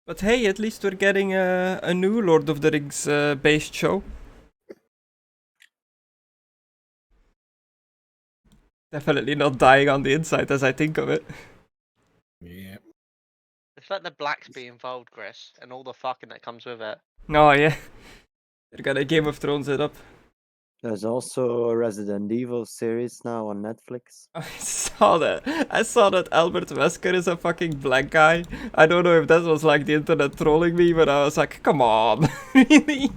But hey, at least we're getting a new Lord of the Rings based show. Definitely not dying on the inside as I think of it. Yeah. Just let the blacks be involved, Chris, and all the fucking that comes with it. Oh yeah. They're gonna Game of Thrones it up. There's also a Resident Evil series now on Netflix. I saw that. I saw that Albert Wesker is a fucking black guy. I don't know if that was like the internet trolling me, but I was like, come on. Really?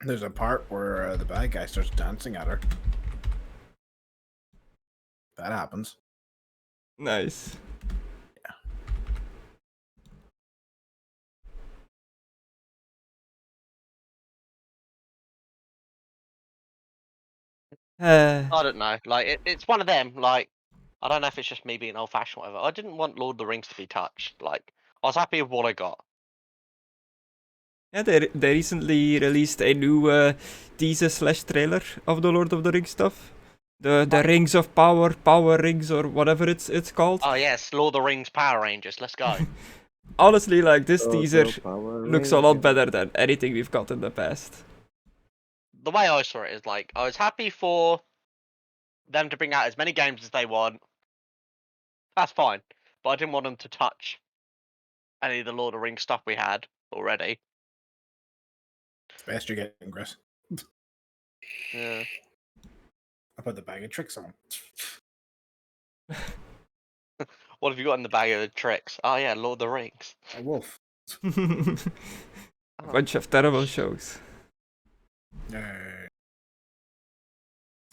There's a part where the bad guy starts dancing at her. That happens. Nice. I don't know. Like, it's one of them. Like, I don't know if it's just me being old-fashioned or whatever. I didn't want Lord of the Rings to be touched. Like, I was happy with what I got. Yeah, they recently released a new teaser / trailer of the Lord of the Rings stuff. The Rings of Power, Power Rings, or whatever it's called. Oh yes, Lord of the Rings Power Rangers. Let's go. Honestly, like this Total teaser Power looks a lot Rangers. better than anything we've got in the past. The way I saw it is like I was happy for them to bring out as many games as they want. That's fine, but I didn't want them to touch any of the Lord of the Rings stuff we had already. It's best you're getting, Chris. Yeah. I put the bag of tricks on. What have you got in the bag of the tricks? Oh yeah, Lord of the Rings. A wolf. A bunch of terrible shows.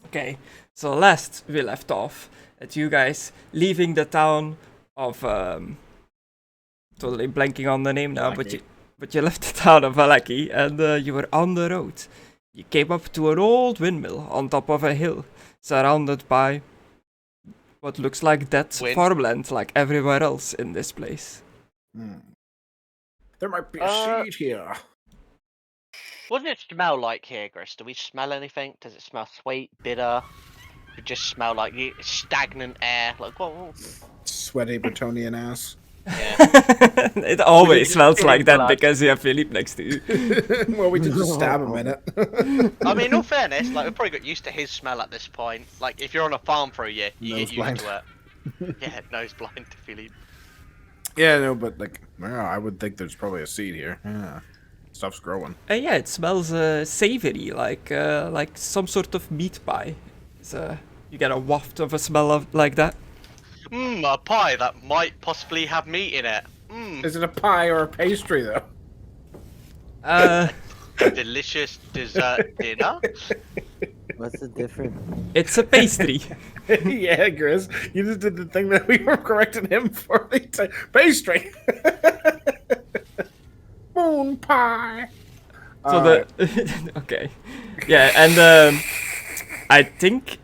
Okay, so last we left off at you guys leaving the town of totally blanking on the name now, but you left the town of Valaki and you were on the road. You came up to an old windmill on top of a hill, surrounded by what looks like dead Wind. farmland, like everywhere else in this place. There might be a seed here. What does it smell like here, Chris? Do we smell anything? Does it smell sweet, bitter? It just smell like stagnant air. Like what? Sweaty Bretonian ass. Yeah. It always smells like that blood. because you have Philippe next to you. Well, we did just stab him in it. I mean, in all fairness, like we've probably got used to his smell at this point. Like if you're on a farm for a year, you Nose get blind. used to it. Yeah, nose blind to Philippe. Yeah, no, but like, yeah, I would think there's probably a seed here. Yeah, stuff's growing. Yeah, it smells savory, like some sort of meat pie. You get a waft of a smell of like that. A pie that might possibly have meat in it. Is it a pie or a pastry though? Delicious dessert dinner. What's the difference? It's a pastry. Yeah, Chris, you just did the thing that we were correcting him for. Pastry. Moon pie. So okay, yeah, and I think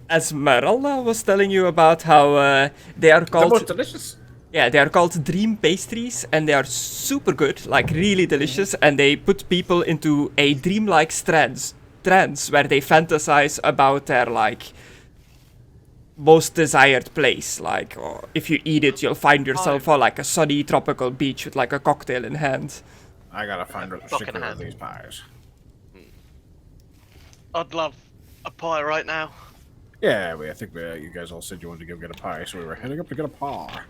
Esmeralda was telling you about how they are The called. most delicious. Yeah, they are called dream pastries, and they are super good, like really delicious, and they put people into a dreamlike trance where they fantasize about their like most desired place. Like, or if you eat it, you'll find yourself on like a sunny tropical beach with like a cocktail in hand. I gotta find out the Fucking secret of hand. these pies. I'd love a pie right now. Yeah, I think you guys all said you wanted to go get a pie, so we were heading up to get a pie.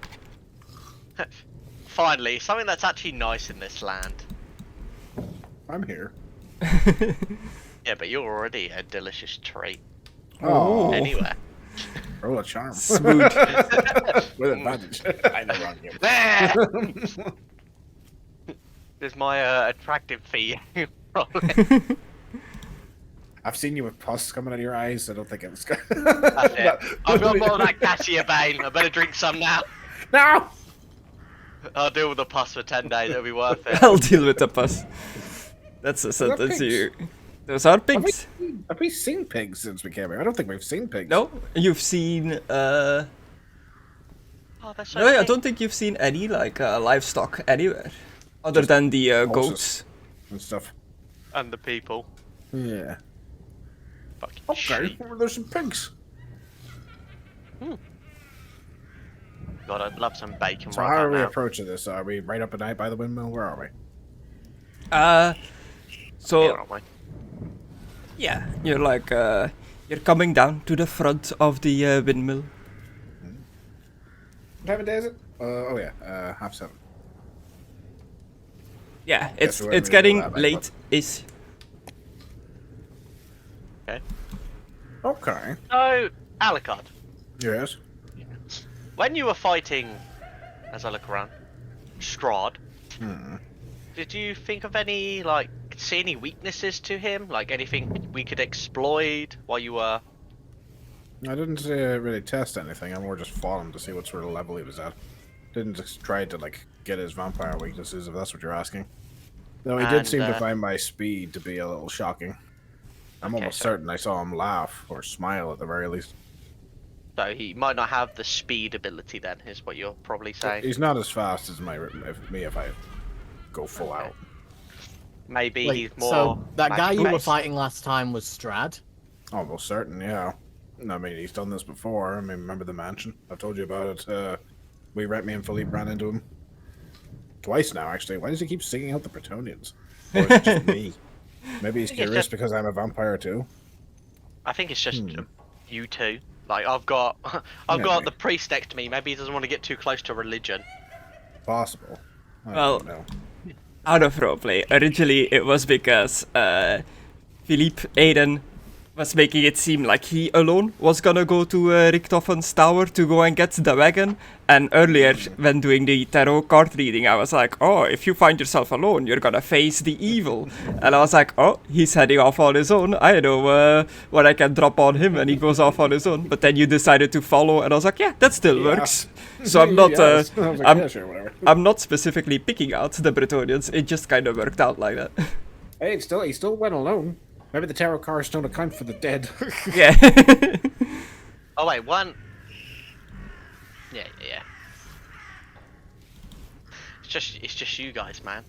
Finally, something that's actually nice in this land. I'm here. Yeah, but you're already a delicious treat. Oh, Anyway. roll a charm. Smooth. With advantage. I know wrong game. There's my attractive feet. I've seen you with pus coming out of your eyes. I don't think it was good. That's it. I've got more of that Cassia Bane. I better drink some now. No! I'll deal with the pus for 10 days. It'll be worth it. I'll deal with the pus. That's a sentence pigs. you. Those are pigs. Have we seen pigs since we came here? I don't think we've seen pigs. No, you've seen. Oh, they're so No, I big. don't think you've seen any like livestock anywhere, other than the horses. goats. And stuff. And the people. Yeah. Fucking Okay, sheep. well, there's some pigs. god, I'd love some bacon So right how about are we now. approaching this? Are we right up at night by the windmill? Where are we? So Here, aren't we? yeah, you're like you're coming down to the front of the windmill. What time of day is it? Oh yeah, 7:30. Yeah, Guess it's we weren't it's really doing getting that, mate, late. Is Okay. Okay. So, Alucard, Yes. when you were fighting, as I look around, Strahd, did you think of any, like, see any weaknesses to him? Like, anything we could exploit while you were... I didn't really test anything. I more just fought him to see what sort of level he was at. Didn't just try to like get his vampire weaknesses, if that's what you're asking. Though he did And, seem to find my speed to be a little shocking. I'm Okay, almost so- certain I saw him laugh or smile at the very least. So he might not have the speed ability then, is what you're probably saying. He's not as fast as me if I go full out. Maybe Wait, he's more... so that guy you were magic-based. fighting last time was Strahd? Almost certain, yeah. I mean, he's done this before. I mean, remember the mansion? I told you about it. Me and Philippe ran into him. Twice now, actually. Why does he keep singing out the Bretonians? Or is it just me? Maybe he's I think it's curious just- because I'm a vampire too. I think it's just you two. Like, I've got Maybe. the priest next to me. Maybe he doesn't want to get too close to religion. Possible. I Well- don't know. out of roleplay. Originally, it was because Philippe Aidan was making it seem like he alone was gonna go to Richtofen's tower to go and get the wagon. And earlier, when doing the tarot card reading, I was like, oh, if you find yourself alone, you're gonna face the evil. And I was like, oh, he's heading off on his own. I know what I can drop on him, and he goes off on his own. But then you decided to follow, and I was like, yeah, that still works. So I'm not, Yes. I was like, I'm, yeah, sure, whatever. I'm not specifically picking out the Bretonians. It just kind of worked out like that. Hey, he still went alone. Maybe the tarot cards don't account for the dead. Yeah. Oh wait, one. Yeah. It's just you guys, man.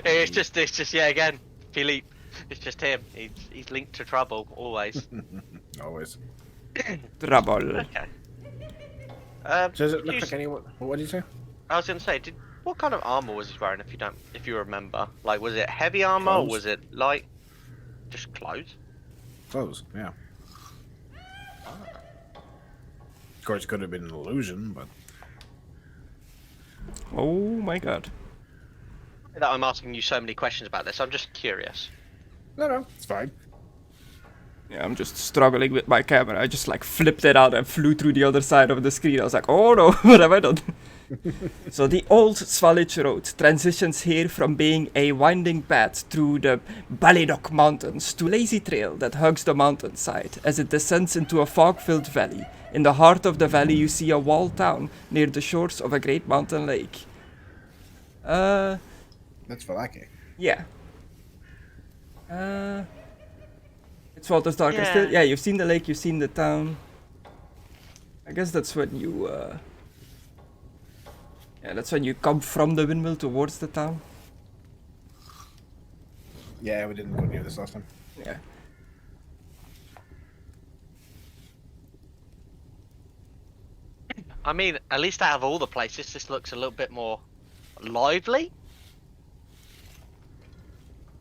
it's just yeah. Again, Philippe. It's just him. He's linked to trouble always. Always. Trouble. Okay. Does it look you like anyone? What did you say? I was gonna say, what kind of armor was he wearing? If you remember, like, was it heavy armor or Clothes. was it light? Just clothes. Clothes, yeah. Of course, it could have been an illusion, but Oh my god. That I'm asking you so many questions about this. I'm just curious. no, it's fine. Yeah, I'm just struggling with my camera. I just like flipped it out and flew through the other side of the screen. I was like, oh no, what have I done? So the old Svalich Road transitions here from being a winding path through the Ballydock Mountains to a lazy trail that hugs the mountainside as it descends into a fog-filled valley. In the heart of the valley you see a walled town near the shores of a great mountain lake. That's Valaki. Yeah. It's Walter's Darker Yeah. still. Yeah, you've seen the lake, you've seen the town. I guess that's when you yeah, that's when you come from the windmill towards the town. Yeah, we didn't go near this last time. Yeah. I mean, at least out of all the places, this looks a little bit more lively.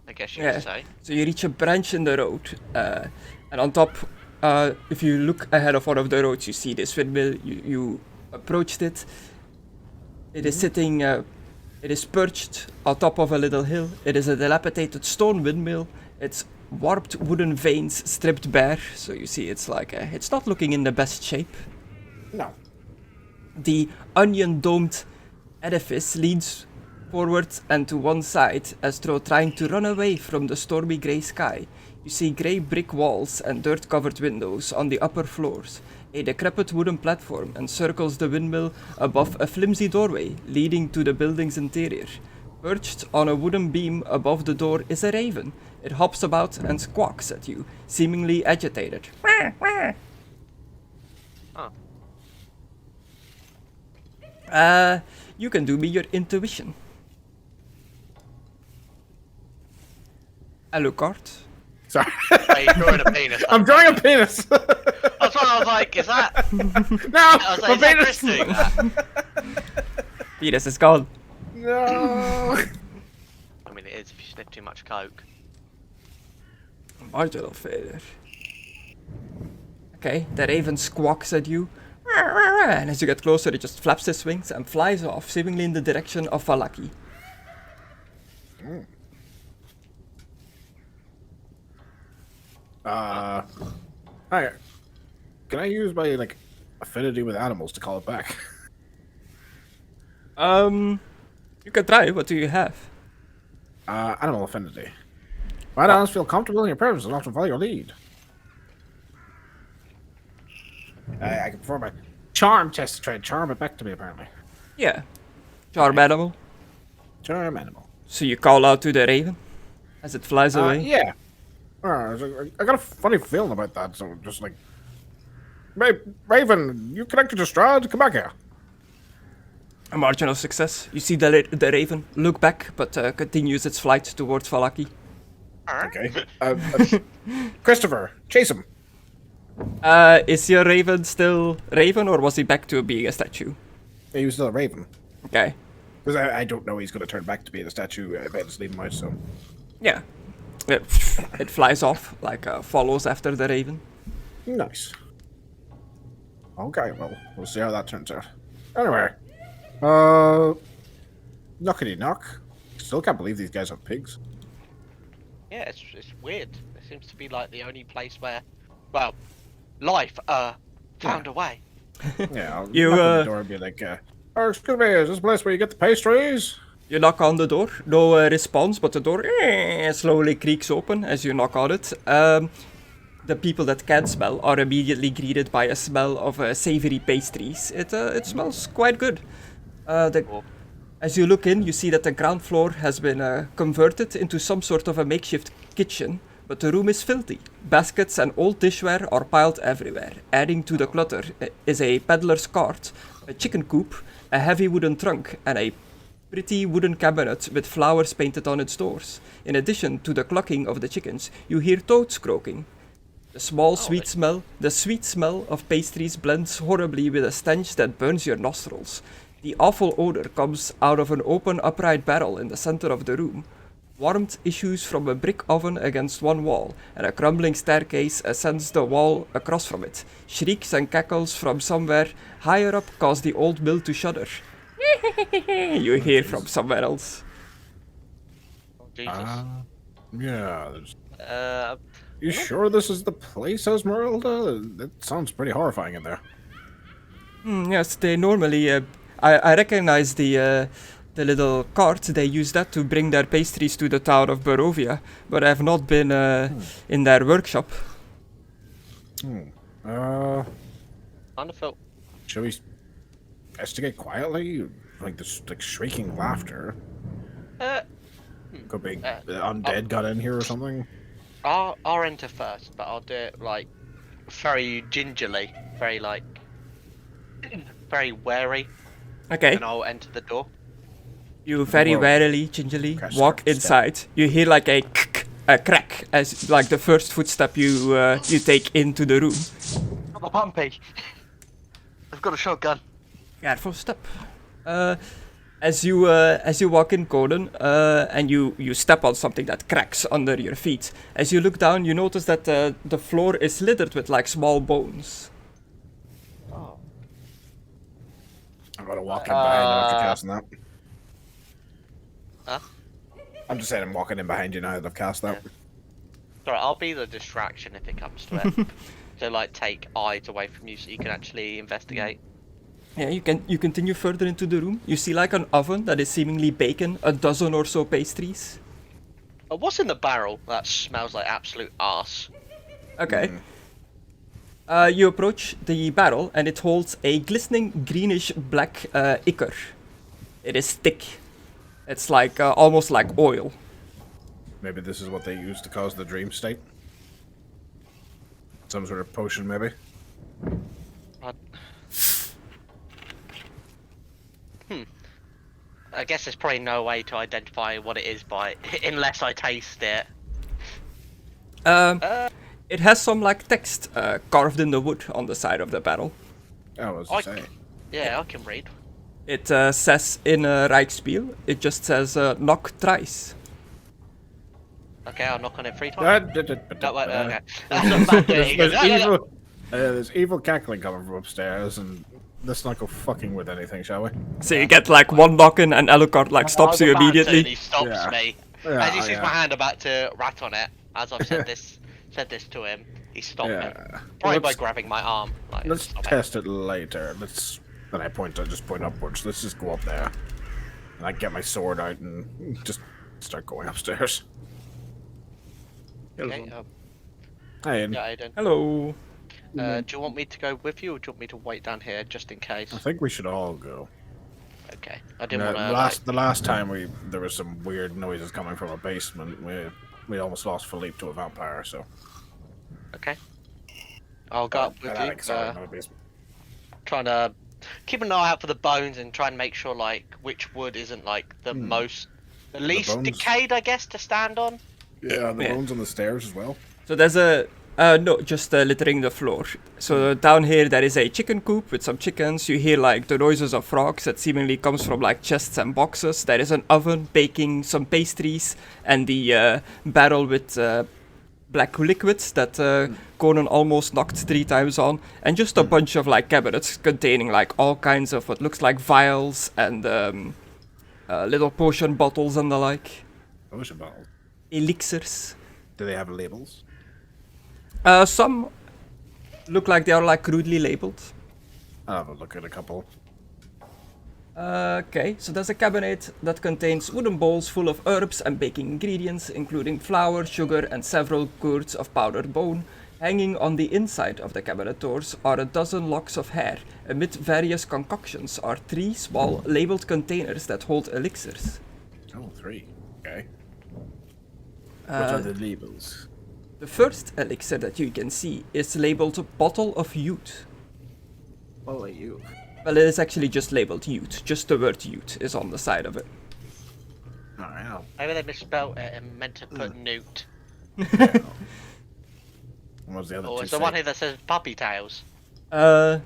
I guess you Yeah. could say. So you reach a branch in the road, and on top, if you look ahead of one of the roads, you see this windmill. You approached it. It is sitting. It is perched on top of a little hill. It is a dilapidated stone windmill. Its warped wooden vanes stripped bare, so you see it's like it's not looking in the best shape. No. The onion-domed edifice leans forward and to one side as though trying to run away from the stormy grey sky. You see grey brick walls and dirt-covered windows on the upper floors. A decrepit wooden platform encircles the windmill above a flimsy doorway leading to the building's interior. Perched on a wooden beam above the door is a raven. It hops about and squawks at you, seemingly agitated. Oh. You can do me your intuition. Alucard. Sorry. Hey, you're drawing a penis. I'm drawing a penis. I was what I was like. Is that? No, I was like, is that my Chris penis. doing that? Venus is gone. No. I mean, it is if you sniff too much coke. Marginal failure. Okay, the raven squawks at you. And as you get closer, it just flaps its wings and flies off, seemingly in the direction of Valaki. Hi. Can I use my like affinity with animals to call it back? You can try. What do you have? Animal affinity. My animals feel comfortable in your presence and often follow your lead. I can perform a charm test to try and charm it back to me, apparently. Yeah. Charm animal. Charm animal. So you call out to the raven as it flies away. Yeah. I got a funny feeling about that, so just like... Raven, you connected to Strahd? Come back here. A marginal success. You see the raven look back, but continues its flight towards Valaki. Okay. Christopher, chase him. Is your raven still raven, or was he back to being a statue? He was still a raven. Okay. Because I don't know he's going to turn back to being a statue if I just leave him out, so... Yeah. It flies off, like follows after the raven. Nice. Okay, well, we'll see how that turns out. Anyway, knockity knock. Still can't believe these guys have pigs. Yeah, it's weird. It seems to be like the only place where, well, life found a way. Yeah, I'll You, knock on the door and be like, oh, excuse me, is this the place where you get the pastries? You knock on the door, no response, but the door slowly creaks open as you knock on it. The people that can smell are immediately greeted by a smell of savory pastries. It smells quite good. As you look in, you see that the ground floor has been converted into some sort of a makeshift kitchen, but the room is filthy. Baskets and old dishware are piled everywhere. Adding to the clutter is a peddler's cart, a chicken coop, a heavy wooden trunk, and a pretty wooden cabinet with flowers painted on its doors. In addition to the clucking of the chickens, you hear toads croaking. The sweet smell of pastries blends horribly with a stench that burns your nostrils. The awful odor comes out of an open upright barrel in the center of the room. Warmth issues from a brick oven against one wall, and a crumbling staircase ascends the wall across from it. Shrieks and cackles from somewhere higher up cause the old mill to shudder. You hear from somewhere else. Oh, Jesus. Yeah, there's... You You sure this is the place, Esmeralda? That sounds pretty horrifying in there. Yes, they normally... I recognize the little cart. They use that to bring their pastries to the town of Barovia, but I have not been in their workshop. kind of felt. Shall we investigate quietly? Like this, like shrieking laughter. Could be undead got in here or something. I'll enter first, but I'll do it like very gingerly, very like very wary, Okay. and I'll enter the door. You very Whoa. warily, gingerly Press walk step. inside. You hear like a crack as like the first footstep you take into the room. I'm a pumpy. I've got a shotgun. Careful step. As you walk in, Conan, and you step on something that cracks under your feet. As you look down, you notice that the floor is littered with like small bones. Oh. I'm gonna walk in behind you after casting that. Huh? I'm just saying I'm walking in behind you now that I've cast that. Sorry, I'll be the distraction if it comes to it. So like take eyes away from you so you can actually investigate. Yeah, you continue further into the room. You see like an oven that is seemingly baking a dozen or so pastries. What's in the barrel that smells like absolute arse? Okay. You approach the barrel and it holds a glistening greenish black ichor. It is thick. It's like almost like oil. Maybe this is what they use to cause the dream state. Some sort of potion, maybe. I guess there's probably no way to identify what it is by unless I taste it. It has some like text carved in the wood on the side of the barrel. Oh, what I does it say? Yeah, I can read. It says in Rijksspiel, it just says knock thrice. Okay, I'll knock on it 3 times. No, wait, okay. There's evil cackling coming from upstairs, and let's not go fucking with anything, shall we? So you get like one knock in and Alucard like stops you I'm about to, and immediately. he stops Yeah. me. Yeah, As he sees yeah. my hand about to rat on it, as I've said this to him, he stopped me. Yeah. Probably by Let's- grabbing my arm. Like, Let's stop it. test it later. Then I just point upwards. Let's just go up there. And I get my sword out and just start going upstairs. Okay, Hey, and yeah, Aidan. Hello. Do you want me to go with you, or do you want me to wait down here just in case? I think we should all go. Okay, I didn't want to. The last time there was some weird noises coming from a basement. We almost lost Philippe to a vampire. So Okay. I'll go up with you. Sorry, not a basement. Trying to keep an eye out for the bones and try and make sure like which wood isn't like the least bones? decayed, I guess, to stand on. Yeah, the Yeah. bones on the stairs as well. So there's no, just littering the floor. So down here there is a chicken coop with some chickens. You hear like the noises of frogs that seemingly comes from like chests and boxes. There is an oven baking some pastries and the barrel with black liquids that Conan almost knocked 3 times on. And just a bunch of like cabinets containing like all kinds of what looks like vials and little potion bottles and the like. Potion bottles. Elixirs. Do they have labels? Some look like they are like crudely labeled. I'll have a look at a couple. Okay, so there's a cabinet that contains wooden bowls full of herbs and baking ingredients, including flour, sugar, and several gourds of powdered bone. Hanging on the inside of the cabinet doors are a dozen locks of hair. Amid various concoctions are 3 small labeled containers that hold elixirs. Oh, 3. Okay. What are the labels? The first elixir that you can see is labeled Bottle of Youth. Well, you. Well, it is actually just labeled Youth. Just the word Youth is on the side of it. Alright. Maybe they misspelled it and meant to put newt. What was the other Or two? is the one here that says puppy tails? The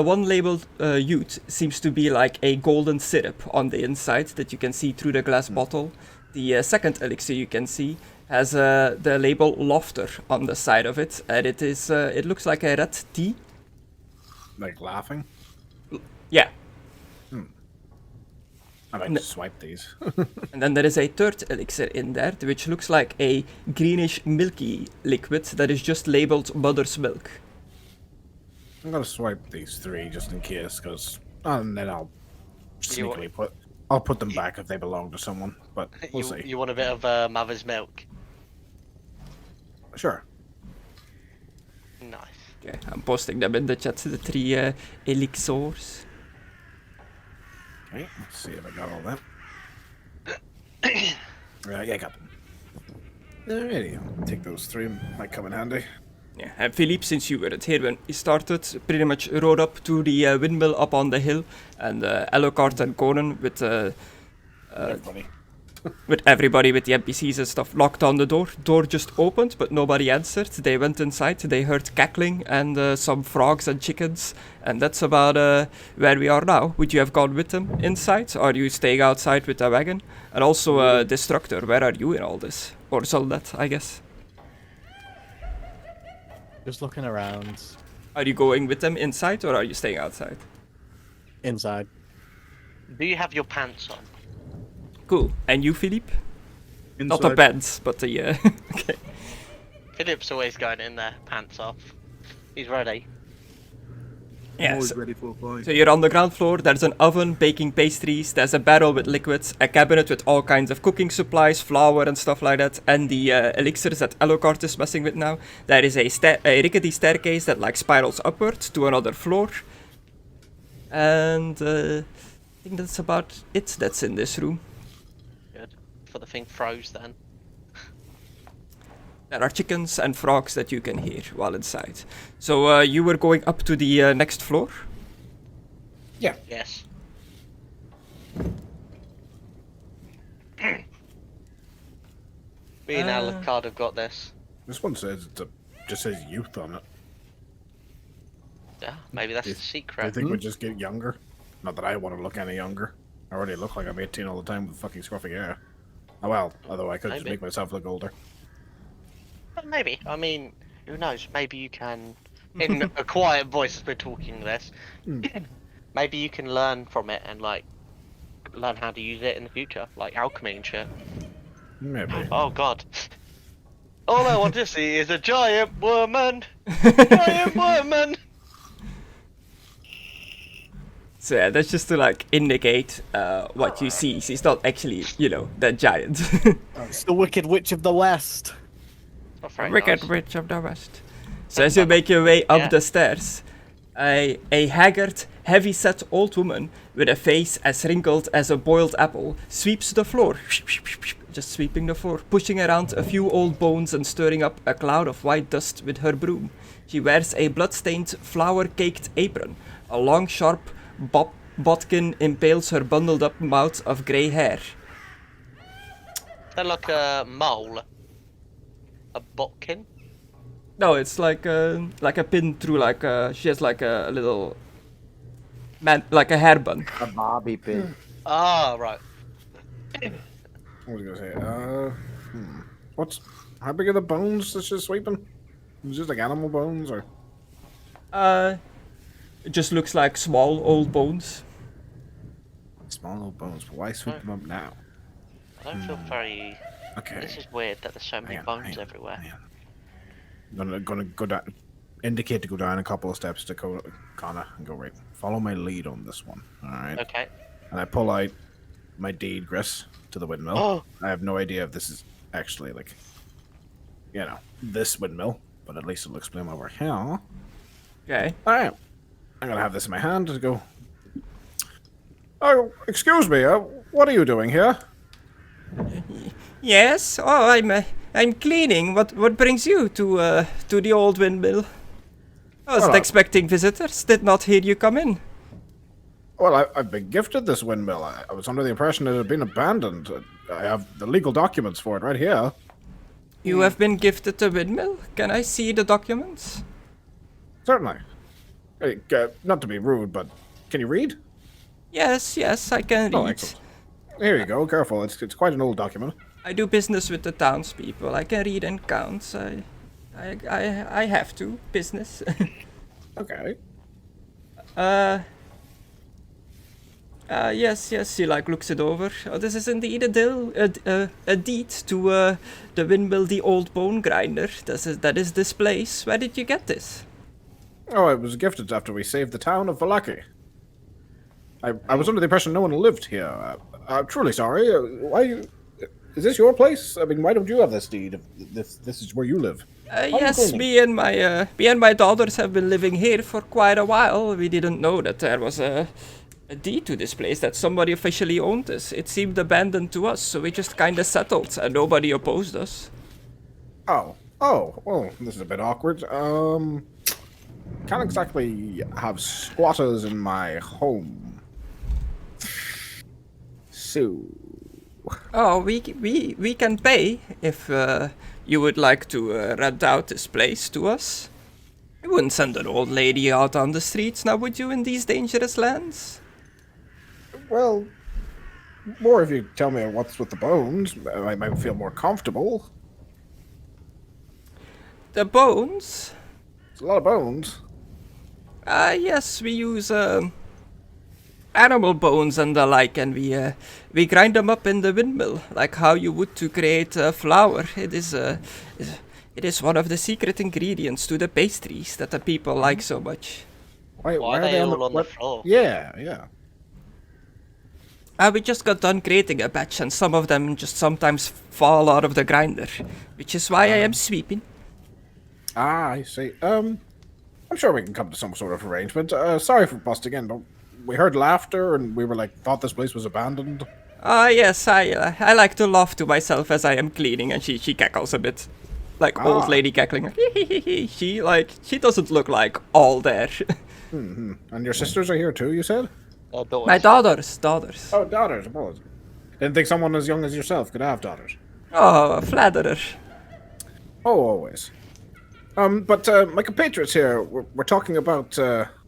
one labeled Youth seems to be like a golden syrup on the inside that you can see through the glass bottle. The second elixir you can see has the label Laughter on the side of it, and it looks like a red tea. Like laughing? Yeah. I might just swipe these. And then there is a third elixir in there, which looks like a greenish milky liquid that is just labeled Mother's Milk. I'm gonna swipe these 3 just in case, and then I'll sneakily put them back if they belong to someone. But we'll see. You want a bit of mother's milk? Sure. Nice. Okay, I'm posting them in the chat, the 3 elixirs. Okay, let's see if I got all that. Yeah, I got them. Alrighty, I'll take those 3. Might come in handy. Yeah, and Philippe, since you weren't here when we started, pretty much rode up to the windmill up on the hill, and Alucard and Conan with Everybody. with everybody, with the NPCs and stuff, knocked on the door. Door just opened, but nobody answered. They went inside, they heard cackling and some frogs and chickens, and that's about where we are now. Would you have gone with them inside, or are you staying outside with the wagon? And also, Destructor, where are you in all this? Or Soldat, I guess. Just looking around. Are you going with them inside, or are you staying outside? Inside. Do you have your pants on? Cool. And you, Philippe? Not the Inside. pants, but the... okay. Philip's always going in there, pants off. He's ready. Yes. Ready for a fight. So you're on the ground floor, there's an oven baking pastries, there's a barrel with liquids, a cabinet with all kinds of cooking supplies, flour and stuff like that, and the elixirs that Alucard is messing with now. There is a rickety staircase that like spirals upward to another floor. And I think that's about it that's in this room. Good. For the thing froze then. There are chickens and frogs that you can hear while inside. So you were going up to the next floor? Yeah. Yes. Me and Alucard have got this. This one says just says youth on it. Yeah, maybe that's Do the you secret. think we just get younger? Not that I want to look any younger. I already look like I'm 18 all the time with fucking scruffy hair. Oh well, although I could just Maybe. make myself look older. Maybe. I mean, who knows? Maybe you can, in a quiet voice as we're talking this, maybe you can learn from it and, like, learn how to use it in the future, like alchemy and shit. Maybe. Oh god. All I want to see is a giant woman! Giant woman! So yeah, that's just to like indicate what you see. She's not actually, you know, that giant. It's the Wicked Witch of the West. Not very Wicked nice. Witch of the West. So as you make your way up Yeah. the stairs, a haggard, heavy-set old woman with a face as wrinkled as a boiled apple sweeps the floor. Just sweeping the floor, pushing around a few old bones and stirring up a cloud of white dust with her broom. She wears a blood-stained, flour-caked apron. A long, sharp bodkin impales her bundled-up mouth of grey hair. They're like a mole. A botkin? No, it's like a pin through like she has like a little like a hair bun. A bobby pin. Ah, right. What was I gonna say? How big are the bones that she's sweeping? Is it just like animal bones or? It just looks like small old bones. Small old bones, but why sweep them up now? I don't feel very... Okay. This is weird that there's so many Hang on, bones hang on, everywhere. hang on. I'm gonna go down, indicate to go down a couple of steps to Conna and go right. Follow my lead on this one, all right? Okay. And I pull out my deed grist to the windmill. Oh. I have no idea if this is actually like, you know, this windmill, but at least it'll explain why we're here. Okay. All right. I'm gonna have this in my hand to go. Oh, excuse me. What are you doing here? Yes. Oh, I'm cleaning. What brings you to the old windmill? I wasn't Well, expecting visitors. Did not hear you come in. Well, I've been gifted this windmill. I was under the impression it had been abandoned. I have the legal documents for it right here. You have been gifted a windmill. Can I see the documents? Certainly. Hey, not to be rude, but can you read? Yes, I can Oh, read. excellent. Here you go. Careful. It's quite an old document. I do business with the townspeople. I can read and count. I have to business. Okay. Yes. She like looks it over. Oh, this is indeed a deed to the windmill, the old Bonegrinder. That is this place. Where did you get this? Oh, it was gifted after we saved the town of Valaki. I was under the impression no one lived here. I'm truly sorry. Why you? Is this your place? I mean, why don't you have this deed? If this is where you live. Yes, cleaning? me and my daughters have been living here for quite a while. We didn't know that there was a deed to this place, that somebody officially owned this. It seemed abandoned to us, so we just kind of settled, and nobody opposed us. Oh, well, this is a bit awkward. Can't exactly have squatters in my home. So, Oh, we can pay if you would like to rent out this place to us. You wouldn't send an old lady out on the streets, now would you, in these dangerous lands? well, more if you tell me what's with the bones, I might feel more comfortable. The bones? It's a lot of bones. Yes, we use animal bones and the like, and we grind them up in the windmill, like how you would to create flour. It is one of the secret ingredients to the pastries that the people like so much. Why are they all on the floor? Yeah. We just got done creating a batch, and some of them just sometimes fall out of the grinder, which is why I am sweeping. Ah, I see. I'm sure we can come to some sort of arrangement. Sorry for busting in. But we heard laughter, and we were thought this place was abandoned. Yes, I like to laugh to myself as I am cleaning, and she cackles a bit. Like old lady cackling. She doesn't look like all there. And your sisters are here too, you said? My daughters. Oh, daughters, apologies. Didn't think someone as young as yourself could have daughters. Oh, flatterer. Oh, always. But my compatriots here, we're talking about,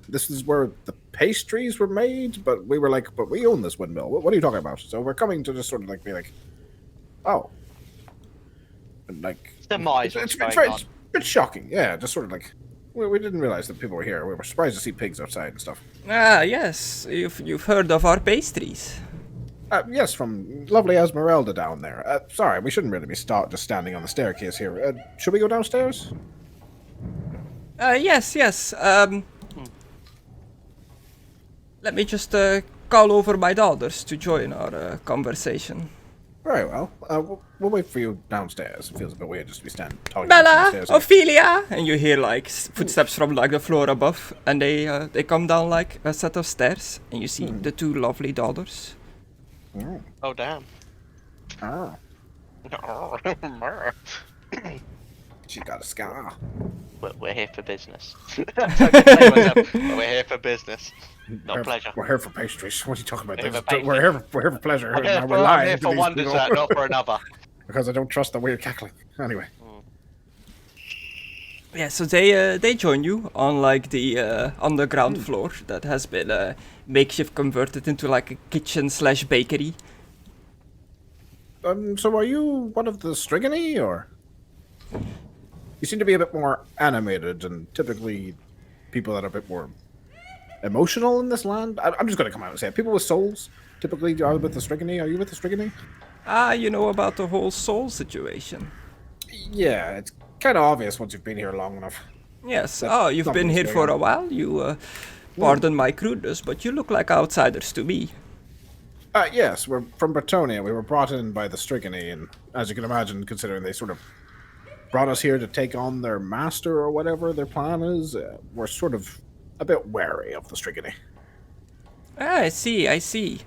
this is where the pastries were made, but we were like, but we own this windmill. What are you talking about? So we're coming to just sort of like be like, oh. And like, Surmise it's what's going on. a bit shocking. Yeah, just sort of like, we didn't realize that people were here. We were surprised to see pigs outside and stuff. Ah, yes, you've heard of our pastries. Yes, from lovely Esmeralda down there. Sorry, we shouldn't really be just standing on the staircase here. Should we go downstairs? Yes. Let me just call over my daughters to join our conversation. Very well. We'll wait for you downstairs. It feels a bit weird just to be standing talking Bella, downstairs. Ophelia, and you hear like footsteps from like the floor above, and they come down like a set of stairs, and you see the two lovely daughters. Oh. Oh damn. Ah, she got a scar. We're here for business. We're here for business. Not pleasure. We're here for pastries. What are you talking about? We're here for We're here for pleasure. I'm here Now for, we're lying I'm here to for these one people. dessert, not for another. Because I don't trust the weird cackling. Anyway. Yeah, so they join you on like the underground floor that has been makeshift converted into like a kitchen / bakery. So are you one of the Strigony, or? You seem to be a bit more animated and typically people that are a bit more emotional in this land. I'm just going to come out and say it. People with souls typically are with the Strigony. Are you with the Strigony? Ah, you know about the whole soul situation. Yeah, it's kind of obvious once you've been here long enough. Yes. That's Oh, you've something been here that's for going a while. You pardon my crudeness, but you look like outsiders to me. Yes, we're from Bretonia. We were brought in by the Strigony, and as you can imagine, considering they sort of brought us here to take on their master or whatever their plan is, we're sort of a bit wary of the Strigony. Ah, I see.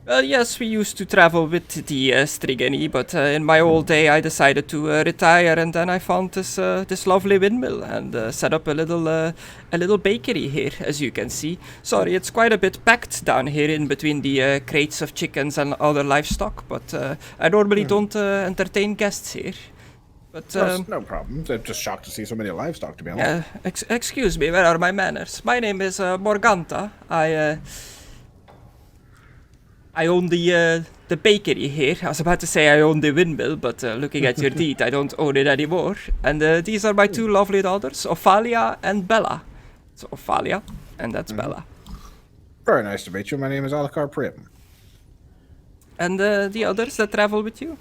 Well, yes, we used to travel with the Strigony, but in my old day I decided to retire, and then I found this lovely windmill and set up a little bakery here, as you can see. Sorry, it's quite a bit packed down here in between the crates of chickens and other livestock, but I normally don't entertain guests here. But No problem. I'm just shocked to see so many livestock, to be honest. excuse me, where are my manners? My name is Morganta. I own the bakery here. I was about to say I own the windmill, but looking at your deed, I don't own it anymore. And these are my two lovely daughters, Ophalia and Bella. So Ophalia, and that's Bella. Very nice to meet you. My name is Alucard Prim. And the others that travel with you?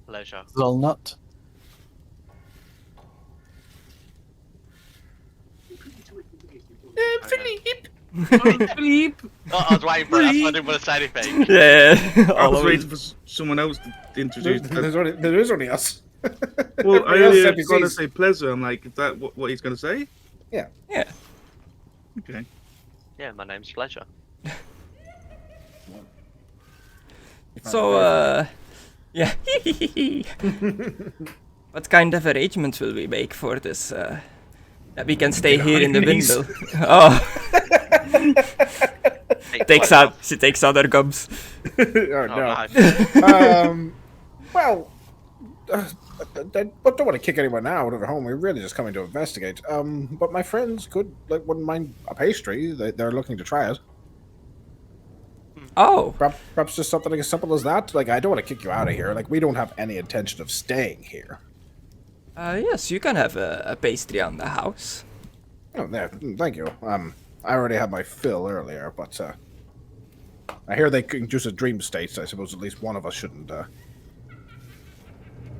Pleasure. Zolnut. Philippe! Oh, I was waiting for it. That's why I didn't want to say anything. Yeah, I was waiting for someone else to introduce. There is only us. Well, I Everybody else really is going to NPCs. say pleasure. I'm like, is that what he's going to say? Yeah. Yeah. Okay. Yeah, my name's Pleasure. So, yeah. What kind of arrangements will we make for this? That we can stay here in the windmill. Oh, she takes other gums. Oh, no. Well, I don't want to kick anyone out of their home. We're really just coming to investigate. But my friends wouldn't mind a pastry. They're looking to try it. Oh, Perhaps just something as simple as that. Like, I don't want to kick you out of here. Like, we don't have any intention of staying here. yes, you can have a pastry on the house. Oh, there. Thank you. I already had my fill earlier, but I hear they can use a dream state. So I suppose at least one of us shouldn't.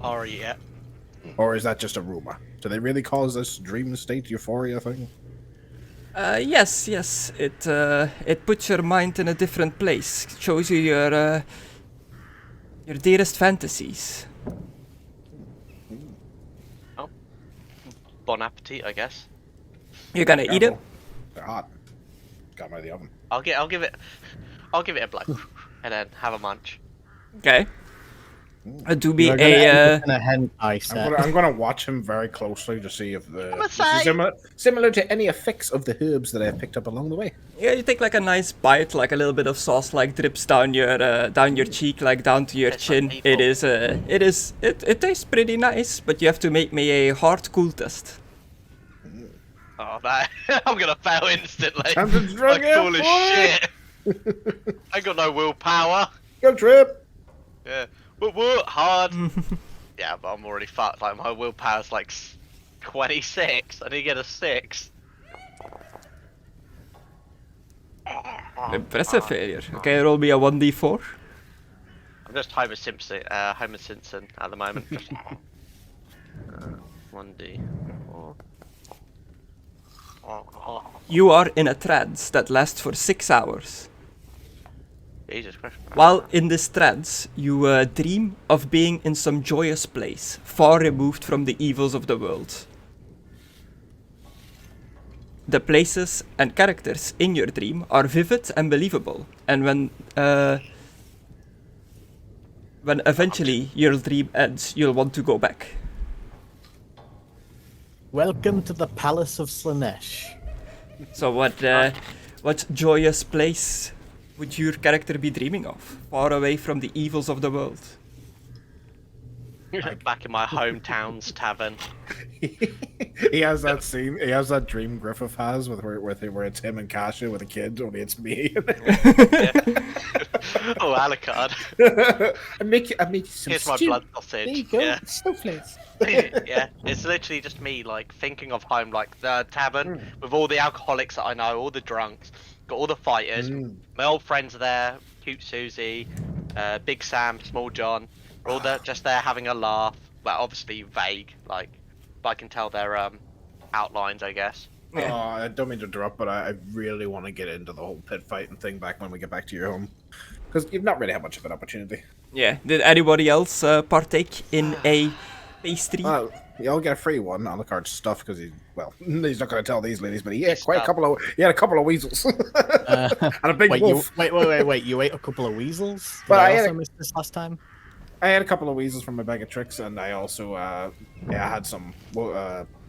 Oh, yeah. Or is that just a rumor? Do they really call this dream state euphoria thing? Yes. It puts your mind in a different place. It shows you your dearest fantasies. Oh. Bon appetit, I guess. You're gonna eat it? They're hot. Got them out of the oven. I'll give it a blow, and then have a munch. Okay. to be We're gonna a end up in a hentai set. I'm gonna watch him very closely to see if gonna this say- is similar to any effects of the herbs that I've picked up along the way. yeah. You take like a nice bite, like a little bit of sauce, like drips down your cheek, like down to your Tastes like chin. people. It tastes pretty nice, but you have to make me a hard cool test. Oh, that I'm gonna fail instantly. Time to drug Like, cool it, as boy. shit. I got no willpower. Go trip. Yeah. Whoop, hard. Yeah, but I'm already fucked. Like, my willpower's like 26. I need to get a 6. Impressive failure. Okay, roll me a 1d4. I'm just Homer Simpson at the moment. Just, 1d4. You are in a trance that lasts for 6 hours. Jesus Christ. While in this trance, you dream of being in some joyous place, far removed from the evils of the world. The places and characters in your dream are vivid and believable, and when eventually your dream ends, you'll want to go back. Welcome to the Palace of Slanesh. So what joyous place would your character be dreaming of, far away from the evils of the world? Back in my hometown's tavern. He has that scene. He has that dream Griffith has where it's him and Kasha with a kid. Only it's me. Oh, Alucard. I make you some Here's my stew. blood There you sausage. go. Yeah. Snowflakes. Yeah, it's literally just me, like, thinking of home, like, the tavern, with all the alcoholics that I know, all the drunks, got all the fighters, my old friends are there, Cute Susie, Big Sam, Small John, we're all there, just there having a laugh, well, obviously vague, like, but I can tell their, outlines, I guess. Oh, I don't mean to interrupt, but I really want to get into the whole pit fighting thing back when we get back to your home. Because you've not really had much of an opportunity. Yeah, did anybody else partake in a pastry? You'll get a free one on the card stuff because he's not going to tell these ladies, but he had a couple of weasels and a big wolf. Wait! You ate a couple of weasels? Did But I I also had missed this last time? I had a couple of weasels from my bag of tricks, and I also had some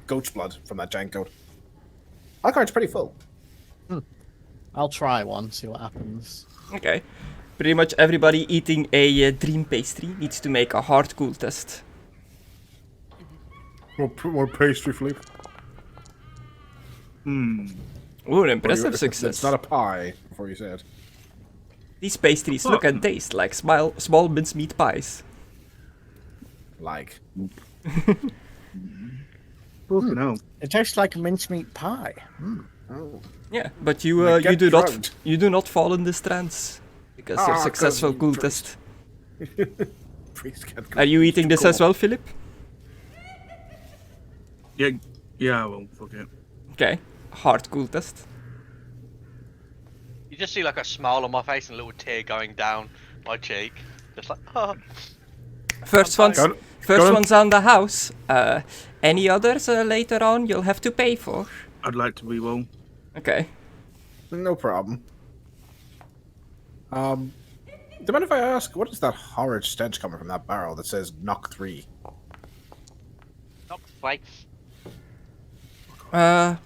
goat's blood from that giant goat. My card's pretty full. I'll try one, see what happens. Okay. Pretty much everybody eating a dream pastry needs to make a hard cool test. More pastry, Philippe. Ooh, an impressive success. It's not a pie, before you said. These pastries look and taste like small mincemeat pies. Like. Fucking hell. It tastes like a mincemeat pie. Oh. Yeah, but you get drugged. do not fall in this trance because you're 'Cause successful you cool priest. test. Priest can't go. Are you eating this as well, Philip? Yeah, well, fuck it. Okay, hard cool test. You just see, like, a smile on my face and a little tear going down my cheek. Just like, oh. First I'm one's fine. Go one's on the house. Any others later on you'll have to pay for. I'd like to re-roll. Okay. No problem. Do you mind if I ask, what is that horrid stench coming from that barrel that says knock 3? Not quite.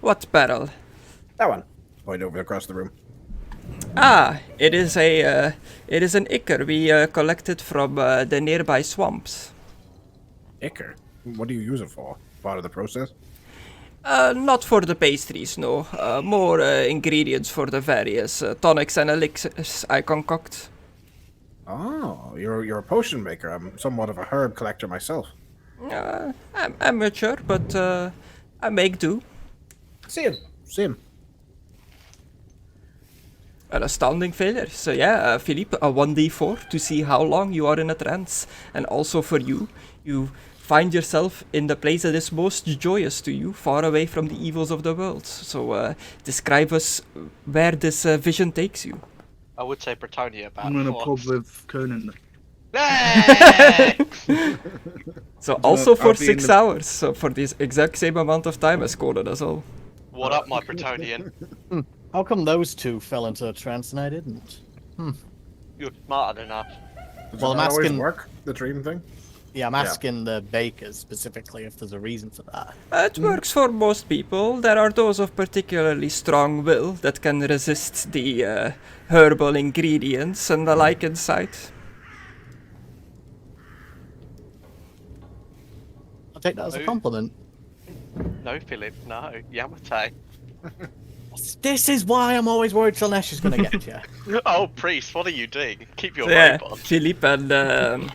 What barrel? That one. Point over across the room. Ah, it is an ichor we collected from the nearby swamps. Ichor? What do you use it for? Part of the process? Not for the pastries, no. More ingredients for the various tonics and elixirs I concoct. Oh, you're a potion maker. I'm somewhat of a herb collector myself. I'm amateur, but I make do. Same. An astounding failure. So yeah, Philippe, a 1d4 to see how long you are in a trance. And also for you, you find yourself in the place that is most joyous to you, far away from the evils of the world. So describe us where this vision takes you. I would say Bretonia, but I'm in a pub with Conan. Hey! So also for I'll be in 6 the- hours, so for this exact same amount of time as Conna as well. What up, my Bretonian? How come those two fell into a trance and I didn't? You're smarter than us. Does Well, it I'm not always asking- work, the dream thing? Yeah, I'm asking the bakers specifically if there's a reason for that. It works for most people. There are those of particularly strong will that can resist the herbal ingredients and the like inside. I'll take that as a Oh. compliment. No, Philip, no. Yamate. This is why I'm always worried Silnesh is going to get you. Oh, priest, what are you doing? Keep your Yeah, robot. Philippe and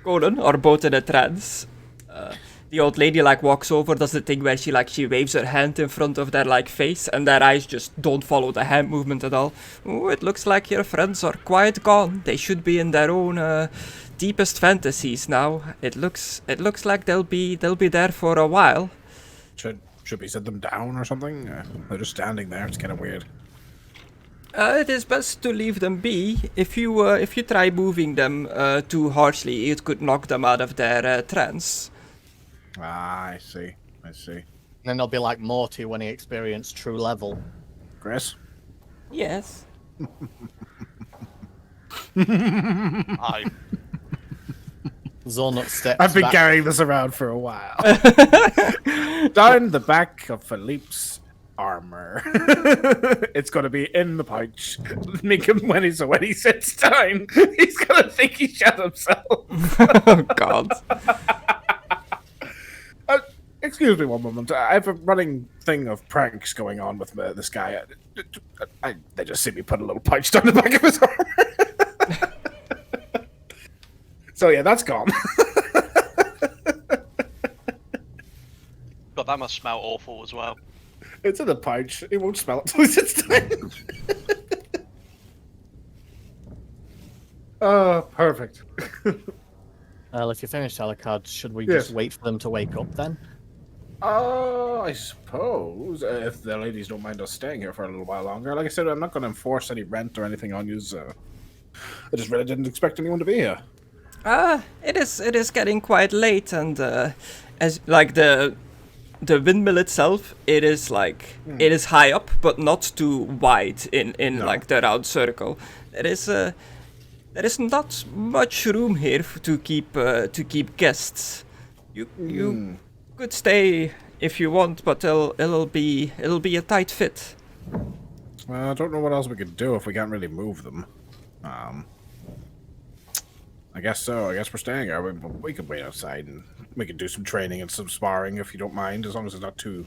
Colin are both in a trance. The old lady like walks over, does the thing where she waves her hand in front of their like face, and their eyes just don't follow the hand movement at all. Oh, it looks like your friends are quite gone. They should be in their own deepest fantasies now. It looks like they'll be there for a while. Should we set them down or something? They're just standing there. It's kind of weird. It is best to leave them be. If you try moving them too harshly, it could knock them out of their trance. Ah, I see. And then they'll be like Morty when he experienced true level. Chris? Yes. I Zonut steps I've been back. carrying this around for a while. Down the back of Philippe's armor. It's gonna be in the pouch. Make him when he sits down, he's gonna think he shot himself. Oh God. Excuse me one moment. I have a running thing of pranks going on with this guy. They just see me put a little pouch down the back of his armor. So yeah, that's gone. God, that must smell awful as well. It's in the pouch. He won't smell it till he sits down. Oh, perfect. Well, if you finish Alucard, should we Yes. just wait for them to wake up then? I suppose if the ladies don't mind us staying here for a little while longer. Like I said, I'm not going to enforce any rent or anything on you. I just really didn't expect anyone to be here. It is getting quite late, and as like the windmill itself, it is like it is high up, but not too wide in No. like the round circle. There is not much room here to keep guests. You could stay if you want, but it'll be a tight fit. I don't know what else we could do if we can't really move them. I guess so. I guess we're staying here. We could wait outside and we could do some training and some sparring if you don't mind, as long as it's not too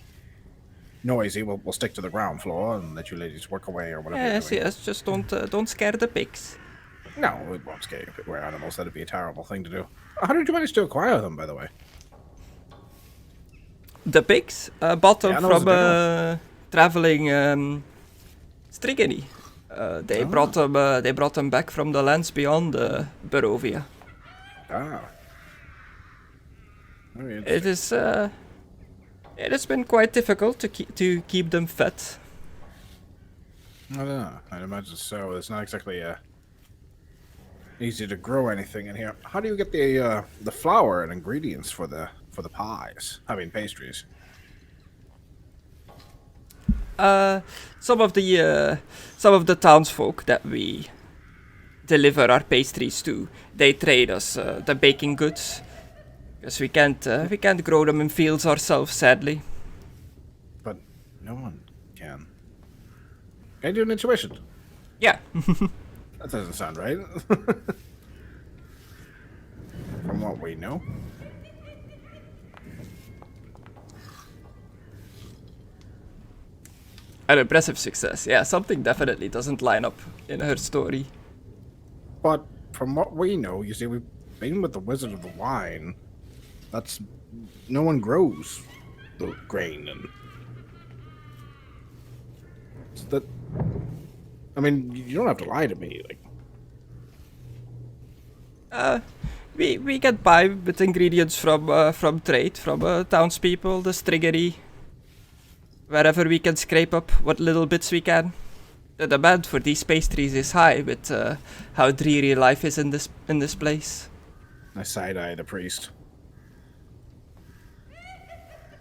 noisy. We'll stick to the ground floor and let you ladies work away or whatever. Yes, you're doing. yes. Just don't scare the pigs. No, we won't scare you if we're animals. That'd be a terrible thing to do. How did you manage to acquire them, by the way? The pigs bought them Yeah, that was from a good traveling Strigany. They brought them back from the lands beyond Barovia. Ah. Very It is it has been quite difficult to keep them fed. I don't know. I'd imagine so. It's not exactly easy to grow anything in here. How do you get the flour and ingredients for the pies? I mean pastries. Some of the townsfolk that we deliver our pastries to, they trade us the baking goods, because we can't grow them in fields ourselves, sadly. But no one can. Can I do an intuition? Yeah. That doesn't sound right. From what we know. An impressive success. Yeah, something definitely doesn't line up in her story. But from what we know, you see, we've been with the Wizard of the Wine. That's no one grows the grain and it's that. I mean, you don't have to lie to me. Like, We get by with ingredients from trade, from townspeople, the striggery, wherever we can scrape up what little bits we can. The demand for these pastries is high with how dreary life is in this place. I side-eye the priest.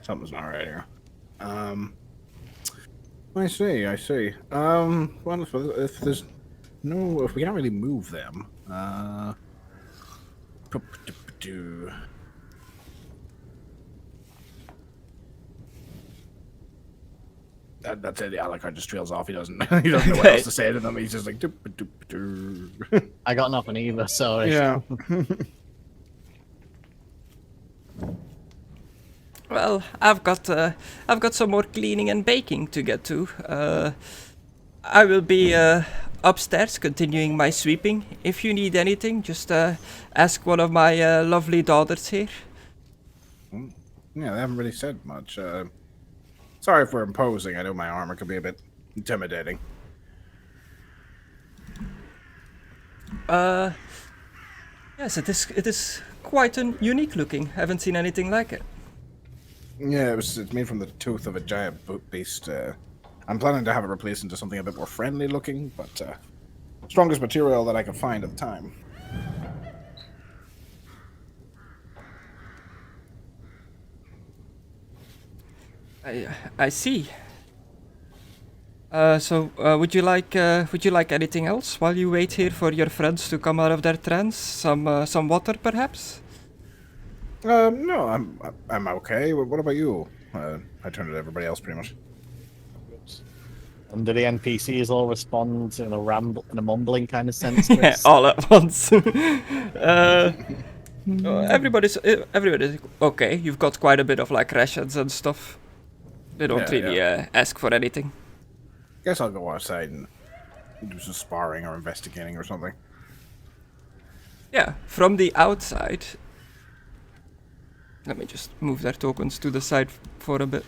Something's not right here. I see. Well, if there's no, if we can't really move them. That's it. The Alucard just trails off. He doesn't. He doesn't know what else to say to them. He's just like. I got nothing either. Sorry. Yeah. Well, I've got some more cleaning and baking to get to. I will be upstairs continuing my sweeping. If you need anything, just ask one of my lovely daughters here. Yeah, they haven't really said much. Sorry if we're imposing. I know my armor can be a bit intimidating. Yes, it is quite unique looking. Haven't seen anything like it. Yeah, it's made from the tooth of a giant beast. I'm planning to have it replaced into something a bit more friendly looking, but strongest material that I could find at the time. I see. So would you like anything else while you wait here for your friends to come out of their trance? Some water, perhaps? No, I'm okay. What about you? I turned to everybody else pretty much. And do the NPCs all respond in a mumbling kind of sense? To Yeah, this? all at once. Everybody's okay. You've got quite a bit of like rations and stuff. They don't really ask for anything. Guess I'll go outside and do some sparring or investigating or something. Yeah, from the outside. Let me just move their tokens to the side for a bit.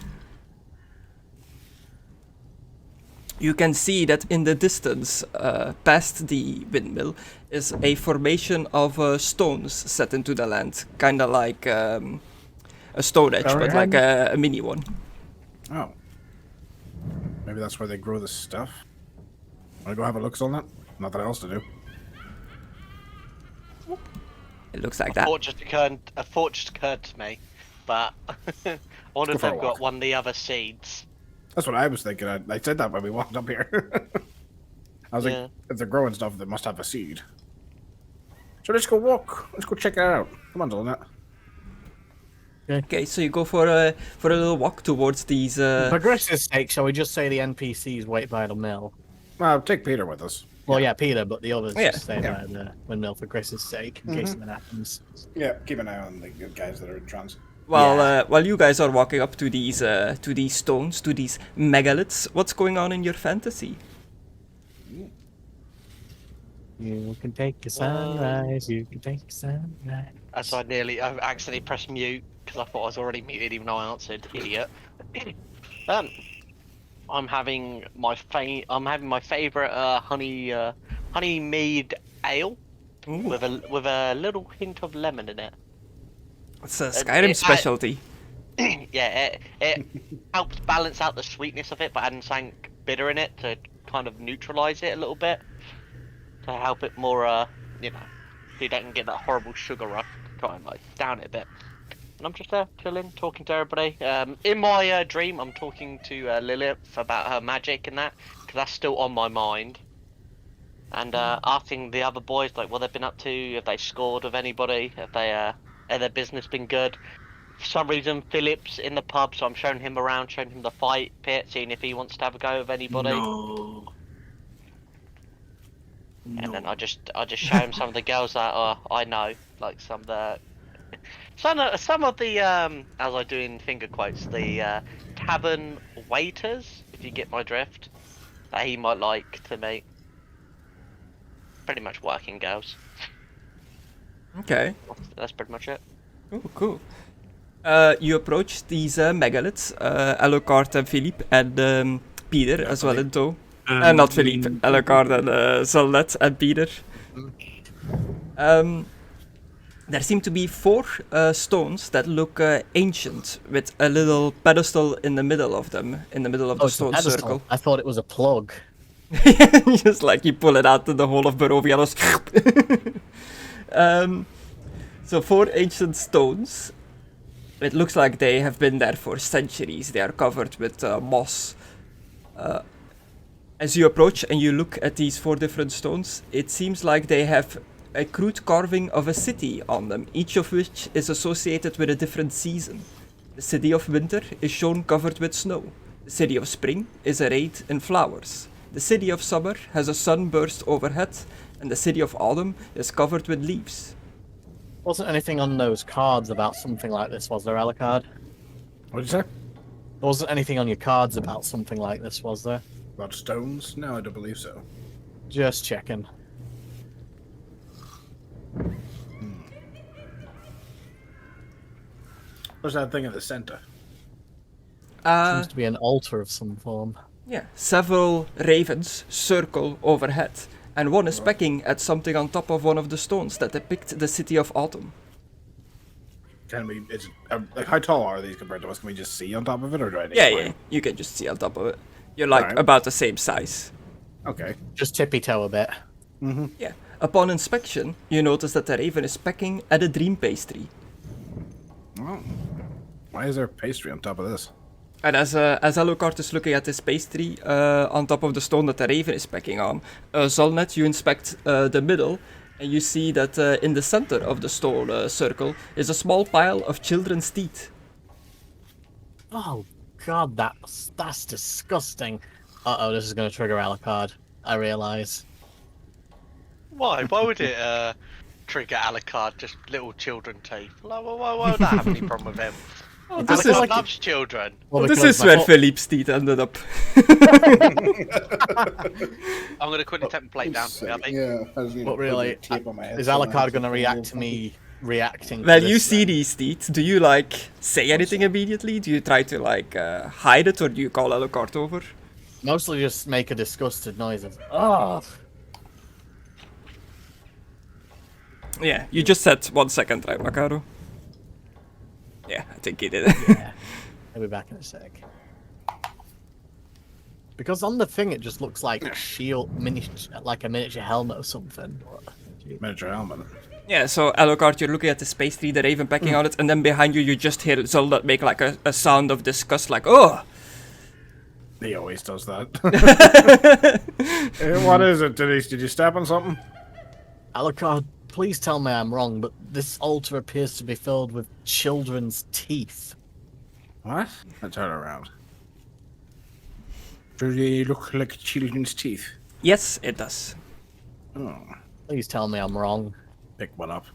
You can see that in the distance, past the windmill, is a formation of stones set into the land. Kinda like a stone edge, but like a mini one. Oh. Maybe that's where they grow the stuff. Wanna go have a look on that? Nothing else to do. It looks like that. A thought just occurred to me, but one of for a them walk. got one of the other seeds. That's what I was thinking. I said that when we walked up here. I was like, if they're growing stuff, they must have a seed. So let's go walk. Let's go check it out. Come on, Dylan. Okay, so you go for a little walk towards these. For Chris's sake, shall we just say the NPCs wait by the mill? Take Peter with us. Well, yeah, Peter, but the others Yeah. just stay by the windmill for Chris's sake, in case something happens. Yeah, keep an eye on the guys that are in trance. While you guys are walking up to these stones, to these megaliths, what's going on in your fantasy? You can take a sunrise, you can take a sunrise. As I accidentally pressed mute because I thought I was already muted, even though I answered, idiot. I'm having my favorite honey mead ale with a little hint of lemon in it. It's a Skyrim specialty. Yeah, it helps balance out the sweetness of it, but adding something bitter in it to kind of neutralize it a little bit, to help it more, so you don't get that horrible sugar rush. Try and like down it a bit. And I'm just there chilling, talking to everybody. In my dream, I'm talking to Lilith about her magic and that, because that's still on my mind. And asking the other boys like what they've been up to, if they scored with anybody, if they has their business been good. For some reason, Philip's in the pub, so I'm showing him around, showing him the fight pit, seeing if he wants to have a go with anybody. No. And then I just show him some of the girls that I know, like some of the as I do in finger quotes, the tavern waiters, if you get my drift, that he might like to meet. Pretty much working girls. Okay. That's pretty much it. Cool. You approach these megaliths, Alucard and Philippe and Peter as well in tow. Not Philippe, Alucard and Zolnet and Peter. There seem to be 4 stones that look ancient, with a little pedestal in the middle of them, in the middle of the it's a stone pedestal. circle. I thought it was a plug. Just like you pull it out to the whole of Barovia. So 4 ancient stones. It looks like they have been there for centuries. They are covered with moss. As you approach and you look at these 4 different stones, it seems like they have a crude carving of a city on them, each of which is associated with a different season. The city of winter is shown covered with snow. The city of spring is arrayed in flowers. The city of summer has a sunburst overhead, and the city of autumn is covered with leaves. Wasn't anything on those cards about something like this, was there, Alucard? What'd you say? There wasn't anything on your cards about something like this, was there? About stones? No, I don't believe so. Just checking. What's that thing in the center? Seems to be an altar of some form. Yeah, several ravens circle overhead, and one is pecking at something on top of one of the stones that depict the city of autumn. Can we? It's like how tall are these compared to us? Can we just see on top of it, or do I need to Yeah, climb? you can just see on top of it. You're like Alright. about the same size. Okay. Just tippy toe a bit. Yeah. Upon inspection, you notice that the raven is pecking at a dream pastry. Well, why is there pastry on top of this? And as Alucard is looking at this pastry on top of the stone that the raven is pecking on, Zolnet, you inspect the middle, and you see that in the center of the stone circle is a small pile of children's teeth. Oh god, that's disgusting. Uh-oh, this is going to trigger Alucard, I realise. Why? Why would it trigger Alucard? Just little children teeth. Like, why would that have any problem with him? This Alucard is- loves children. Well, This because is my where foot- Philippe's teeth ended up. I'm gonna quickly take the plate down. So, Yeah, mate. yeah, I was gonna But put really, the tape on my head is so Alucard I going to have react to me reacting to When this you see then? these teeth, do you like say anything immediately? Do you try to like hide it, or do you call Alucard over? Mostly just make a disgusted noise of, oh. Yeah, you just said 1 second, right, Mckadow? Yeah, I think he did. Yeah, I'll be back in a sec. Because on the thing it just looks like a shield, like a miniature helmet or something. Miniature helmet. Yeah, so Alucard, you're looking at the pastry, the raven pecking on it, and then behind you, you just hear Zulda make like a sound of disgust, like, oh! He always does that. What is it? Did you step on something? Alucard, please tell me I'm wrong, but this altar appears to be filled with children's teeth. What? I turn around. Do they look like children's teeth? Yes, it does. Oh, Please tell me I'm wrong. pick one up.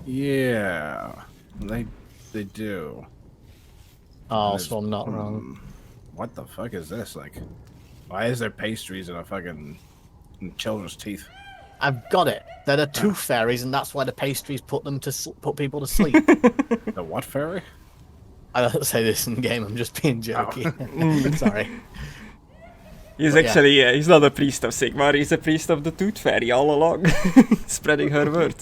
Yeah, they do. Oh, There's- so I'm not wrong. What the fuck is this? Like, why is there pastries and a fucking children's teeth? I've got it. They're the tooth fairies, and that's why the pastries put them to put people to sleep. The what fairy? I don't say this in the game. I'm just being jokey. Sorry. He's But yeah. actually, he's not a priest of Sigmar, he's a priest of the Tooth Fairy all along. Spreading her word.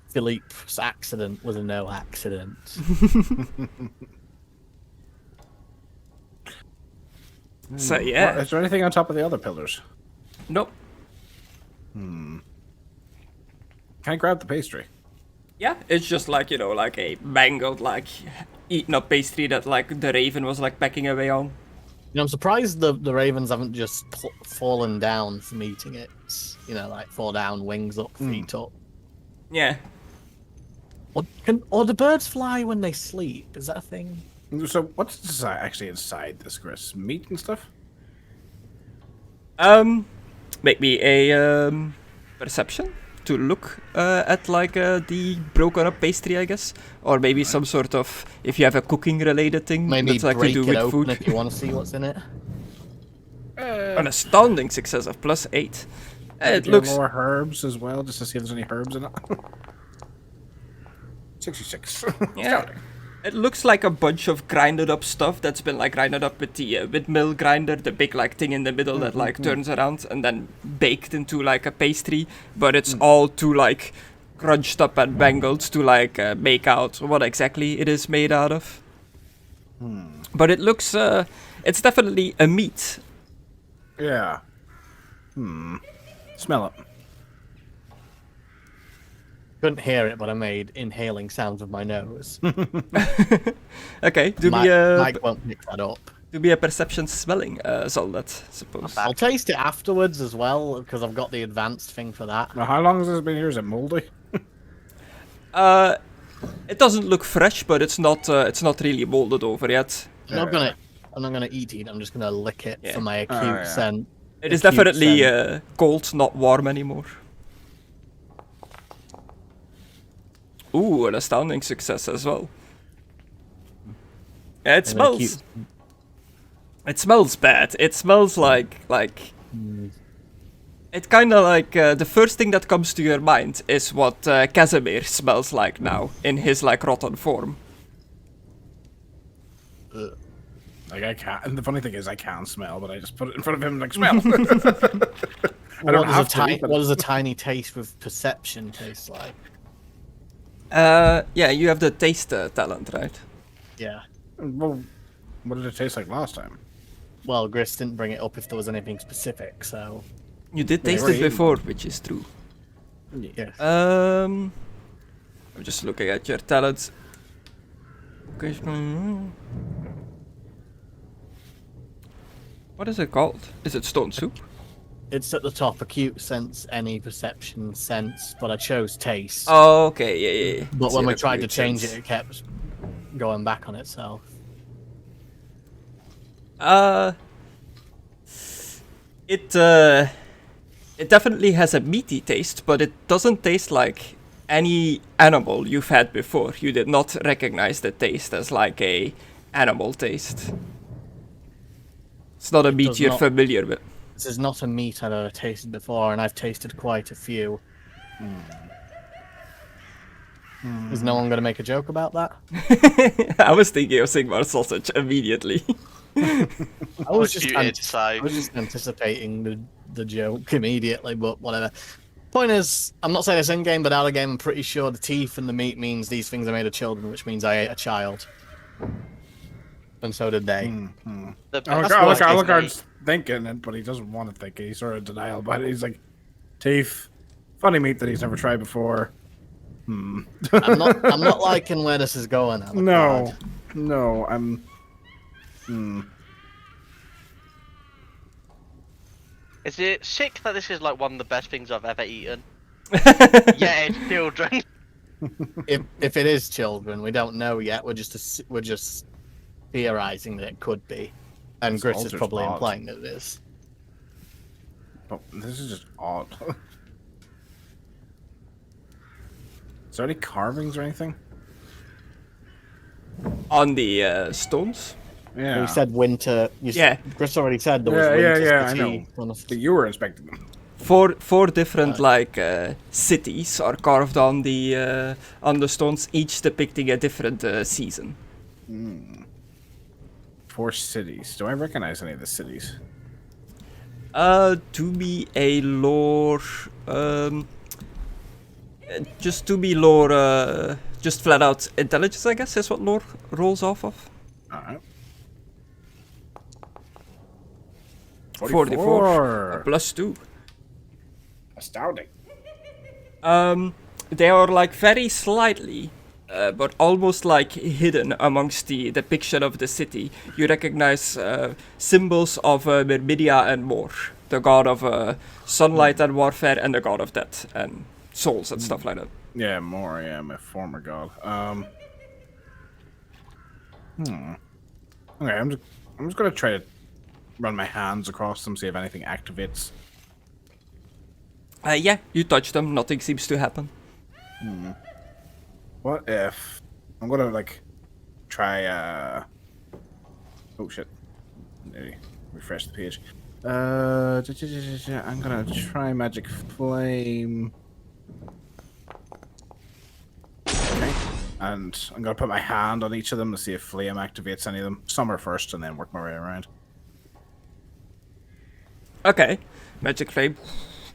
Philippe's accident was a no accident. So, yeah. Is there anything on top of the other pillars? Nope. Can I grab the pastry? Yeah, it's just like, you know, like a mangled, like, eaten up pastry that, like, the raven was, like, pecking away on. You know, I'm surprised the ravens haven't just fallen down from eating it. You know, like fall down, wings up, feet up. Yeah. Or the birds fly when they sleep? Is that a thing? So what's actually inside this, Chris? Meat and stuff? Make me a, perception to look, at, like, the broken up pastry, I guess. Or maybe some sort of, if you have a cooking related thing Maybe that's like to break do it with open food. if you want to see what's in it. An astounding success of +8. It Do looks more herbs as well, just to see if there's any herbs in it. 66. yeah. It looks like a bunch of grinded up stuff that's been like grinded up with the mill grinder, the big like thing in the middle that like turns around and then baked into like a pastry, but it's all too like crunched up and bangled to like make out what exactly it is made out of. But it looks it's definitely a meat. Yeah. Smell it. Couldn't hear it, but I made inhaling sounds with my nose. Okay, do Mike, me a Mike won't pick that up. to be a perception smelling, Zoldat, suppose. bad. I'll taste it afterwards as well, because I've got the advanced thing for that. Now, how long has this been here? Is it moldy? It doesn't look fresh, but it's not really molded over yet. I'm not gonna eat it. I'm just gonna lick it Yeah. for my acute yeah. scent. It is acute definitely scent. cold, not warm anymore. Ooh, an astounding success as well. Yeah, it And smells. acute- It smells bad. It smells like. It kind of like the first thing that comes to your mind is what Casimir smells like now in his like rotten form. Like I can't. And the funny thing is, I can smell, but I just put it in front of him like smell. I What don't does, have a to. ti- but- what does a tiny taste with perception taste like? Yeah, you have the taste talent, right? Yeah. Well, what did it taste like last time? Well, Gris didn't bring it up if there was anything specific, so You did Yeah, taste we're it eating. before, which is true. yeah. I'm just looking at your talents. Okay. What is it called? Is it stone soup? It's at the top. Acute sense, any perception sense, but I chose taste. Oh, okay, yeah. but when See, we that tried to makes change sense. it, it kept going back on itself. It definitely has a meaty taste, but it doesn't taste like any animal you've had before. You did not recognize the taste as like a animal taste. It's not a meat does you're not. familiar with. This is not a meat I've ever tasted before, and I've tasted quite a few. Is no one going to make a joke about that? I was thinking of Sigmar sausage immediately. I was just, muted, so- I was just anticipating the joke immediately, but whatever. Point is, I'm not saying it's in game, but out of game, I'm pretty sure the teeth and the meat means these things are made of children, which means I ate a child. And so did they. The Oh, best God, part is Alucard's thinking it, but he doesn't want to think it. He's sort of denial about it. He's like, teeth, funny meat that he's never tried before. I'm not liking where this is going. Alucard. No, I'm. Is it sick that this is like one of the best things I've ever eaten? Yeah, it's children. If it is children, we don't know yet. We're just theorizing that it could be, and It's Gris is altered probably thought. implying that it is. But this is just odd. Is there any carvings or anything? On the stones? Yeah. We said winter. Yeah. Gris already said there was Yeah, winter. I know. But you were inspecting them. Four different cities are carved on the stones, each depicting a different season. 4 cities. Do I recognize any of the cities? To be a lore, just to be lore, just flat out intelligence, I guess, is what lore rolls off of. Alright. 44 plus 2. Astounding. They are like very slightly, but almost like hidden amongst the depiction of the city. You recognize symbols of Myrmidia and more, the god of sunlight and warfare, and the god of death and souls and stuff like that. Yeah, more. Yeah, my former god. Okay, I'm just gonna try to run my hands across them, see if anything activates. Yeah, you touch them, nothing seems to happen. What if I'm gonna like try? Oh shit! Maybe refresh the page. I'm gonna try magic flame. Okay, and I'm gonna put my hand on each of them to see if flame activates any of them. Summer first, and then work my way around. Okay, magic flame.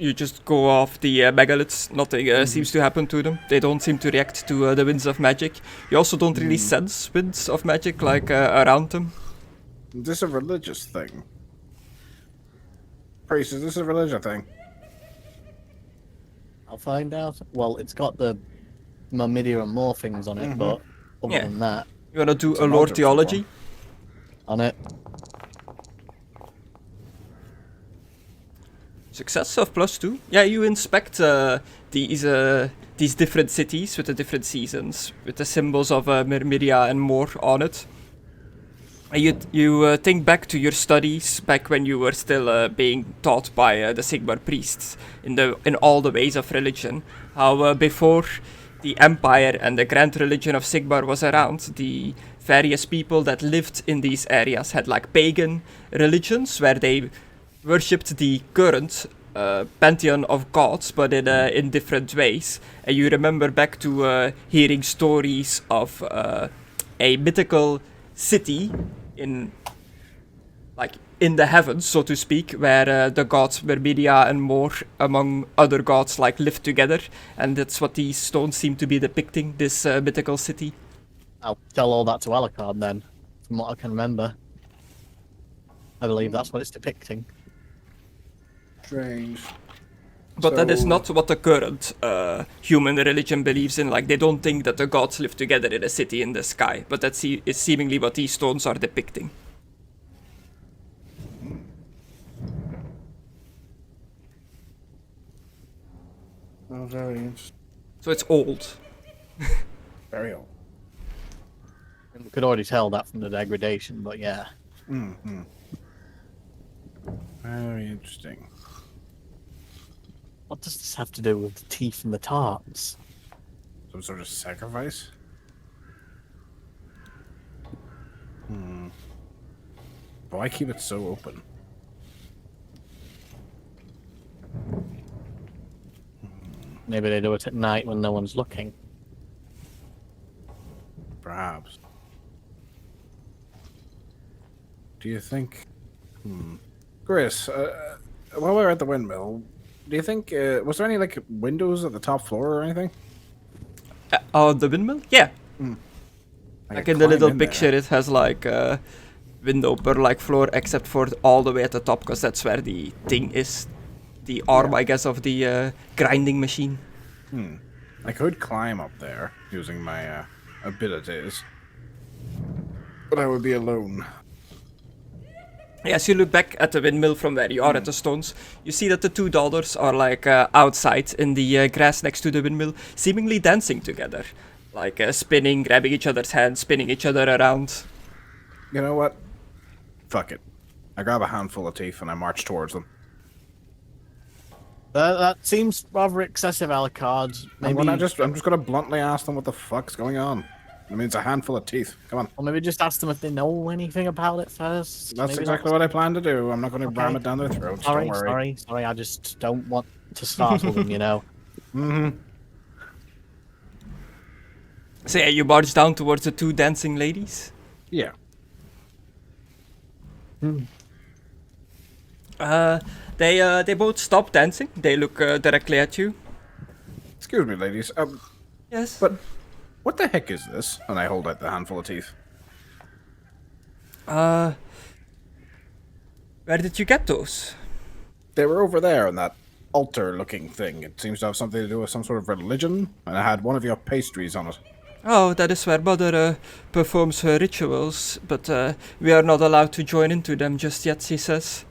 You just go off the megaliths, nothing seems to happen to them. They don't seem to react to the winds of magic. You also don't really sense winds of magic like around them. Is this a religious thing? Priest, is this a religious thing? I'll find out. Well, it's got the Myrmidia and more things on it, but other Yeah. than that, You wanna do It's a an lore altar theology? on it. Success of +2. Yeah, you inspect these different cities with the different seasons, with the symbols of Myrmiria and more on it. And you think back to your studies back when you were still being taught by the Sigmar priests in all the ways of religion. How before the Empire and the grand religion of Sigmar was around, the various people that lived in these areas had like pagan religions where they worshipped the current pantheon of gods, but in different ways. And you remember back to hearing stories of a mythical city in the heavens, so to speak, where the gods Myrmidia and more, among other gods, like lived together, and that's what these stones seem to be depicting. This mythical city. I'll tell all that to Alucard then, from what I can remember. I believe that's what it's depicting. Strange. But that is So- not what the current human religion believes in. Like, they don't think that the gods live together in a city in the sky. But that is seemingly what these stones are depicting. Oh, very interesting. So it's old. Very old. And we could already tell that from the degradation, but yeah. Mm-hmm. Very interesting. What does this have to do with the teeth and the tarts? Some sort of sacrifice? Why keep it so open? Maybe they do it at night when no one's looking. Perhaps. Do you think... Chris, while we were at the windmill, do you think... was there any, like, windows at the top floor or anything? Oh, the windmill? Yeah. I Like could in the climb little in picture, there. it has like a window per like floor, except for all the way at the top, because that's where the thing is. The arm, I guess, of the grinding machine. I could climb up there using my abilities. But I would be alone. As you look back at the windmill from where you are at the stones, you see that the two daughters are like outside in the grass next to the windmill, seemingly dancing together. Like spinning, grabbing each other's hands, spinning each other around. You know what? Fuck it. I grab a handful of teeth and I march towards them. That seems rather excessive, Alucard. Maybe, I'm just gonna bluntly ask them what the fuck's going on. It means a handful of teeth. Come on. or maybe just ask them if they know anything about it first. That's Maybe exactly what I plan to do. I'm not gonna ram Okay. it down their throats. Sorry, Don't worry. sorry. I just don't want to startle them, you know. So yeah, you march down towards the two dancing ladies. Yeah. They both stop dancing. They look directly at you. Excuse me, ladies. Yes. But what the heck is this? And I hold out the handful of teeth. Where did you get those? They were over there on that altar-looking thing. It seems to have something to do with some sort of religion, and it had one of your pastries on it. Oh, that is where Mother performs her rituals, but we are not allowed to join into them just yet, she says.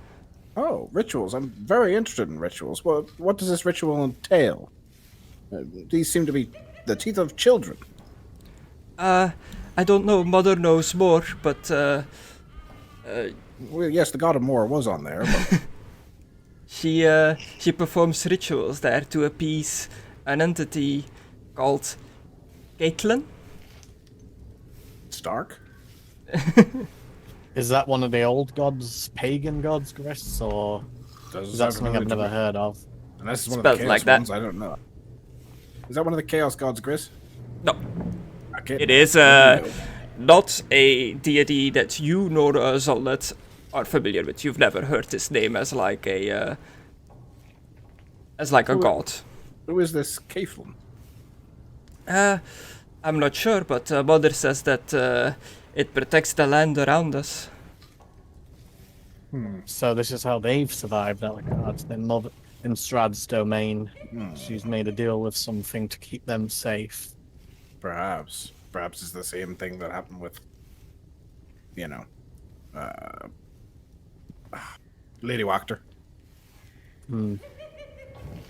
Oh, rituals. I'm very interested in rituals. Well, what does this ritual entail? These seem to be the teeth of children. I don't know, Mother knows more, but Well, yes, the god of Moor was on there, but she performs rituals there to appease an entity called Caitlin. Stark? Is that one of the old gods, pagan gods, Chris, or is that something I've never heard of? Unless it's one of Spelled the chaos like that. ones, I don't know. Is that one of the chaos gods, Gris? No, Okay. it is not a deity that you nor Zollet are familiar with. You've never heard his name as like a god. Who is this Caitlin? I'm not sure, but Mother says that it protects the land around us. So this is how they've survived, Alucard. Their mother in Strahd's domain. She's made a deal with something to keep them safe. Perhaps. Perhaps it's the same thing that happened with, Lady Wachter.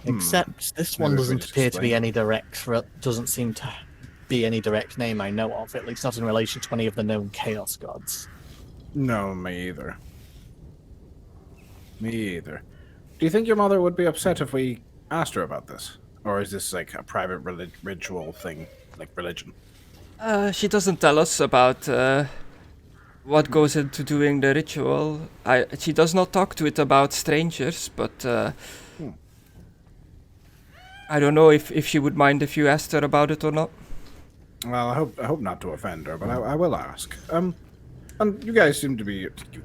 Except this Maybe one if we doesn't just appear to be explain. any direct. Doesn't seem to be any direct name I know of. At least not in relation to any of the known Chaos gods. No, me either. Me either. Do you think your mother would be upset if we asked her about this? Or is this like a private ritual thing, like religion? She doesn't tell us about what goes into doing the ritual. She does not talk to it about strangers, but I don't know if she would mind if you asked her about it or not. Well, I hope not to offend her, but I will ask. And you guys seem to be, you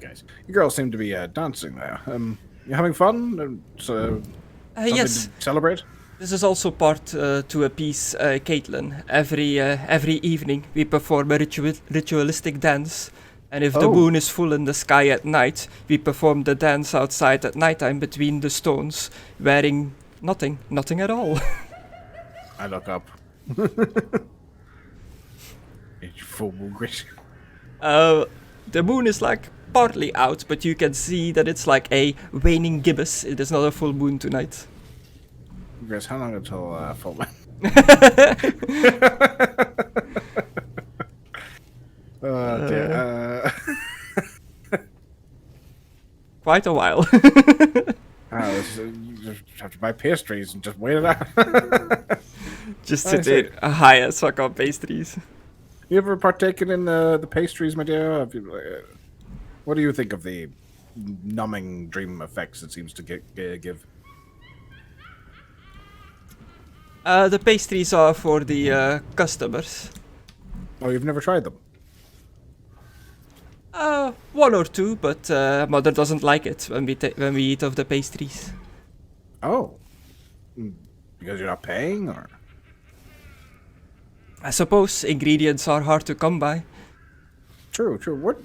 girls seem to be dancing there. You having fun? Something Yes, to celebrate? this is also part to appease Caitlin. Every evening we perform a ritualistic dance, and if the Oh. moon is full in the sky at night, we perform the dance outside at nighttime between the stones, wearing nothing at all. I look up. You fool, Grit. The moon is like partly out, but you can see that it's like a waning gibbous. It is not a full moon tonight. Grit, how long until full moon? Okay. Quite a while. You just have to buy pastries and just wait it out. Just I sit see. there high as fuck on pastries. You ever partaken in the pastries, my dear? What do you think of the numbing dream effects it seems to give? The pastries are for the customers. Oh, you've never tried them? One or two, but mother doesn't like it when we eat of the pastries. Oh. Because you're not paying, or? I suppose ingredients are hard to come by. True.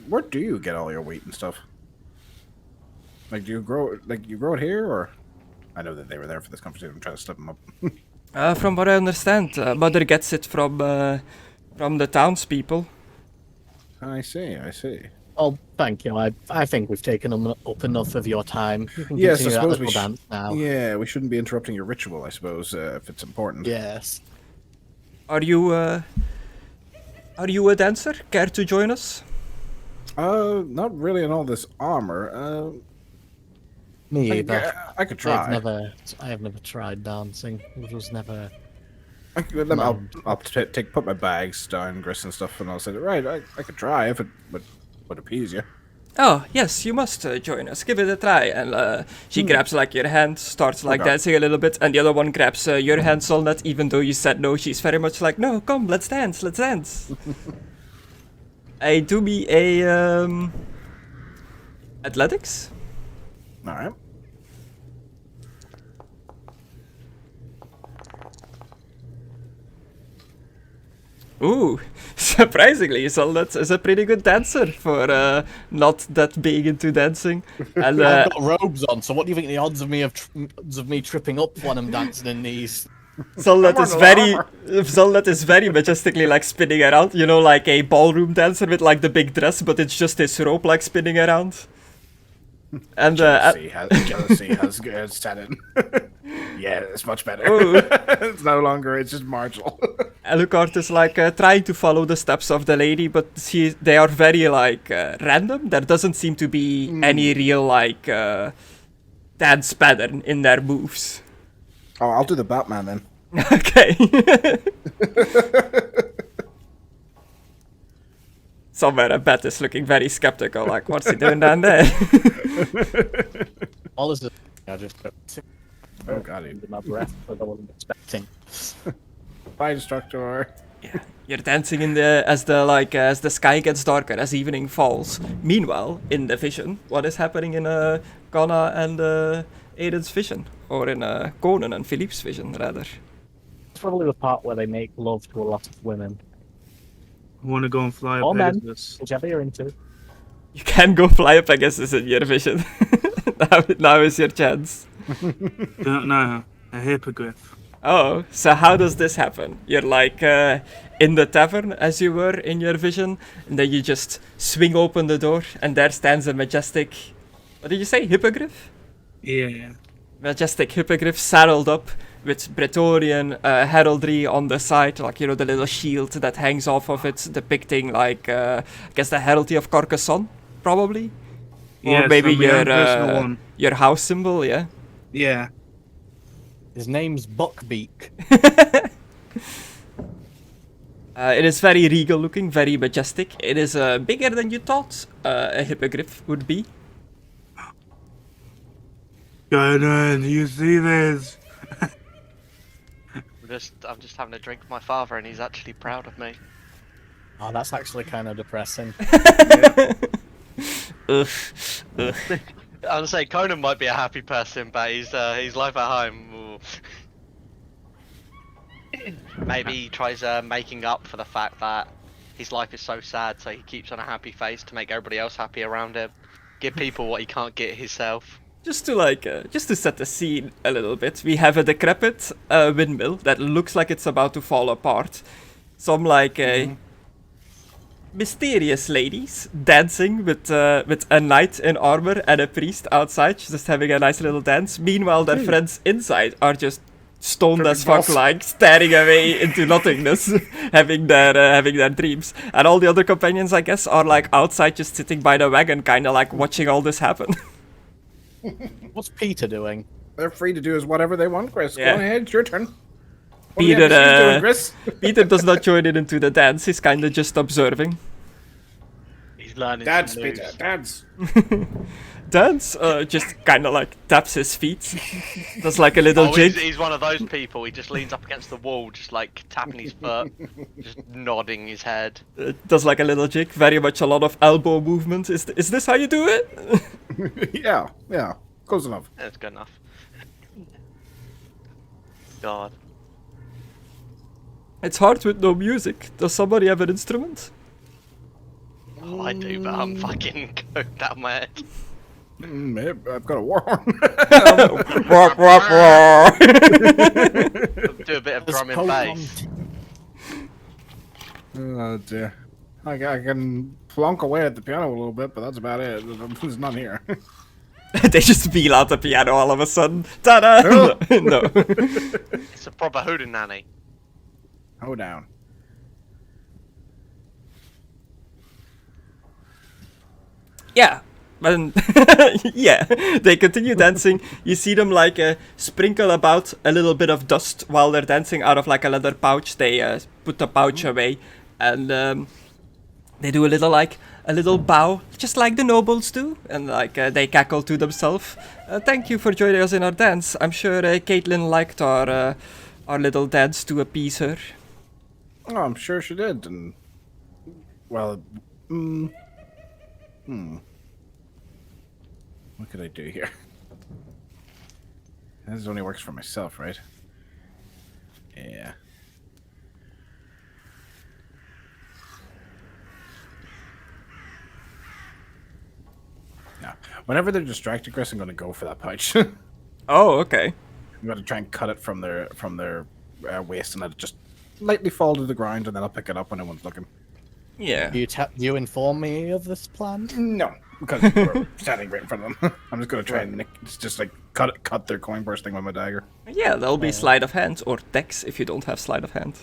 Where do you get all your wheat and stuff? Like, do you grow it here, or? I know that they were there for this conversation. I'm trying to slip them up. From what I understand, mother gets it from the townspeople. I see. Oh, thank you. I think we've taken up enough of your time. You can Yes, I continue that suppose we little should. dance now. Yeah, we shouldn't be interrupting your ritual, I suppose, if it's important. Yes. Are you a dancer? Care to join us? Not really in all this armor. Me I either. could try. I have never tried dancing. It was never. I'll put my bags down, grist and stuff, and I'll say, right, I could try if it would appease you. Oh, yes, you must join us. Give it a try. And she grabs like your hand, starts like Okay. dancing a little bit, and the other one grabs your hand, Solnut, even though you said no. She's very much like, no, come, let's dance. Hey, do me a athletics. All right. Ooh, surprisingly, Solnut is a pretty good dancer for not that big into dancing. And I've got robes on, so what do you think the odds of me tripping up when I'm dancing in these? Solnut I'm is very majestically like spinning around, you know, like a ballroom dancer with like the big dress, but it's just his rope like spinning around. And Jealousy has set in. Yeah, it's much better. Ooh. It's no longer. It's just marginal. Alucard is like trying to follow the steps of the lady, but they are very like random. There doesn't seem to be any real like dance pattern in their moves. Oh, I'll do the Batman then. Okay. Somewhere a bat is looking very skeptical, like, what's he doing down there? All is I just Oh god, under my breath, but I wasn't expecting. bye, Destructore. Yeah, you're dancing in as the sky gets darker, as evening falls. Meanwhile, in the vision, what is happening in Conna and Aidan's vision? Or in Conan and Philippe's vision, rather. It's probably the part where they make love to a lot of women. I want to go and fly Or up men. Pegasus. Whichever you're into. You can go fly up, I guess, is in your vision. now is your chance. No, a hippogriff. Oh, so how does this happen? You're like in the tavern as you were in your vision, and then you just swing open the door, and there stands a majestic, what did you say, hippogriff? Yeah. Majestic hippogriff saddled up with Bretonnian heraldry on the side, like, the little shield that hangs off of it, depicting, like, I guess the heraldry of Carcassonne, probably? Or Yes, maybe and my own personal one. your house symbol, yeah? Yeah. His name's Buckbeak. It is very regal looking, very majestic. It is bigger than you thought a hippogriff would be. Conna, do you see this? I'm just having a drink with my father, and he's actually proud of me. Oh, that's actually kind of depressing. Ugh. Ugh. I would say Conan might be a happy person, but his life at home. Ooh. Maybe he tries making up for the fact that his life is so sad, so he keeps on a happy face to make everybody else happy around him. Give people what he can't get himself. Just to set the scene a little bit, we have a decrepit windmill that looks like it's about to fall apart. Some mysterious ladies dancing with a knight in armor and a priest outside, just having a nice little dance. Meanwhile, their friends inside are just stoned as fuck, like staring away into nothingness, having their dreams. And all the other companions, I guess, are like outside, just sitting by the wagon, kind of like watching all this happen. What's Peter doing? They're free to do whatever they want, Chris. Yeah. Go ahead, it's your turn. Peter, doing, Chris? Peter does not join in into the dance. He's kind of just observing. He's learning. Dance, some Peter, moves. dance. Dance, just kind of like taps his feet, does like a little jig. He's one of those people. He just leans up against the wall, just like tapping his foot, just nodding his head. Does like a little jig. Very much a lot of elbow movement. Is this how you do it? yeah, close enough. That's good enough. God. It's hard with no music. Does somebody have an instrument? Oh, I do, but I'm fucking coked out of my head. Maybe I've got a war horn. Rock, rock, rock. Do a bit of drum and Coat bass. Oh dear. I can plonk away at the piano a little bit, but that's about it. There's none here. They just peel out the piano all of a sudden. Ta-da! No. It's a proper hootenanny. Hold down. Yeah. And yeah, they continue dancing. You see them like sprinkle about a little bit of dust while they're dancing out of like a leather pouch. They put the pouch away, and they do a little bow, just like the nobles do, and like they cackle to themselves. Thank you for joining us in our dance. I'm sure Caitlin liked our little dance to appease her. Oh, I'm sure she did. And well, what could I do here? This only works for myself, right? Yeah. Now, whenever they're distracted, Chris, I'm going to go for that pouch. I'm Oh, okay. going to try and cut it from their waist and let it just lightly fall to the ground, and then I'll pick it up when no one's looking. Yeah. Do you inform me of this plan? No, because we're standing right in front of them. I'm just going to try and just like cut their coin purse thing with my dagger. Yeah, there'll be sleight of hand or dex if you don't have sleight of hand.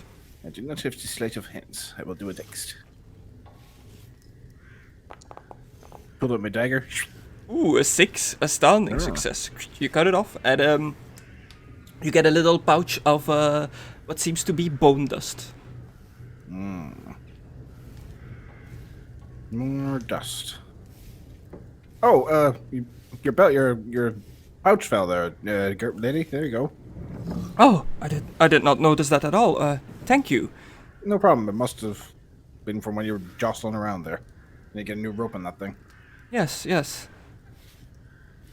I do not have the sleight of hands. I will do a text. Pull out my dagger. Ooh, a 6, astounding success. You cut it off, and you get a little pouch of what seems to be bone dust. More dust. Oh, your belt, your pouch fell there, lady. There you go. Oh, I did not notice that at all. Thank you. No problem. It must have been from when you were jostling around there. You get a new rope on that thing. Yes, yes.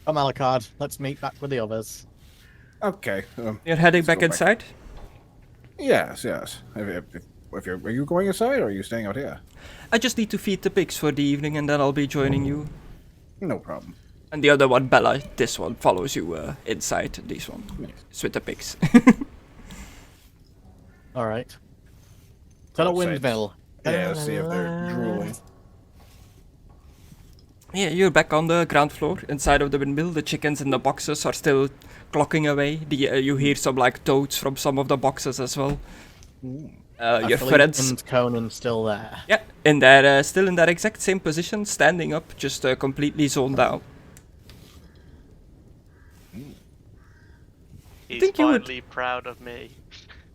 Come, Alucard, let's meet back with the others. Okay. You're heading Let's back go inside? Yes. If are you going inside or are you staying out here? I just need to feed the pigs for the evening and then I'll be joining you. No problem. And the other one, Bella, this one follows you inside. This one is with the pigs. Alright. To the Outside. windmill. Yeah, see if they're drooling. Yeah, you're back on the ground floor, inside of the windmill. The chickens in the boxes are still clocking away. You hear some like toads from some of the boxes as well. Your Philippe friends, and Conan still there. yeah, in their still in their exact same position, standing up, just completely zoned out. He's think you would- finally proud of me.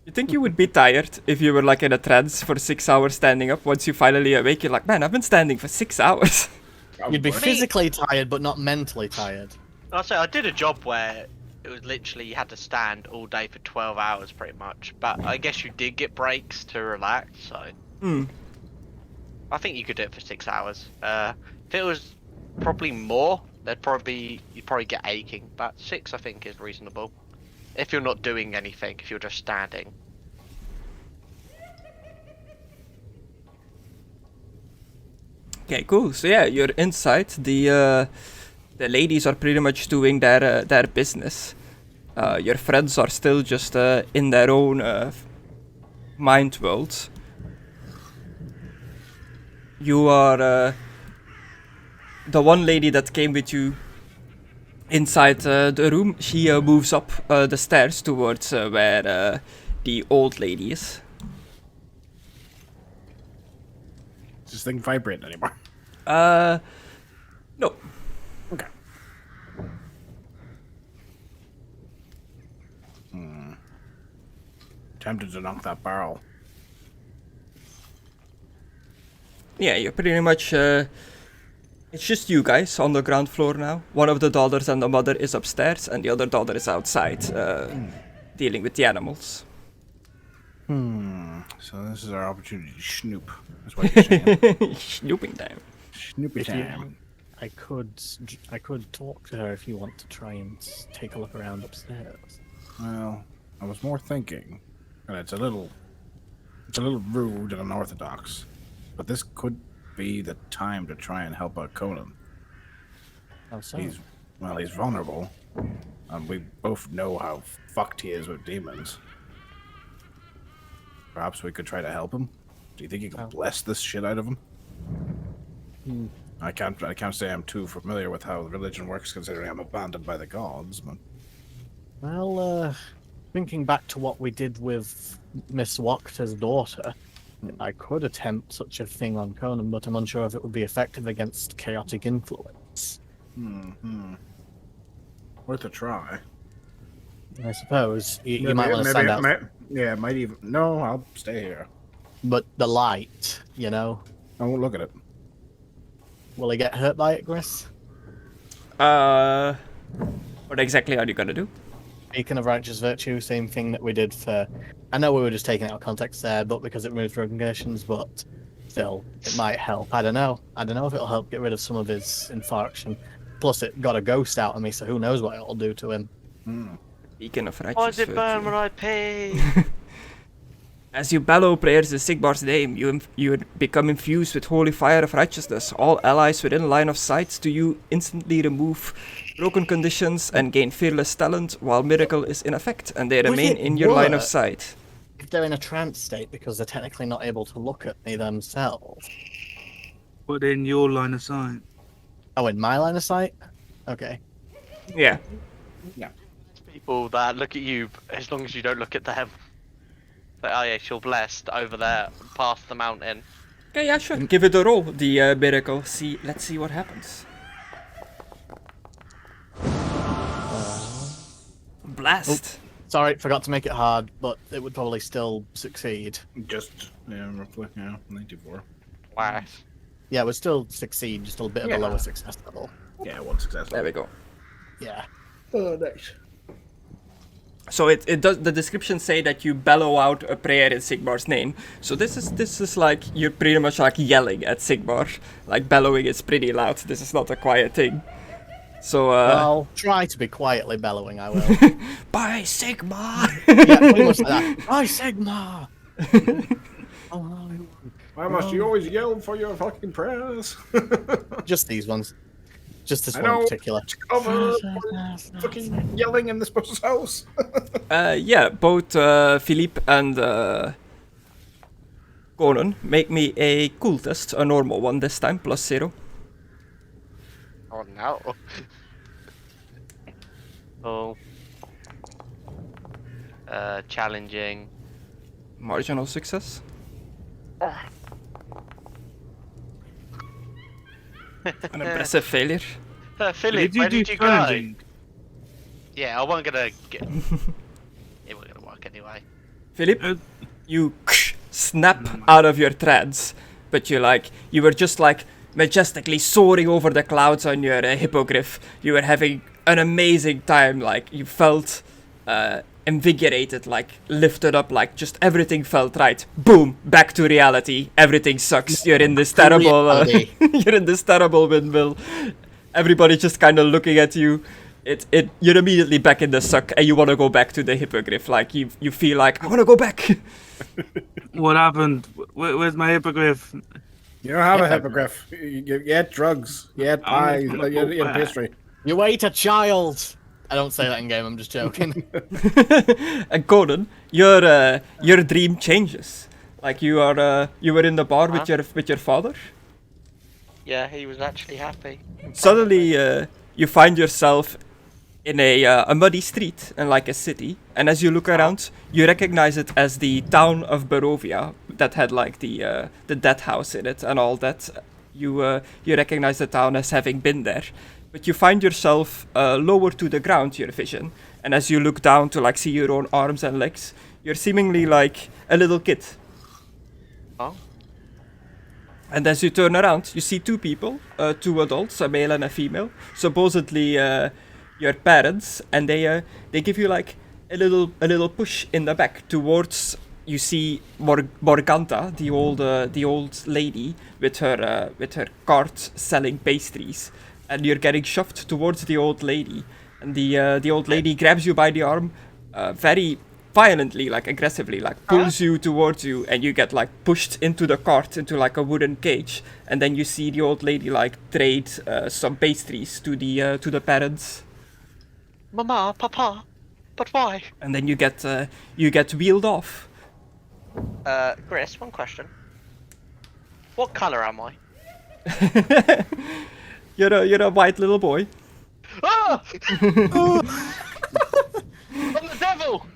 You think you would be tired if you were like in a trance for 6 hours standing up? Once you finally awake, you're like, man, I've been standing for 6 hours. You'd be Probably. physically tired, but not mentally tired. I'll say I did a job where it was literally you had to stand all day for 12 hours pretty much. But I guess you did get breaks to relax, so I think you could do it for 6 hours. If it was probably more, you'd probably get aching. But 6 I think is reasonable. If you're not doing anything, if you're just standing. Okay, cool. So yeah, you're inside. The ladies are pretty much doing their business. Your friends are still just in their own mind world. You are the one lady that came with you inside the room. She moves up the stairs towards where the old lady is. Is this thing vibrating anymore? No. Okay. Tempted to knock that barrel. Yeah, you're pretty much. It's just you guys on the ground floor now. One of the daughters and the mother is upstairs, and the other daughter is outside, dealing with the animals. So this is our opportunity to snoop. That's what you're saying. Snooping time. Snoopy If you- time. I could talk to her if you want to try and take a look around upstairs. Well, I was more thinking, and it's a little rude and unorthodox, but this could be the time to try and help out Conan. How so? He's vulnerable. We both know how fucked he is with demons. Perhaps we could try to help him. Do you think you can bless this shit out of him? I can't say I'm too familiar with how religion works, considering I'm abandoned by the gods. But Well, thinking back to what we did with Miss Wacht's daughter, I could attempt such a thing on Conan, but I'm unsure if it would be effective against chaotic influence. worth a try. I suppose you might want to stand out, Might even. No, I'll stay here. but the light, you know, I won't look at it. will he get hurt by it, Gris? What exactly are you gonna do? Beacon of Righteous Virtue, same thing that we did for. I know we were just taking it out of context there, but because it removes revocations, but still, it might help. I don't know. I don't know if it'll help get rid of some of his infarction. Plus, it got a ghost out of me, so who knows what it'll do to him. Beacon of Why Righteous did it burn Virtue. when I pee? As you bellow prayers in Sigmar's name, you become infused with holy fire of righteousness. All allies within line of sight to you instantly remove broken conditions and gain fearless talent, while miracle is in effect, and they Would remain it in your line of work? sight. If they're in a trance state because they're technically not able to look at me themselves. But in your line of sight. Oh, in my line of sight? Okay. Yeah. People that look at you as long as you don't look at them. Like, oh yeah, you're blessed over there, past the mountain. Okay, yeah, sure. Give it a roll, the miracle. Let's see what happens. Blast. Sorry, forgot to make it hard, but it would probably still succeed. Just roughly 94. Wow. Yeah, it would still succeed, just a bit of a Yeah. lower success level. Yeah, one success. There we go. Yeah. Oh, nice. So it does. The description say that you bellow out a prayer in Sigmar's name. So this is like you're pretty much like yelling at Sigmar. Like bellowing is pretty loud. This is not a quiet thing. So I'll try to be quietly bellowing, I will. by Sigmar. Yeah, pretty much like that. Hi, Sigma! Oh, no. Why must you always yell for your fucking prayers? Just these ones. Just this I one in know. particular. Cover for fucking yelling in this person's house. Yeah, both Philippe and Conan make me a cool test, a normal one this time, +0. Oh no. Oh. Challenging. Marginal success. An impressive failure. Philip, Did you where do did you go? challenging? Yeah, I wasn't gonna get. It wasn't gonna work anyway. Philip, Uh, you snap out of your trance, but you were just like majestically soaring over the clouds on your hippogriff. You were having an amazing time, like you felt invigorated, like lifted up, like just everything felt right. Boom, back to reality. Everything sucks. You're in this terrible you're in this terrible windmill. Everybody just kind of looking at you. You're immediately back in the suck, and you want to go back to the hippogriff. Like you feel like, I want to go back. What happened? Where's my hippogriff? You don't have a hippogriff. You had drugs. You had pies. You had pastry. You ate a child. I don't say that in game. I'm just joking. And Conan, your dream changes. Like you were in the bar with your father. Yeah, he was actually happy. Suddenly, you find yourself in a muddy street in like a city, and as you look around, you recognize it as the town of Barovia that had like the death house in it and all that. You recognize the town as having been there, but you find yourself lower to the ground, your vision, and as you look down to like see your own arms and legs, you're seemingly like a little kid. Oh. And as you turn around, you see two people, two adults, a male and a female, supposedly your parents, and they give you like a little push in the back towards. You see Morganta, the old lady with her cart selling pastries, and you're getting shoved towards the old lady, and the old lady grabs you by the arm, very violently, like aggressively, like pulls you towards you, and you get like pushed into the cart into like a wooden cage, and then you see the old lady like trade some pastries to the parents. Mama, Papa, but why? And then you get wheeled off. Chris, one question. What colour am I? You're a white little boy. Ah! I'm the devil!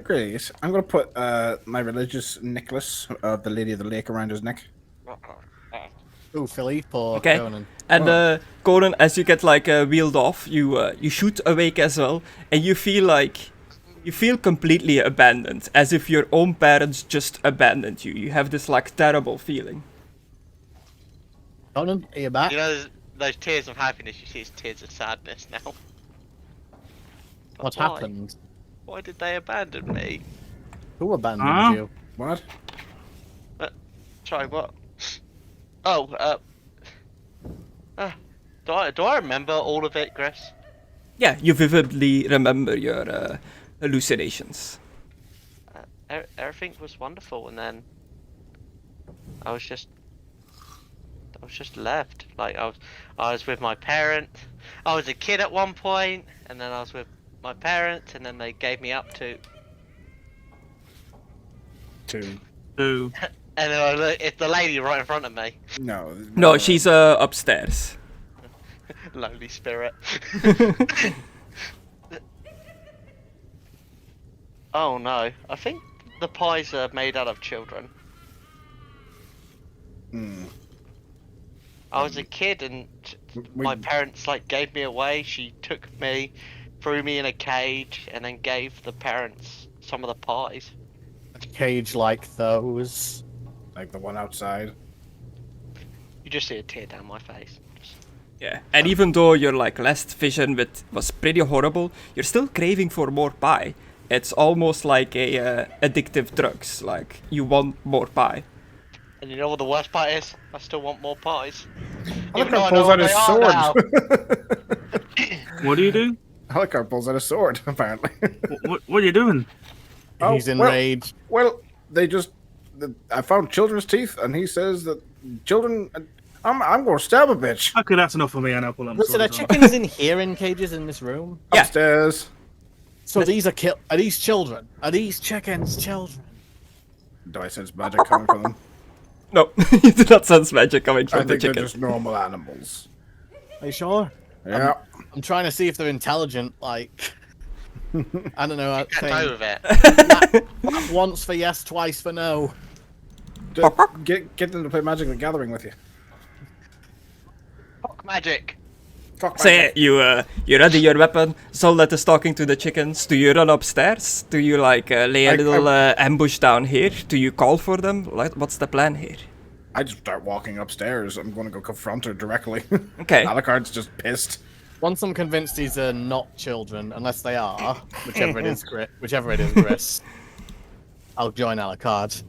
Grace, I'm gonna put my religious necklace of the Lady of the Lake around his neck. Ooh, Philippe or Okay. Conan? And Conan, as you get like wheeled off, you shoot awake as well, and you feel completely abandoned, as if your own parents just abandoned you. You have this like terrible feeling. Conan, are you back? You know, those tears of happiness, you see it's tears of sadness now. But What why? happened? Why did they abandon me? Who abandoned Huh? you? What? Sorry, what? Oh, do I remember all of it, Chris? Yeah, you vividly remember your hallucinations. Everything was wonderful, and then I was just left. Like I was with my parents. I was a kid at one point, and then I was with my parents, and then they gave me up to. Who? And then it's the lady right in front of me. No, she's upstairs. Lonely spirit. Oh no, I think the pies are made out of children. I was a kid and my parents like gave me away. She took me, threw me in a cage, and then gave the parents some of the pies. A cage like those. Like the one outside. You just see a tear down my face. Yeah, and even though your like last vision was pretty horrible, you're still craving for more pie. It's almost like a addictive drugs. Like you want more pie. And you know what the worst part is? I still want more pies. Alucard pulls out his sword. What do you do? Alucard pulls out a sword, apparently. What are you doing? Oh, He's enraged. Well, I found children's teeth, and he says that children. I'm going to stab a bitch. Okay, that's enough for me, and I'll pull them. So there are chickens in here in cages in this room? Yeah. Upstairs. So these are are these children? Are these chickens children? Do I sense magic coming from them? No, you do not sense magic coming I from the think they're chicken. just normal animals. Are you sure? Yeah. I'm trying to see if they're intelligent. Like, I don't know. Get Saying, over it. once for yes, twice for no. Get them to play Magic the Gathering with you. Fuck magic. Fuck Say magic. you ready your weapon. Soldat is talking to the chickens. Do you run upstairs? Do you like lay a little ambush down here? Do you call for them? Like, what's the plan here? I just start walking upstairs. I'm going to go confront her directly. Okay. Alucard's just pissed. Once I'm convinced these are not children, unless they are, whichever it is, Chris, I'll join Alucard.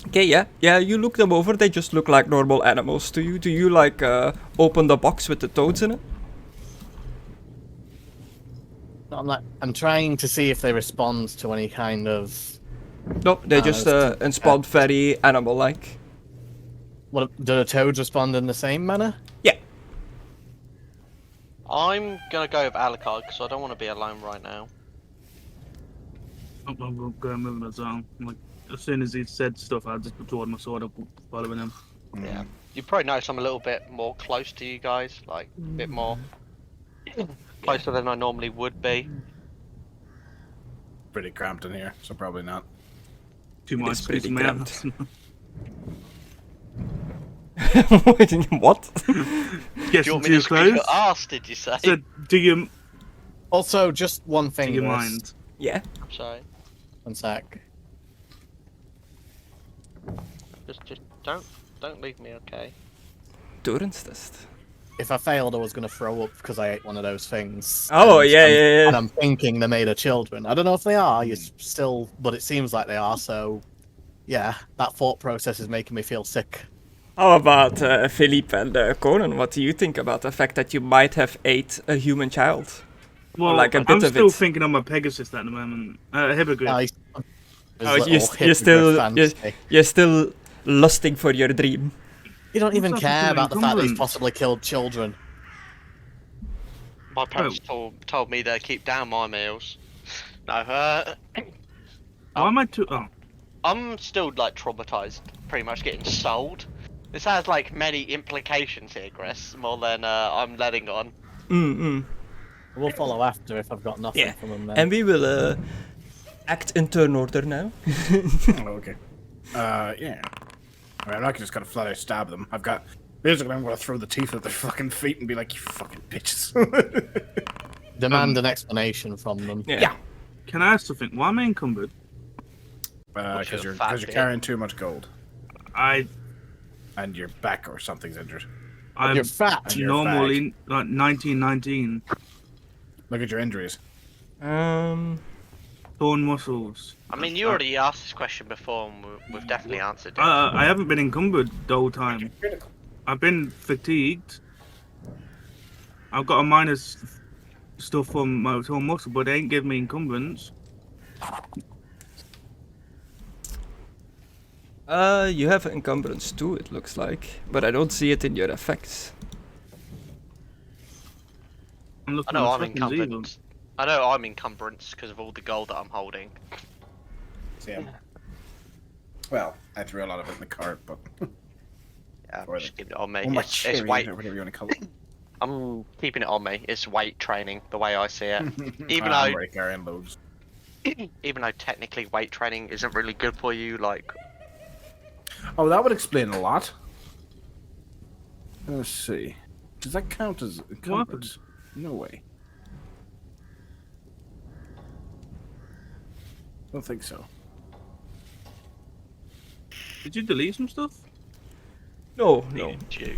Okay, yeah. You look them over. They just look like normal animals to you. Do you like open the box with the toads in it? I'm trying to see if they respond to any kind of. No, they just respond very animal-like. What do the toads respond in the same manner? Yeah. I'm gonna go with Alucard because I don't want to be alone right now. I'm going moving as well. Like, as soon as he said stuff, I just put my sword up, following him. Yeah. You probably notice I'm a little bit more close to you guys, like a bit more closer than I normally would be. Pretty cramped in here, so probably not. Too It much is space pretty in my cramped. house. What? Do you Getting want me too to squeeze close. your ass, did you say? So, do you Also, just one thing. you Chris. mind? Yeah. Sorry. One sec. Just don't leave me, okay? Toerenstest. If I failed, I was going to throw up because I ate one of those things. Oh, And yeah, I'm- yeah. And I'm thinking they're made of children. I don't know if they are. You still, but it seems like they are. So, yeah, that thought process is making me feel sick. How about Philippe and Conan? What do you think about the fact that you might have ate a human child? Well, like a bit I'm of still it. thinking I'm a Pegasus at the moment. Hippogriff. Oh, you're still lusting for your dream. You don't even What's care happening about the fact that he's Cumberland? possibly killed children. My parents told me to keep down my meals. No, Why am I too? Oh, I'm still like traumatized, pretty much getting sold. This has like many implications here, Chris, more than I'm letting on. We'll follow after if I've got nothing Yeah. from them then. And we will act in turn order now. Oh, okay. Yeah. I mean, I'm not just gonna flat out stab them. Basically, I'm gonna throw the teeth at their fucking feet and be like, you fucking bitches. Demand an explanation from them. Yeah. can I ask something? Why am I encumbered? Because you're fat bitch. carrying too much gold. And your back or something's injured. I'm You're fat. You're normally like 1919. Look at your injuries. Torn muscles. I mean, you already asked this question before, and we've definitely answered it. I haven't been encumbered the whole time. I've been fatigued. I've got a minus stuff from my torn muscle, but they ain't giving me encumbrance. You have encumbrance too, it looks like, but I don't see it in your effects. I'm I looking know at I'm the seconds encumbrance. I know I'm encumbrance because of all the gold that I'm holding. Yeah. Well, I threw a lot of it in the cart, but Yeah, Or just keeping it on me. oh, my It's cherry, weight. or whatever you want to call it. I'm keeping it on me. It's weight training, the way I see it. Even I'm though, already carrying loads. even though technically weight training isn't really good for you, like Oh, that would explain a lot. Let's see. Does that count as encumbrance? No way. Don't think so. Did you delete some stuff? No. you.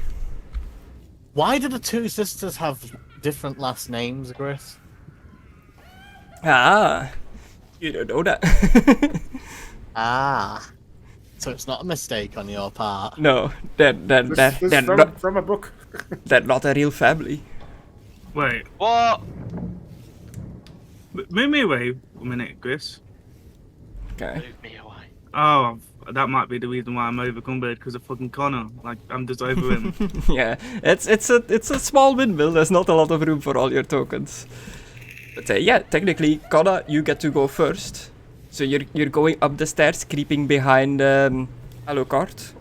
Why do the two sisters have different last names, Chris? Ah, you don't know that. Ah. So it's not a mistake on your part. No, they're This is from a book. they're not a real family. Wait, What? move me away a minute, Chris. Okay. Move me away. Oh, that might be the reason why I'm overcumbered because of fucking Connor. Like I'm just over him. Yeah, it's a small windmill. There's not a lot of room for all your tokens. But yeah, technically, Conna, you get to go first. So you're going up the stairs, creeping behind Alucard.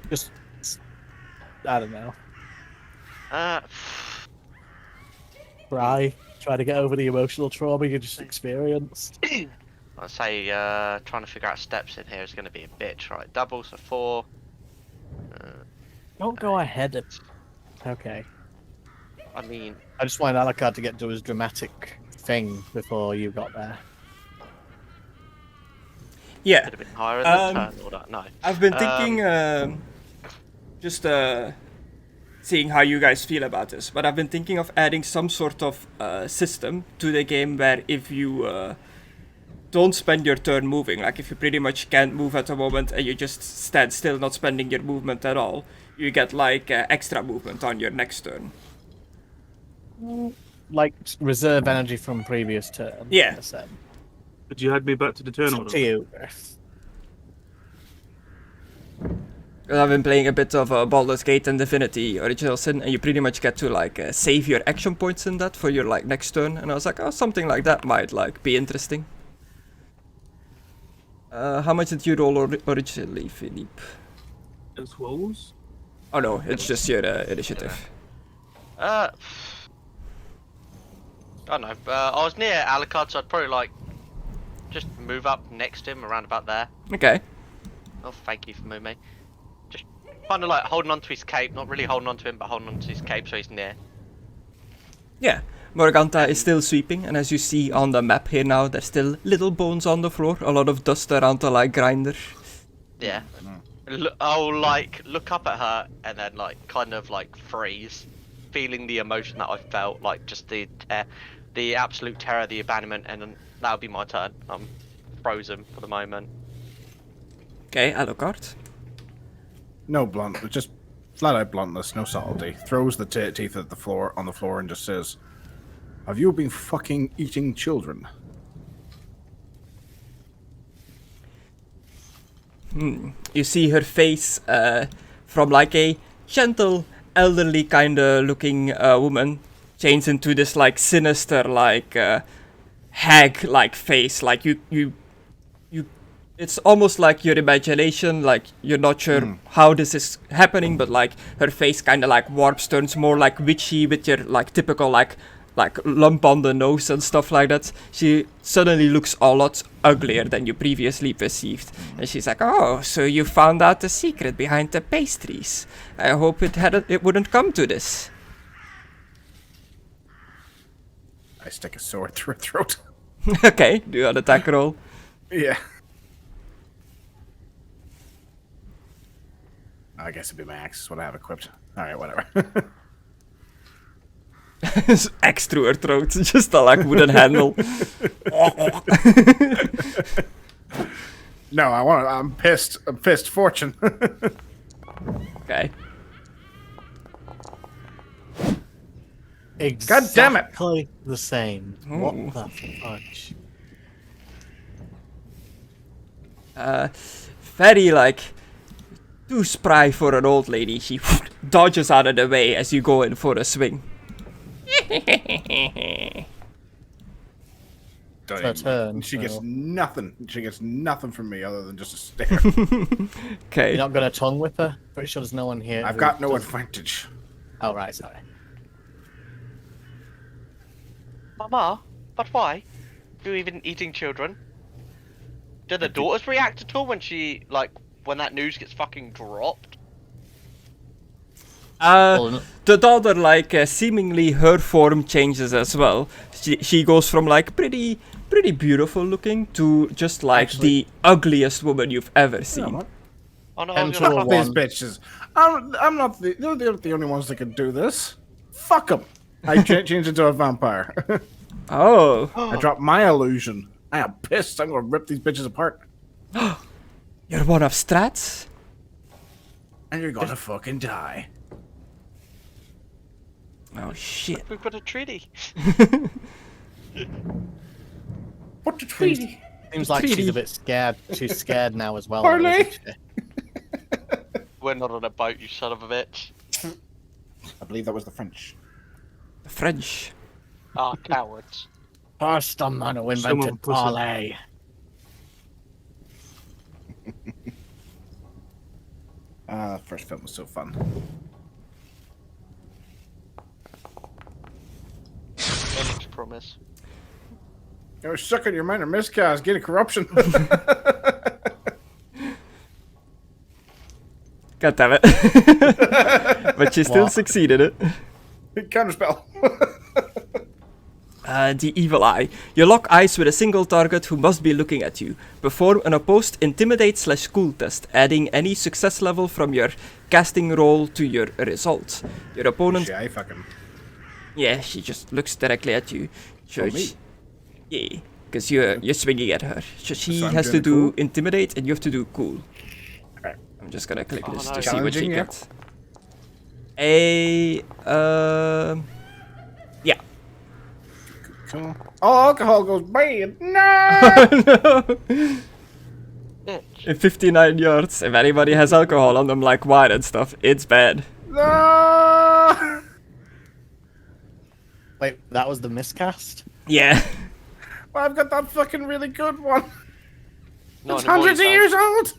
Just, I don't know. Try to get over the emotional trauma you just experienced. I'd say trying to figure out steps in here is going to be a bitch. Right, double, so 4. Don't go ahead. Okay. I mean, I just wanted Alucard to get to his dramatic thing before you got there. Yeah. could have been higher in the turn order. No. I've been thinking, just seeing how you guys feel about this, but I've been thinking of adding some sort of system to the game where if you don't spend your turn moving, like if you pretty much can't move at the moment and you just stand still, not spending your movement at all, you get like extra movement on your next turn. Like reserve energy from previous turn. Yeah. I said. But you had me back to the turn It's up order. to you. Because I've been playing a bit of Baldur's Gate and Divinity Original Sin, and you pretty much get to like save your action points in that for your like next turn. And I was like, oh, something like that might like be interesting. How much did you roll originally, Philippe? As rolls? Oh no, it's just your initiative. I don't know. I was near Alucard, so I'd probably like just move up next to him, around about there. Okay. Oh, thank you for moving me. Just kind of like holding on to his cape, not really holding on to him, but holding on to his cape so he's near. Yeah. Morganta is still sweeping, and as you see on the map here now, there's still little bones on the floor, a lot of dust around the like grinder. Yeah. I'll like look up at her and then like kind of like freeze, feeling the emotion that I felt, like just the absolute terror, the abandonment, and then that'll be my turn. I'm frozen for the moment. Okay, Alucard. No blunt, just flat out bluntness, no subtlety. Throws the teeth at the floor on the floor and just says, "Have you been fucking eating children?" You see her face from like a gentle, elderly kind of looking woman change into this like sinister, like hag-like face. Like you. It's almost like your imagination. Like you're not sure how this is happening, but like her face kind of like warps, turns more like witchy with your like typical like lump on the nose and stuff like that. She suddenly looks a lot uglier than you previously perceived. And she's like, "Oh, so you found out the secret behind the pastries. I hope it wouldn't come to this." I stick a sword through her throat. Okay, do an attack roll. Yeah. I guess it'd be my axe, is what I have equipped. Alright, whatever. Axe through her throat, just a like wooden handle. No, I'm pissed. I'm pissed. Fortune. Okay. God damn it! Exactly the same. What the fudge? Very like too spry for an old lady. She dodges out of the way as you go in for a swing. Her turn, She gets so- nothing. She gets nothing from me other than just a stare. Okay. You're not gonna tongue whip her? Pretty sure there's no one here. I've who got no does- advantage. Oh right, sorry. Mama, but why? Are you even eating children? Do the daughters react at all when when that news gets fucking dropped? The daughter, like, seemingly her form changes as well. She goes from, like, pretty beautiful looking to just, like, the ugliest woman you've ever seen. Oh no, I And was to gonna a Fuck fuck these one. bitches. I'm not the. They're the only ones that can do this. Fuck them. I change into a vampire. Oh. I drop my illusion. I am pissed. I'm gonna rip these bitches apart. You're one of Strahd's? And you're gonna fucking die. Oh, shit. We've got a treaty. What the treaty? Seems like she's Treaty. a bit scared. She's scared now as well. Parlay? isn't she? We're not on a boat, you son of a bitch. I believe that was the French. French. Ah, cowards. First the man who Someone invented pussy. parlay. First film was so fun. Image promise. You're sucking your minor miscast, getting corruption. God damn it. But she still succeeded it. Counterspell. The Evil Eye. You lock eyes with a single target who must be looking at you. Perform an opposed Intimidate/Cool test, adding any success level from your casting roll to your result. Your opponent... I fucking... Yeah, she just looks directly at you. So me? yeah, because you're swinging at her. So she So I'm has to doing do Intimidate and you have to do Cool. Okay. I'm just gonna click this no. to see what she Challenging, yeah. gets. Yeah. Cool. Oh, alcohol goes bad. No! No! Bitch. In 59 yards, if anybody has alcohol on them like wine and stuff, it's bad. No! Wait, that was the miscast? Yeah. Well, I've got that fucking really good one. Not It's anymore, hundreds of you years old.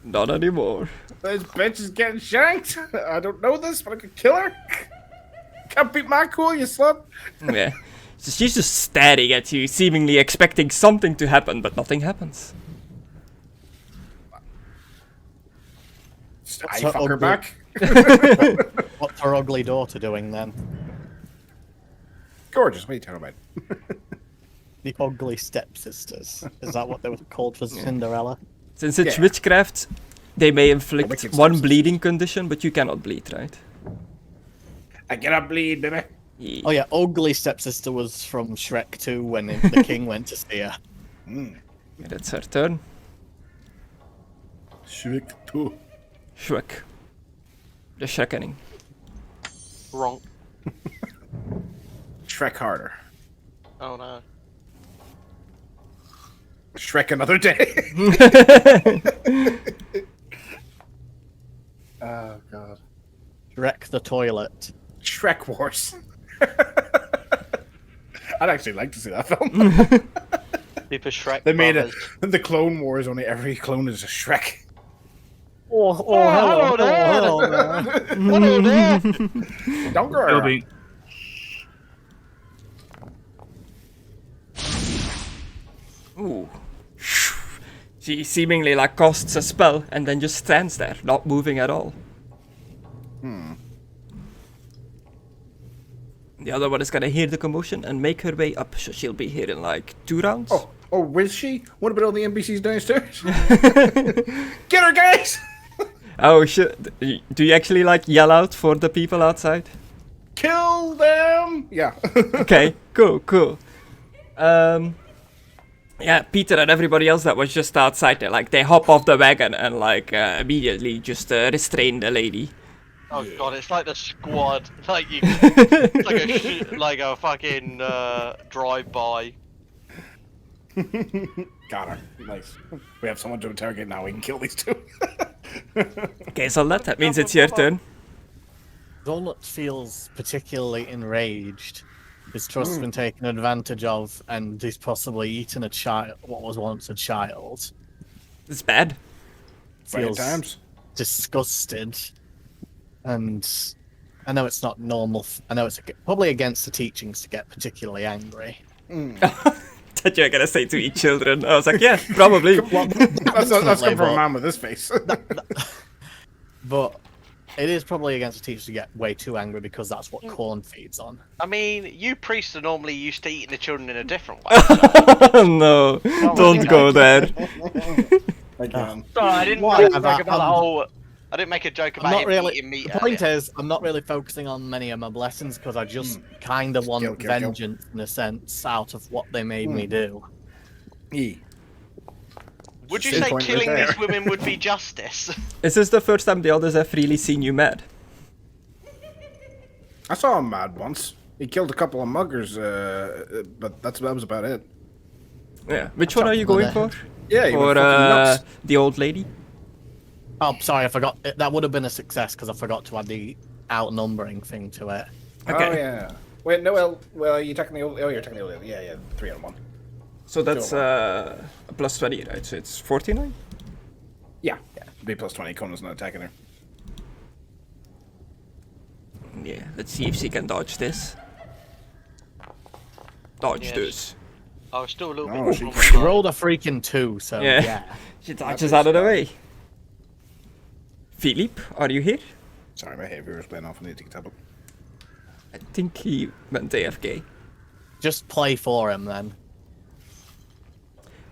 Not anymore. This bitch is getting shanked. I don't know this, but I could kill her. Can't beat my cool, you slut. Yeah. So she's just staring at you, seemingly expecting something to happen, but nothing happens. I So fuck her ugly. back. What's her ugly daughter doing then? Gorgeous. What are you talking about? The ugly stepsisters. Is that what they were called for Cinderella? Since it's Yeah. witchcraft, they may inflict wicked one stepsisters. bleeding condition, but you cannot bleed, right? I cannot bleed, baby. Yeah. Oh yeah, ugly stepsister was from Shrek 2 when the king went to see her. That's her turn. Shrek 2. Shrek. The Shrekening. Wrong. Shrek harder. Oh no. Shrek another day. Oh god. Shrek the toilet. Shrek Wars. I'd actually like to see that film. Super Shrek. They made brothers. it. The Clone Wars, only every clone is a Shrek. Oh, hello there. hello there. Hello there. Don't go It'll around. be Ooh. She seemingly like casts a spell and then just stands there, not moving at all. The other one is gonna hear the commotion and make her way up, so she'll be here in like 2 rounds. Oh, where's she? What about all the NPCs downstairs? Get her, guys! Oh shit! Do you actually like yell out for the people outside? Kill them! Yeah. Okay, cool. Yeah, Peter and everybody else that was just outside there, like they hop off the wagon and like immediately just restrain the lady. Oh god, it's like the squad. Like you, it's like a fucking drive-by. Got her. Nice. We have someone to interrogate now. We can kill these two. Okay, so that means it's your turn. Donut feels particularly enraged. His trust's been taken advantage of, and he's possibly eaten a child, what was once a child. It's bad. Right Feels times. disgusted, and I know it's not normal. I know it's probably against the teachings to get particularly angry. That you're gonna say to eat children. I was like, yeah, probably. That's Definitely, come from a but- man with this face. But it is probably against the teachers to get way too angry because that's what corn feeds on. I mean, you priests are normally used to eating the children in a different way. So. No, don't go there. Again. Sorry, I didn't Why? make another whole. I didn't make a joke I'm about not him really. eating meat. The point earlier. is, I'm not really focusing on many of my blessings because I just kind of want Kill. vengeance in a sense out of what they made me do. Would you Same say point right killing there. these women would be justice? Is this the first time the others have really seen you mad? I saw him mad once. He killed a couple of muggers, but that was about it. Yeah. Which one are you going for? Yeah, he For went fucking nuts. the old lady? Oh, sorry, I forgot. That would have been a success because I forgot to add the outnumbering thing to it. Okay. Oh yeah. Wait, no, well, you taking the old? Oh, you're taking the old. Yeah, 3 out of 1. So that's a plus 20, right? So it's 49? Yeah. B plus 20. Connor's not attacking her. Yeah, let's see if she can dodge this. Dodge Yes. this. I was still a little Oh, bit. she- more She on my rolled a freaking 2, so Yeah. yeah. She dodges out of the way. Philippe, are you here? Sorry, my behavior was playing off. I need to get up. I think he went AFK. Just play for him then.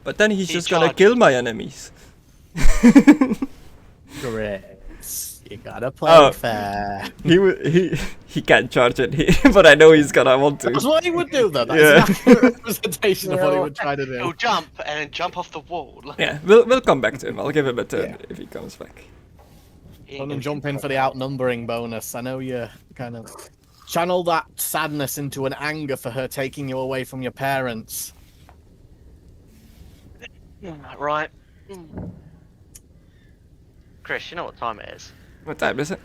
But then he's He just gonna charged. kill my enemies. Great. You gotta play Oh. fair. He can't charge it here, but I know he's gonna want That's to. what he would do, though. That's Yeah. an accurate representation of what he would try to He'll do. jump and then jump off the wall. Yeah, we'll come back to him. I'll give him a turn Yeah. if he comes back. Don't jump in for the outnumbering bonus. I know you kind of channel that sadness into an anger for her taking you away from your parents. Right. Chris, you know what time it is? What time is it?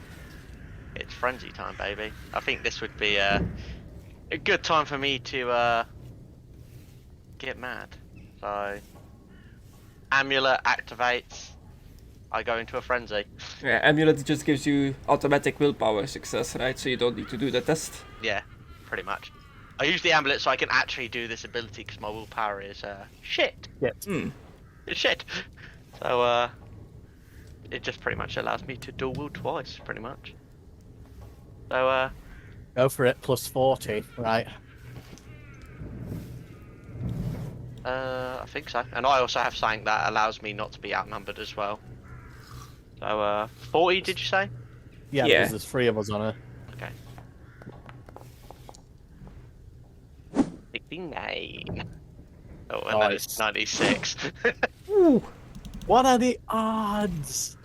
It's frenzy time, baby. I think this would be a good time for me to get mad. So, amulet activates. I go into a frenzy. Yeah, amulet just gives you automatic willpower success, right? So you don't need to do the test. Yeah, pretty much. I use the amulet so I can actually do this ability because my willpower is shit. Hmm. It's shit. So it just pretty much allows me to dual wield twice, pretty much. So Go for it, plus 40, right? I think so. And I also have something that allows me not to be outnumbered as well. So 40, did you say? Yeah, Yeah. because there's 3 of us on her. Okay. 69. Oh, and then it's Nice. 96. Ooh. What are the odds?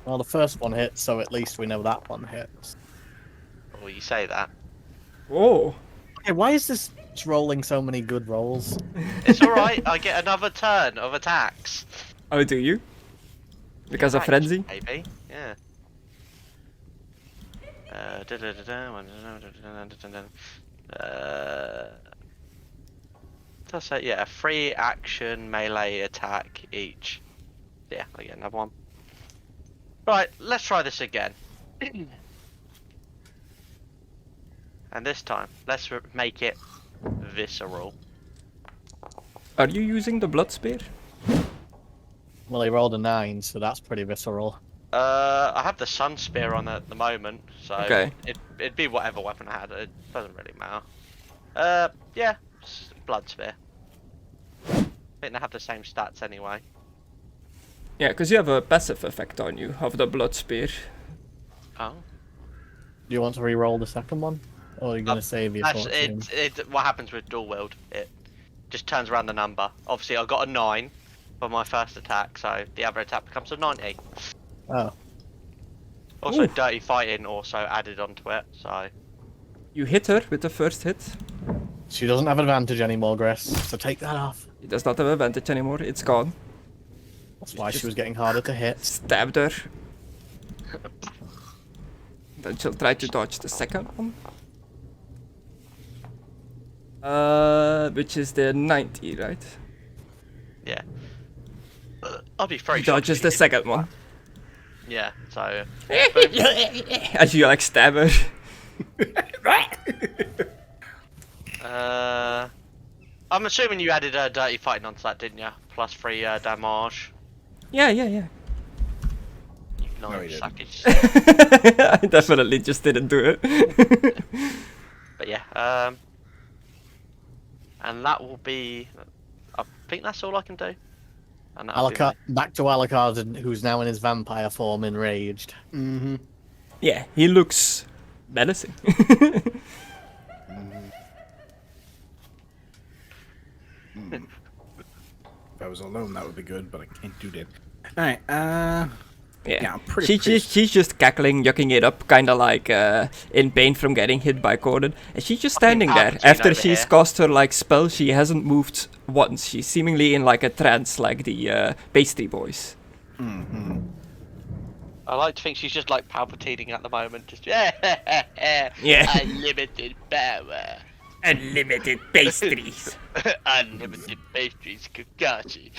Well, the first one hits, so at least we know that one hits. Well, you say that. Oh. Okay, why is this rolling so many good rolls? It's alright, I get another turn of attacks. Oh, do you? Because of Thanks, frenzy? Maybe, yeah. Does that, yeah, 3 action melee attack each. Yeah, I get another one. Right, let's try this again. And this time, let's make it visceral. Are you using the blood spear? Well, he rolled a 9, so that's pretty visceral. I have the sun spear on at the moment, so Okay. it'd be whatever weapon I had. It doesn't really matter. Yeah, blood spear. I think they have the same stats anyway. Yeah, because you have a passive effect on you of the blood spear. Oh, Do you want to re-roll the second one? Or are you going to save your that's fortune? it. What happens with dual wield? It just turns around the number. Obviously, I got a 9 for my first attack, so the other attack becomes a 90. Oh. Also, Ooh. dirty fighting also added onto it. So You hit her with the first hit. She doesn't have advantage anymore, Grace, so take that off. It does not have advantage anymore. It's gone. That's why she was getting harder to hit. Stabbed her. Then she'll try to dodge the second one. Which is the 90, right? yeah, I'll be very He shocked dodges if the you second one. didn't. Yeah, so As you like stab her. I'm assuming you added dirty fighting onto that, didn't you? Plus 3 damage. Yeah. You No, know, he didn't. suckers. I definitely just didn't do it. But yeah, and that will be. I think that's all I can do. And that'll be Alucard, back to Alucard, who's now in his vampire form, enraged. Mm-hmm. Yeah, he looks menacing. If I was alone, that would be good, but I can't do that. Alright, Yeah, I'm pretty she's just cackling, yucking it up, kind of like in pain from getting hit by Conan. And she's just standing there. Palpatine After over she's here. cast her like spell, she hasn't moved once. She's seemingly in like a trance, like the pastry boys. I like to think she's just like palpitating at the moment. Just yeah. Unlimited power. Unlimited pastries. Unlimited pastries, Kakashi.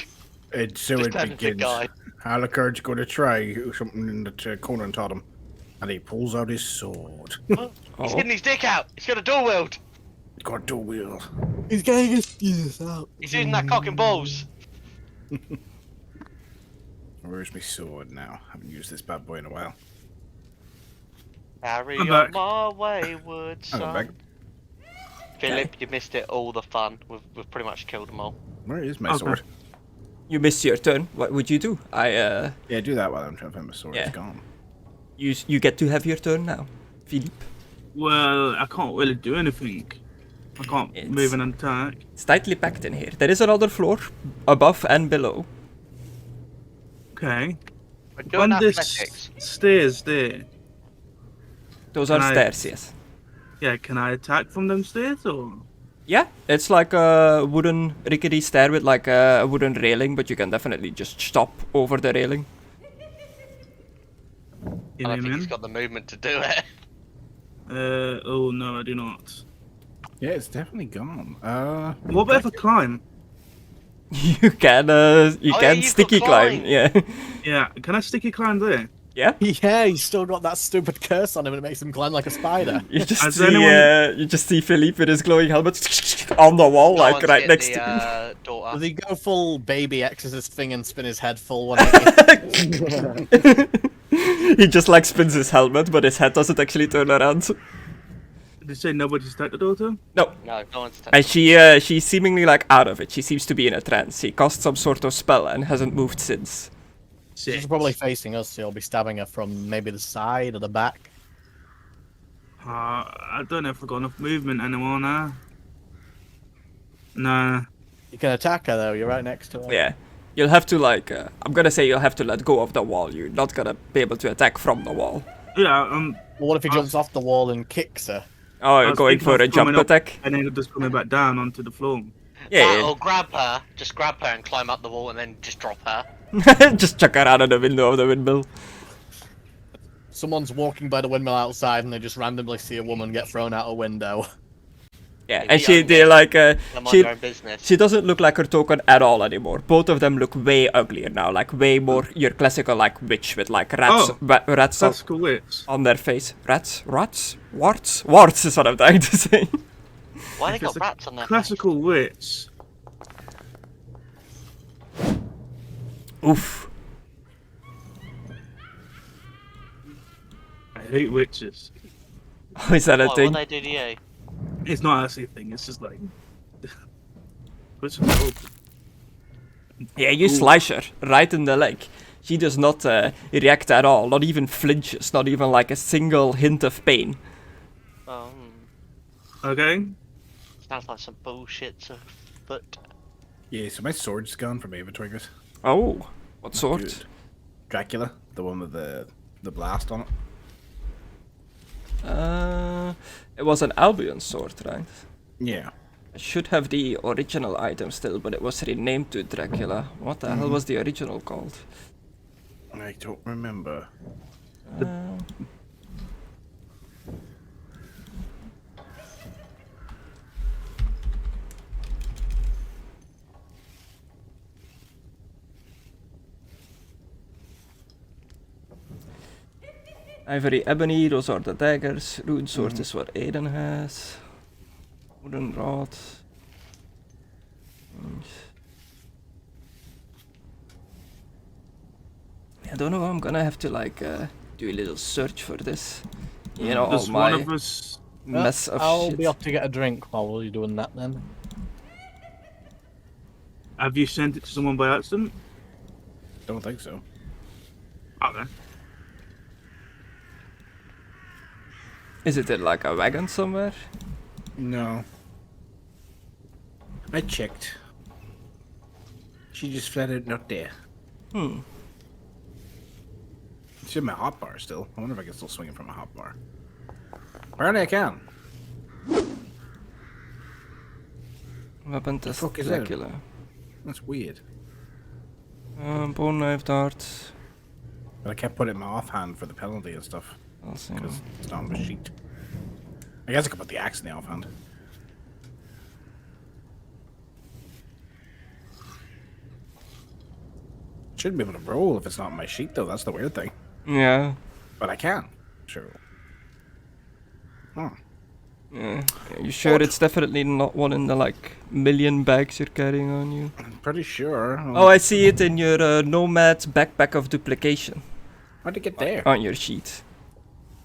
And so Just it turn into a begins. guy. Alucard's going to try something that Conan taught him. And he pulls out his sword. He's Oh. getting his dick out. He's got a dual wield. Got dual wield. He's getting his penis out. He's using that cock and balls. Where's my sword now? I haven't used this bad boy in a while. Carry I'm on back. my wayward I'm back. son. Philip, you missed it. All the fun. We've pretty much killed them all. Where is my Okay. sword? You missed your turn. What would you do? Yeah, do that while I'm trying to find my sword. Yeah. It's gone. You get to have your turn now, Philippe. Well, I can't really do anything. I can't It's- move and attack. It's tightly packed in here. There is another floor, above and below. Okay. We're doing On this athletics. stairs there. Those are Can I- stairs, yes. Yeah, can I attack from them stairs or? Yeah, it's like a wooden rickety stair with like a wooden railing, but you can definitely just stop over the railing. You I know don't what I think he's mean? got the movement to do it. Oh no, I do not. Yeah, it's definitely gone. What about if I climb? You can yeah, you sticky could climb. climb. Yeah. Yeah, can I sticky climb there? Yeah. Yeah, he's still got that stupid curse on him and it makes him climb like a spider. You just Has see anyone- you just see Philippe with his glowing helmet on the wall, No like one's right hit next the, to him. Daughter. Does he go full baby exorcist thing and spin his head full 180? He just like spins his helmet, but his head doesn't actually turn around. Did you say nobody's attacked the daughter? No. No one's touched And him. she's seemingly like out of it. She seems to be in a trance. He cast some sort of spell and hasn't moved since. She's probably facing us, so you'll be stabbing her from maybe the side or the back. I don't know if I've got enough movement anymore now. Nah. You can attack her though, you're right next to her. Yeah. You'll have to like I'm gonna say you'll have to let go of the wall. You're not gonna be able to attack from the wall. Yeah, Well, what if he jumps off the wall and kicks her? Oh, I you're was going thinking for of a jump coming up attack? and then just coming back down onto the floor. Yeah, Or grab her, just grab her and climb up the wall and then just drop her. yeah. Just chuck her out of the window of the windmill. Someone's walking by the windmill outside and they just randomly see a woman get thrown out a window. Yeah, Maybe and she I'm they gonna- like They mind she their own business. she doesn't look like her token at all anymore. Both of them look way uglier now, like way more your classical like witch with like rats Oh, rats That's cool. Wits. on their face. Rats? Warts is what I'm trying to say. Why they It's got a rats on their Classical wits. Oof. I hate witches. Oh, is that a What thing? they do to you? It's not actually a thing. It's just like. What's it called? Yeah, you Ooh. slice her right in the leg. She does not react at all, not even flinches, not even like a single hint of pain. Oh, Okay. sounds like some bullshit. So, but Yeah, so my sword's gone from Ava Twiggers. Oh, what sort? Good. Dracula, the one with the blast on it. It was an Albion sword, right? Yeah. I should have the original item still, but it was renamed to Dracula. What the hell was the original called? I don't remember. Ivory Ebony, those are the daggers. Rune Sword is what Aidan has. Wooden Rod. I don't know, I'm gonna have to like do a little search for this. You know, all Does one my of us? mess of I'll shit. be off to get a drink while you're doing that then. Have you sent it to someone by accident? Don't think so. Okay. Is it in like a wagon somewhere? No. I checked. She just flat out not there. Hmm. She's in my hotbar still. I wonder if I can still swing it from a hotbar. Apparently I can. Weapon test fuck is that? Dracula. That's weird. Bone knife dart. But I kept putting it in my offhand for the penalty and stuff. I'll see. Because it's not on the sheet. I guess I could put the axe in the offhand. shouldn't be able to roll if it's not in my sheet, though. That's the weird thing. Yeah. But I can. Sure. Yeah. You sure it's definitely not one in the like million bags you're carrying on you? I'm pretty sure. Oh, I see it in your Nomad backpack of duplication How'd it get there? on your sheet.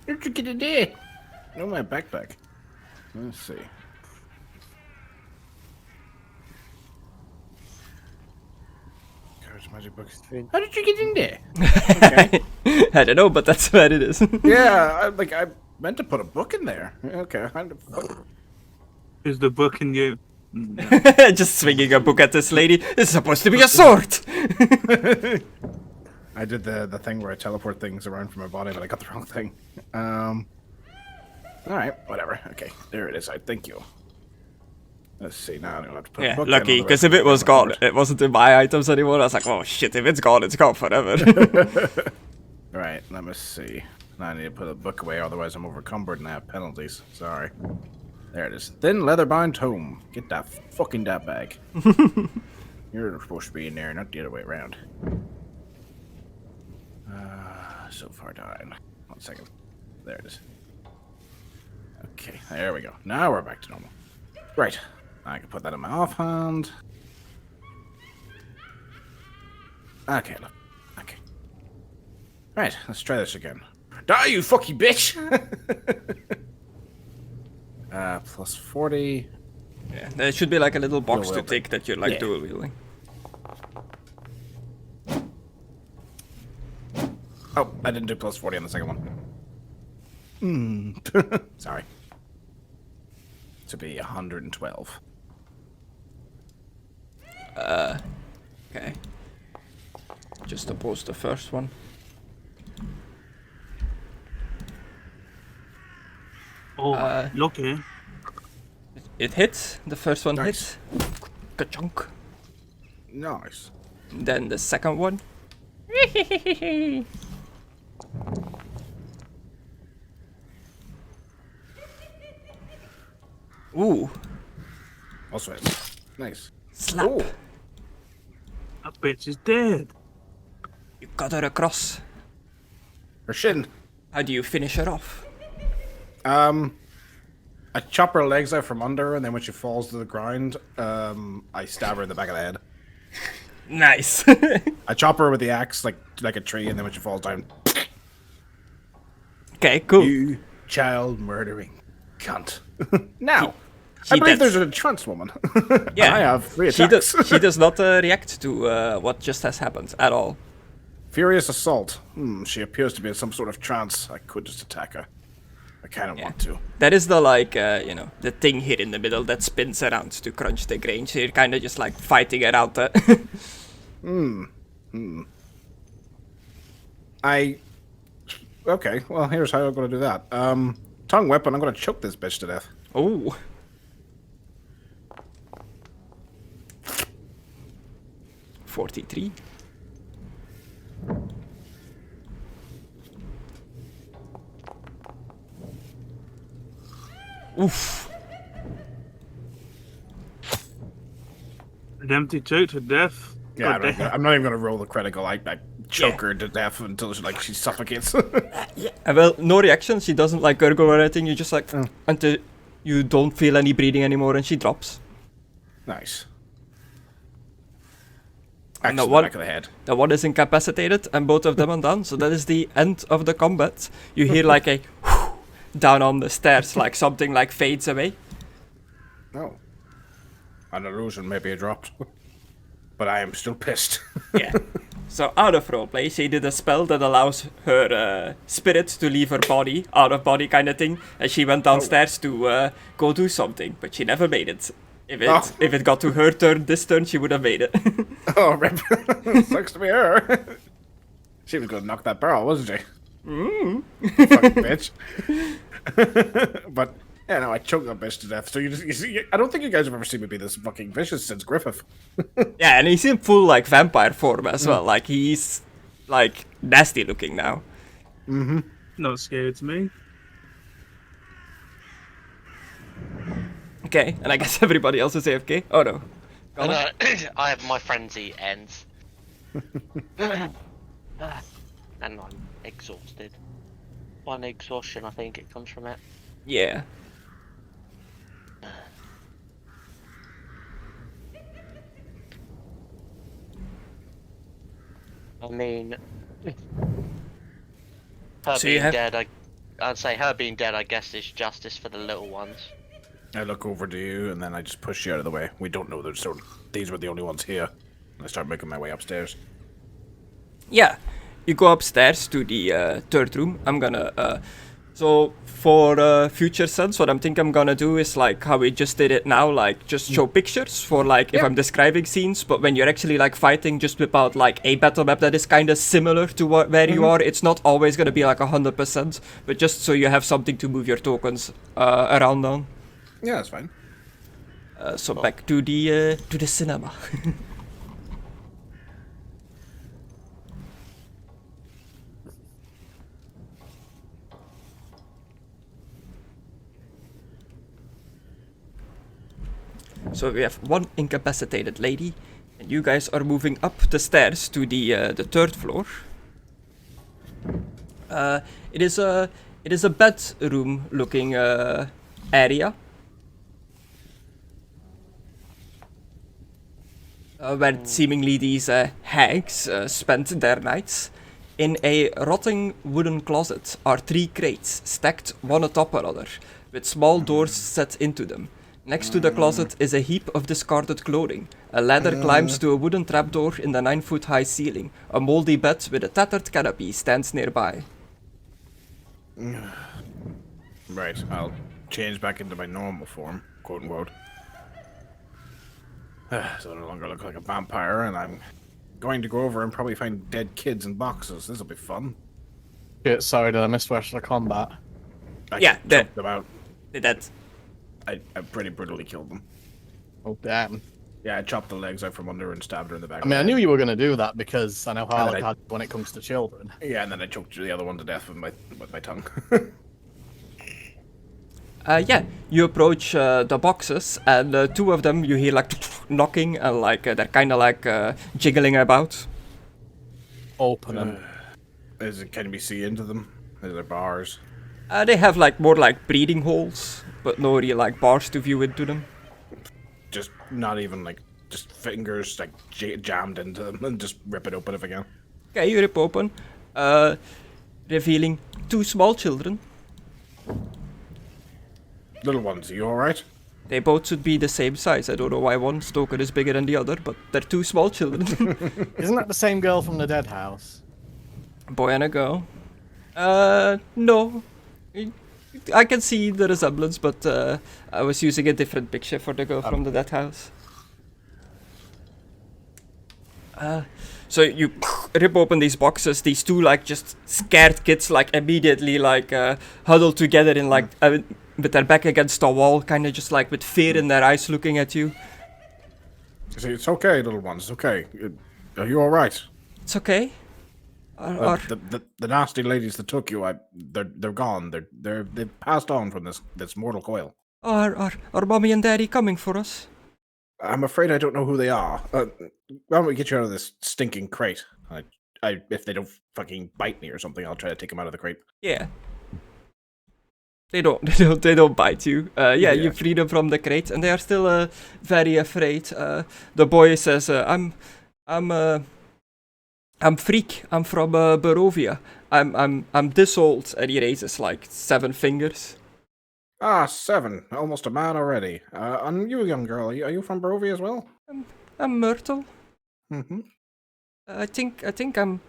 How'd you get it there? No, my backpack. Let's see. Courage magic books. How did you get in there? Okay. I don't know, but that's where it is. Yeah, I meant to put a book in there. Okay. Is the book in you? Just swinging a book at this lady. It's supposed to be a sword. I did the thing where I teleport things around from my body, but I got the wrong thing. All right, whatever. Okay, there it is. Thank you. Let's see. Now I'm gonna have to put a Yeah, book lucky, in, because if it was gone, it wasn't in my items anymore. I was like, oh shit, if it's gone forever. Right, let me see. Now I need to put a book away, otherwise I'm overcumbered and I have penalties. Sorry. There it is. Thin leather-bound tome. Get that fucking that bag. You're supposed to be in there, not the other way around. So far down. 1 second. There it is. Okay, there we go. Now we're back to normal. Right. I can put that in my offhand. Okay, look. Okay. Right, let's try this again. Die, you fucking bitch! Plus 40. Yeah, there should be like a little box Dual to wielding. take that you're like Yeah. dual wielding. Oh, I didn't do plus 40 on the second one. Sorry. To be 112. Okay. Just oppose the first one. Oh, lucky. It hit. The first one Nice. hit. Ka-chunk. Nice. Then the second one. Ooh. Also, nice. Slap. Ooh. That bitch is dead. You got her across. Her shin. How do you finish her off? I chop her legs out from under, and then when she falls to the ground, I stab her in the back of the head. Nice. I chop her with the axe like a tree, and then when she falls down, Okay, cool. you child murdering cunt. Now, She I believe does- there's a trans woman. Yeah. I have 3 She attacks. does. She does not react to what just has happened at all. Furious assault. She appears to be in some sort of trance. I could just attack her. I kind of want to. That is the like, the thing here in the middle that spins around to crunch the grain. So you're kind of just like fighting it out. Okay, well, here's how I'm going to do that. Tongue weapon, I'm going to choke this bitch to death. Oh. $43. Oof. An empty choke to death. Yeah, God damn. I'm not even going to roll the critical. I choke her to death until she suffocates. Well, no reaction. She doesn't like gurgle or anything. You just like until you don't feel any breathing anymore, and she drops. Nice. And Axe the in the one, back of the head. the one is incapacitated, and both of them are down. So that is the end of the combat. You hear like a down on the stairs, like something like fades away. Oh. An illusion, maybe it dropped. But I am still pissed. Yeah. So out of roleplay, she did a spell that allows her spirit to leave her body, out of body kind of thing, and she went downstairs to go do something, but she never made it. If it got to her turn this turn, she would have made it. Oh, rip. Sucks to be her. She was going to knock that barrel, wasn't she? Fucking bitch. But, yeah, no, I choked that bitch to death. So you see, I don't think you guys have ever seen me be this fucking vicious since Griffith. Yeah, and he's in full like vampire form as well. Like he's like nasty looking now. Not scared to me. Okay, and I guess everybody else is AFK. Oh no. And, I have my frenzy ends. And I'm exhausted. One exhaustion, I think it comes from it. Yeah. I mean, her So you being have- dead, I'd say her being dead, I guess, is justice for the little ones. I look over to you, and then I just push you out of the way. We don't know these were the only ones here. And I start making my way upstairs. Yeah, you go upstairs to the third room. I'm gonna. So for future sons, what I'm thinking I'm gonna do is like how we just did it now, like just show pictures for like if I'm describing scenes, but when you're actually like fighting, just whip out like a battle map that is kind of similar to where you are. It's not always gonna be like 100%, but just so you have something to move your tokens around on. Yeah, that's fine. So back to the cinema. So we have one incapacitated lady, and you guys are moving up the stairs to the third floor. It is a bedroom looking area. Where seemingly these hags spent their nights. In a rotting wooden closet are 3 crates stacked one atop another, with small doors set into them. Next to the closet is a heap of discarded clothing. A ladder climbs to a wooden trapdoor in the 9-foot-high ceiling. A moldy bed with a tattered canopy stands nearby. Right, I'll change back into my normal form, quote unquote. So I no longer look like a vampire, and I'm going to go over and probably find dead kids in boxes. This'll be fun. Shit, sorry, did I miss the rest of the combat? Yeah, choked them out. That. I pretty brutally killed them. Oh, damn. Yeah, I chopped the legs out from under her and stabbed her in the back. I mean, I knew you were going to do that because I know how And then it had when it comes to children. Yeah, and then I choked the other one to death with my tongue. Yeah, you approach the boxes, and 2 of them you hear like knocking, and like they're kind of like jiggling about. Open them. Can we see into them? Is there bars? They have like more like breathing holes, but no real like bars to view into them. Just not even like just fingers like jammed into them, and just rip it open if I can. Okay, you rip open, revealing 2 small children. Little ones, are you alright? They both should be the same size. I don't know why one Stoker is bigger than the other, but they're 2 small children. Isn't that the same girl from the dead house? Boy and a girl. No. I can see the resemblance, but I was using a different picture for the girl from the dead house. So you rip open these boxes. These 2 like just scared kids like immediately like huddle together in like with their back against the wall, kind of just like with fear in their eyes, looking at you. See, it's okay, little ones. It's okay. Are you alright? It's okay. The nasty ladies that took you, they're gone. They've passed on from this mortal coil. Are mommy and daddy coming for us? I'm afraid I don't know who they are. Why don't we get you out of this stinking crate? If they don't fucking bite me or something, I'll try to take them out of the crate. Yeah. They don't bite you. Yeah, you free them from the crate, and they are still very afraid. The boy says, "I'm Freak. I'm from Barovia. I'm this old," and he raises like 7 fingers. Ah, 7. Almost a man already. And you, young girl, are you from Barovia as well? I'm Myrtle. Mm-hmm. I think I'm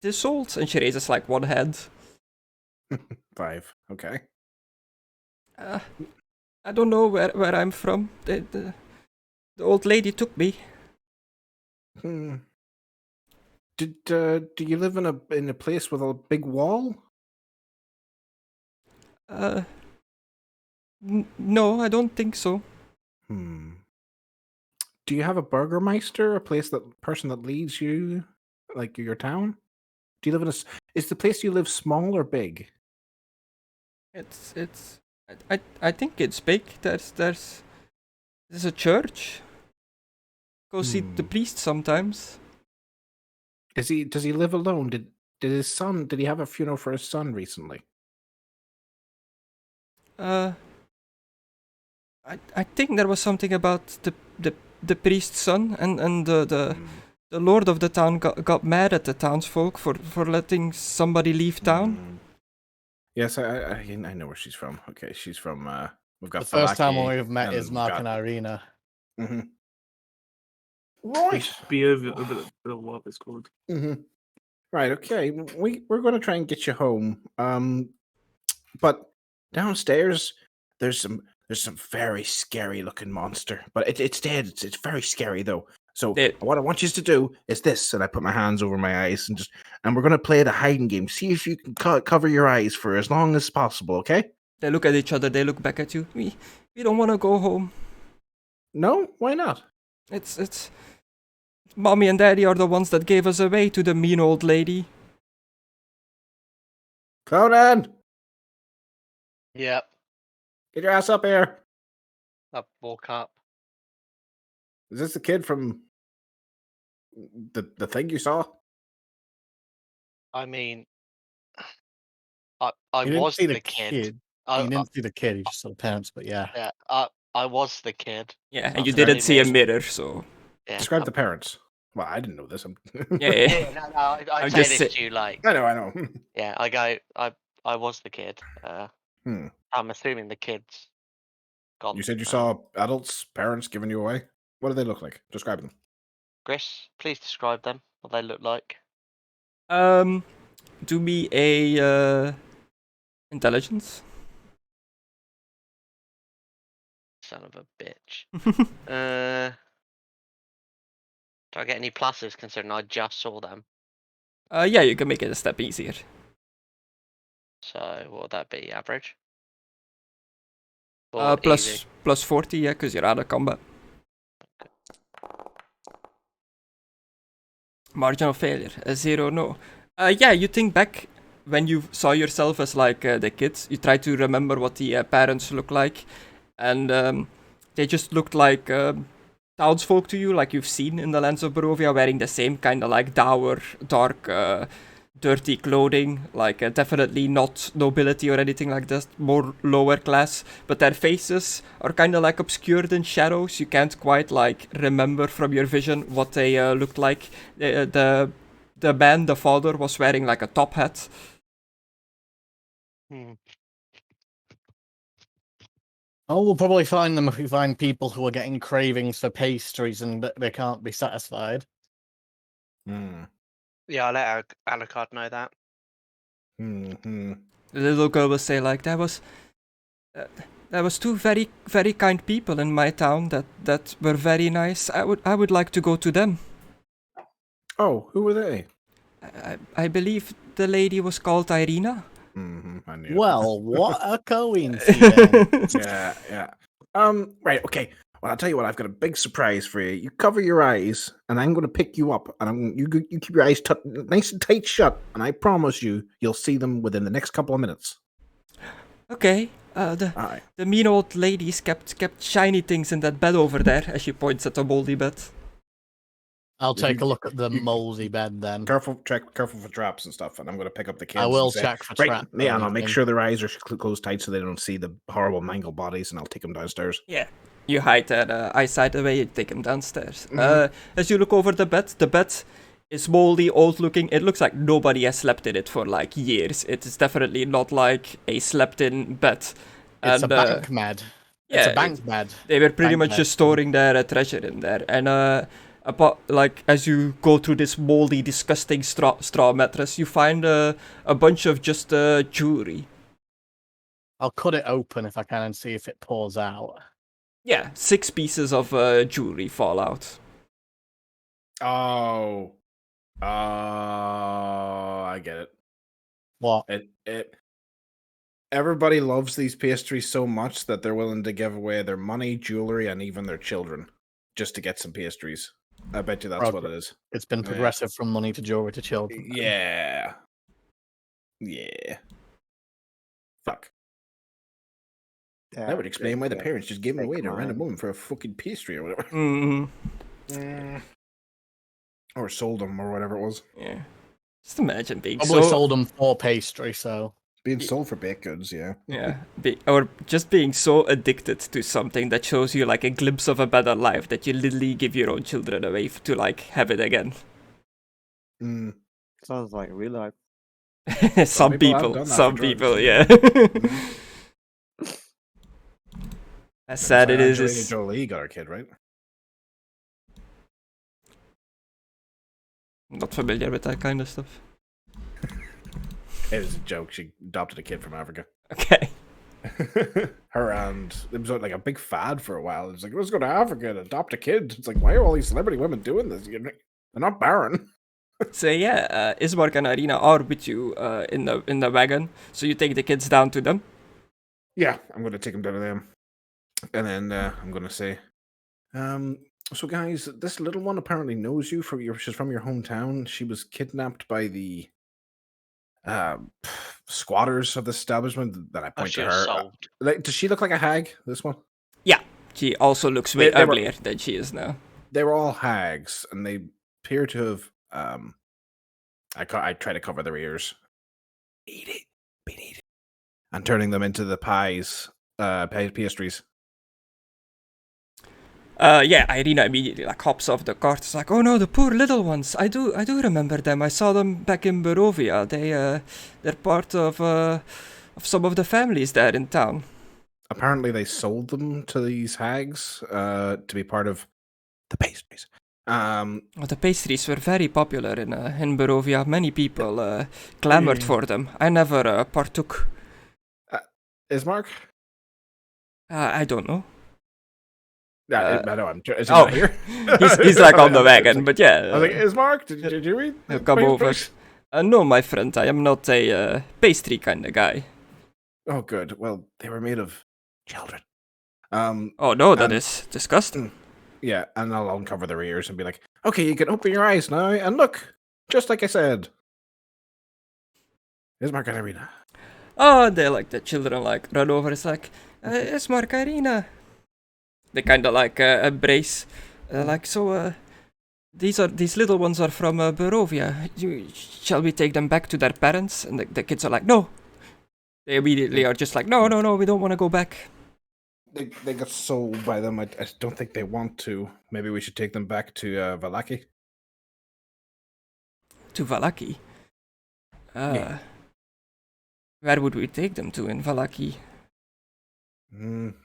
this old, and she raises like 1 hand. 5. Okay. I don't know where I'm from. The old lady took me. Hmm. Do you live in a place with a big wall? No, I don't think so. Do you have a burgermeister, a person that leads you, like your town? Do you live in is the place you live small or big? I think it's big. There's a church. Go see the priest sometimes. Does he live alone? Did he have a funeral for his son recently? I think there was something about the priest's son, and the lord of the town got mad at the townsfolk for letting somebody leave town. Yes, I know where she's from. Okay, she's from. We've got The first time Falaki, we've met and is we've Mark got- and Irina. Mhm. Right. Be over what it's called. Right. Okay. We're going to try and get you home. But downstairs there's some very scary looking monster. But it's dead. It's very scary though. So what I want you to do is this, and I put my hands over my eyes and we're going to play the hiding game. See if you can cover your eyes for as long as possible. Okay? They look at each other. They look back at you. We don't want to go home. No, why not? It's Mommy and Daddy are the ones that gave us away to the mean old lady. Conan, Yep. get your ass up here. I walk up. Is this the kid from the thing you saw? I mean, I You didn't was see the kid. You I, didn't see the kid. You just saw the parents. But yeah. yeah, I was the kid. Yeah, and That's you very didn't see a weird. mirror, so Yeah. Describe the parents. Well, I didn't know this. yeah. Yeah, no, I I'm say just this sa- to you like, I know. yeah, I was the kid. Hmm. I'm assuming the kid's gone. You said you saw adults, parents giving you away. What do they look like? Describe them. Chris, please describe them. What they look like. Do me a intelligence. Son of a bitch. Do I get any pluses considering I just saw them? Yeah, you can make it a step easier. So what would that be? Average? Or easy? Plus 40, yeah, because you're out of combat. Margin of failure, a 0, no. Yeah, you think back when you saw yourself as like the kids, you try to remember what the parents look like, and they just looked like townsfolk to you, like you've seen in the lands of Barovia, wearing the same kind of like dour, dark, dirty clothing, like definitely not nobility or anything like that, more lower class, but their faces are kind of like obscured in shadows. You can't quite like remember from your vision what they looked like. The man, the father, was wearing like a top hat. Oh, we'll probably find them if we find people who are getting cravings for pastries and they can't be satisfied. Yeah, I'll let Alucard know that. The little girl will say like, there was two very, very kind people in my town that were very nice. I would like to go to them. Oh, who were they? I believe the lady was called Irina. I knew. Well, what a coincidence. Yeah. Right, okay. Well, I'll tell you what, I've got a big surprise for you. You cover your eyes, and I'm going to pick you up, and you keep your eyes nice and tight shut, and I promise you'll see them within the next couple of minutes. Okay. The mean old ladies kept shiny things in that bed over there, as she points at the moldy bed. I'll take a look at the moldy bed then. Careful for traps and stuff, and I'm going to pick up the kids. I will and say, check for right, traps. Yeah, and I'll make sure their eyes are closed tight so they don't see the horrible mangled bodies, and I'll take them downstairs. Yeah. You hide their eyesight away and take them downstairs. As you look over the bed is moldy, old looking. It looks like nobody has slept in it for like years. It is definitely not like a slept in bed. It's a bank med. It's a bank bed. They were pretty much just storing their treasure in there. And like as you go through this moldy, disgusting straw mattress, you find a bunch of just jewelry. I'll cut it open if I can and see if it pours out. Yeah, 6 pieces of jewelry fall out. Oh, I get it. What? Everybody loves these pastries so much that they're willing to give away their money, jewelry, and even their children just to get some pastries. I bet you that's what it is. It's been progressive from money to jewelry to children. Yeah. Fuck. That would explain why the parents just gave them away to a random woman for a fucking pastry or whatever. Or sold them, or whatever it was. Yeah. Just imagine being Probably so sold them for pastry, so. Being sold for baked goods, yeah. yeah, or just being so addicted to something that shows you like a glimpse of a better life that you literally give your own children away to like have it again. Mm. Sounds like real life. some people have done that some for people, drugs. yeah. Mhm. As sad it is. Angelina is- Jolie got her kid, right? Not familiar with that kind of stuff. It was a joke. She adopted a kid from Africa. Okay. Her and it was like a big fad for a while. It's like, let's go to Africa and adopt a kid. It's like, why are all these celebrity women doing this? They're not barren. So yeah, Ismark and Irina are with you in the wagon. So you take the kids down to them. Yeah, I'm going to take them down to them. And then I'm going to say, so guys, this little one apparently knows you. She's from your hometown. She was kidnapped by the squatters of the establishment. That I point She to was her. sold. Like, does she look like a hag? This one? Yeah, she also looks way They were- uglier than she is now. They were all hags, and they appear to have. I try to cover their ears. Eat it, bean eat it, and turning them into the pies, pastries. Yeah, Irina immediately like hops off the cart. It's like, oh no, the poor little ones. I do remember them. I saw them back in Barovia. They're part of some of the families there in town. Apparently, they sold them to these hags to be part of the pastries. Well, the pastries were very popular in Barovia. Many people clamored for them. I never partook. Is Mark? I don't know. Yeah, I know. Is he Oh, not here? he's like on the wagon, but yeah. I was like, is Mark? Did you read? Come over. No, my friend, I am not a pastry kind of guy. Oh, good. Well, they were made of children. Oh no, that And- is disgusting. Yeah, and I'll uncover their ears and be like, okay, you can open your eyes now, and look, just like I said. Is Mark and Irina? Oh, they like the children like run over. It's like, it's Mark Irina. They kind of like embrace, like so. These little ones are from Barovia. Shall we take them back to their parents? And the kids are like, no. They immediately are just like, no, we don't want to go back. They got sold by them. I don't think they want to. Maybe we should take them back to Valaki. To Valaki. Yeah. Where would we take them to in Valaki?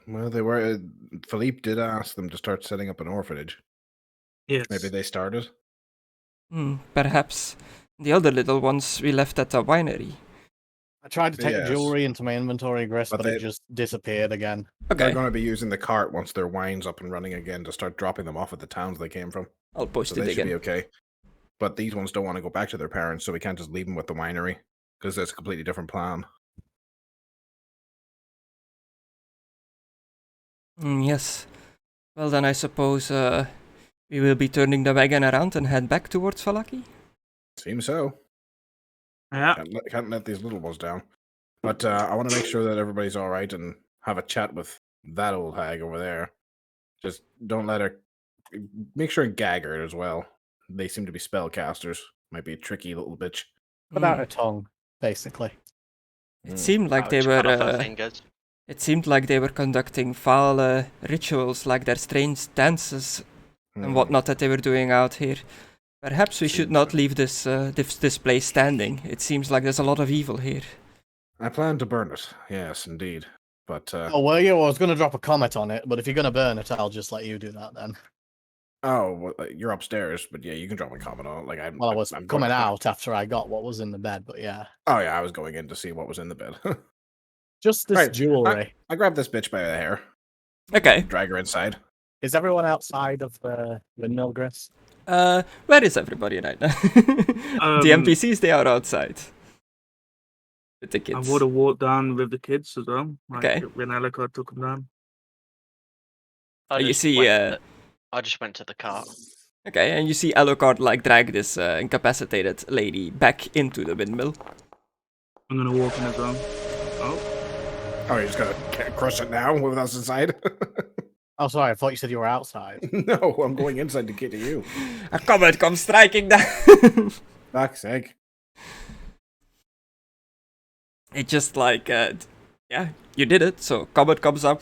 Well, they were. Philippe did ask them to start setting up an orphanage. Yes. Maybe they started. Perhaps. The other little ones we left at the winery. I tried to take Yes. the jewelry into my inventory, Gris, But but they- it just disappeared again. They're Okay, going to be using the cart once their wine's up and running again to start dropping them off at the towns they came from. I'll post So it they should be again. okay. But these ones don't want to go back to their parents, so we can't just leave them with the winery because that's a completely different plan. Yes. Well, then I suppose we will be turning the wagon around and head back towards Valaki. Seems so. Yeah. Can't let these little ones down. But I want to make sure that everybody's all right and have a chat with that old hag over there. Just don't let her. Make sure and gag her as well. They seem to be spellcasters. Might be a tricky little bitch. Without a tongue, basically. It seemed like Oh, they just cut off her were. fingers. It seemed like they were conducting foul rituals, like their strange dances and whatnot that they were doing out here. Perhaps we should Seems not so. leave this place standing. It seems like there's a lot of evil here. I plan to burn it. Yes, indeed. But Oh, were you? I was going to drop a comment on it, but if you're going to burn it, I'll just let you do that then. you're upstairs. But yeah, you can drop a comment on it. Like Well, I was I'm coming going- out after I got what was in the bed, but yeah. Oh yeah, I was going in to see what was in the bed. Just this Right, jewelry. I grabbed this bitch by the hair, Okay. drag her inside. Is everyone outside of the windmill, Gris? Where is everybody right now? The NPCs, they are outside. With the I kids. would have walked down with the kids as well. Like, Okay. when Ellicott took them down. You just see, went to I just went to the car. Okay, and you see Alucard like drag this incapacitated lady back into the windmill. I'm gonna walk in as well. Oh, Oh, you're just gonna crush it now with us inside? Oh, sorry, I thought you said you were outside. No, I'm going inside to get to you. A comet comes striking down. Fuck's sake. It just like, yeah, you did it. So comet comes up,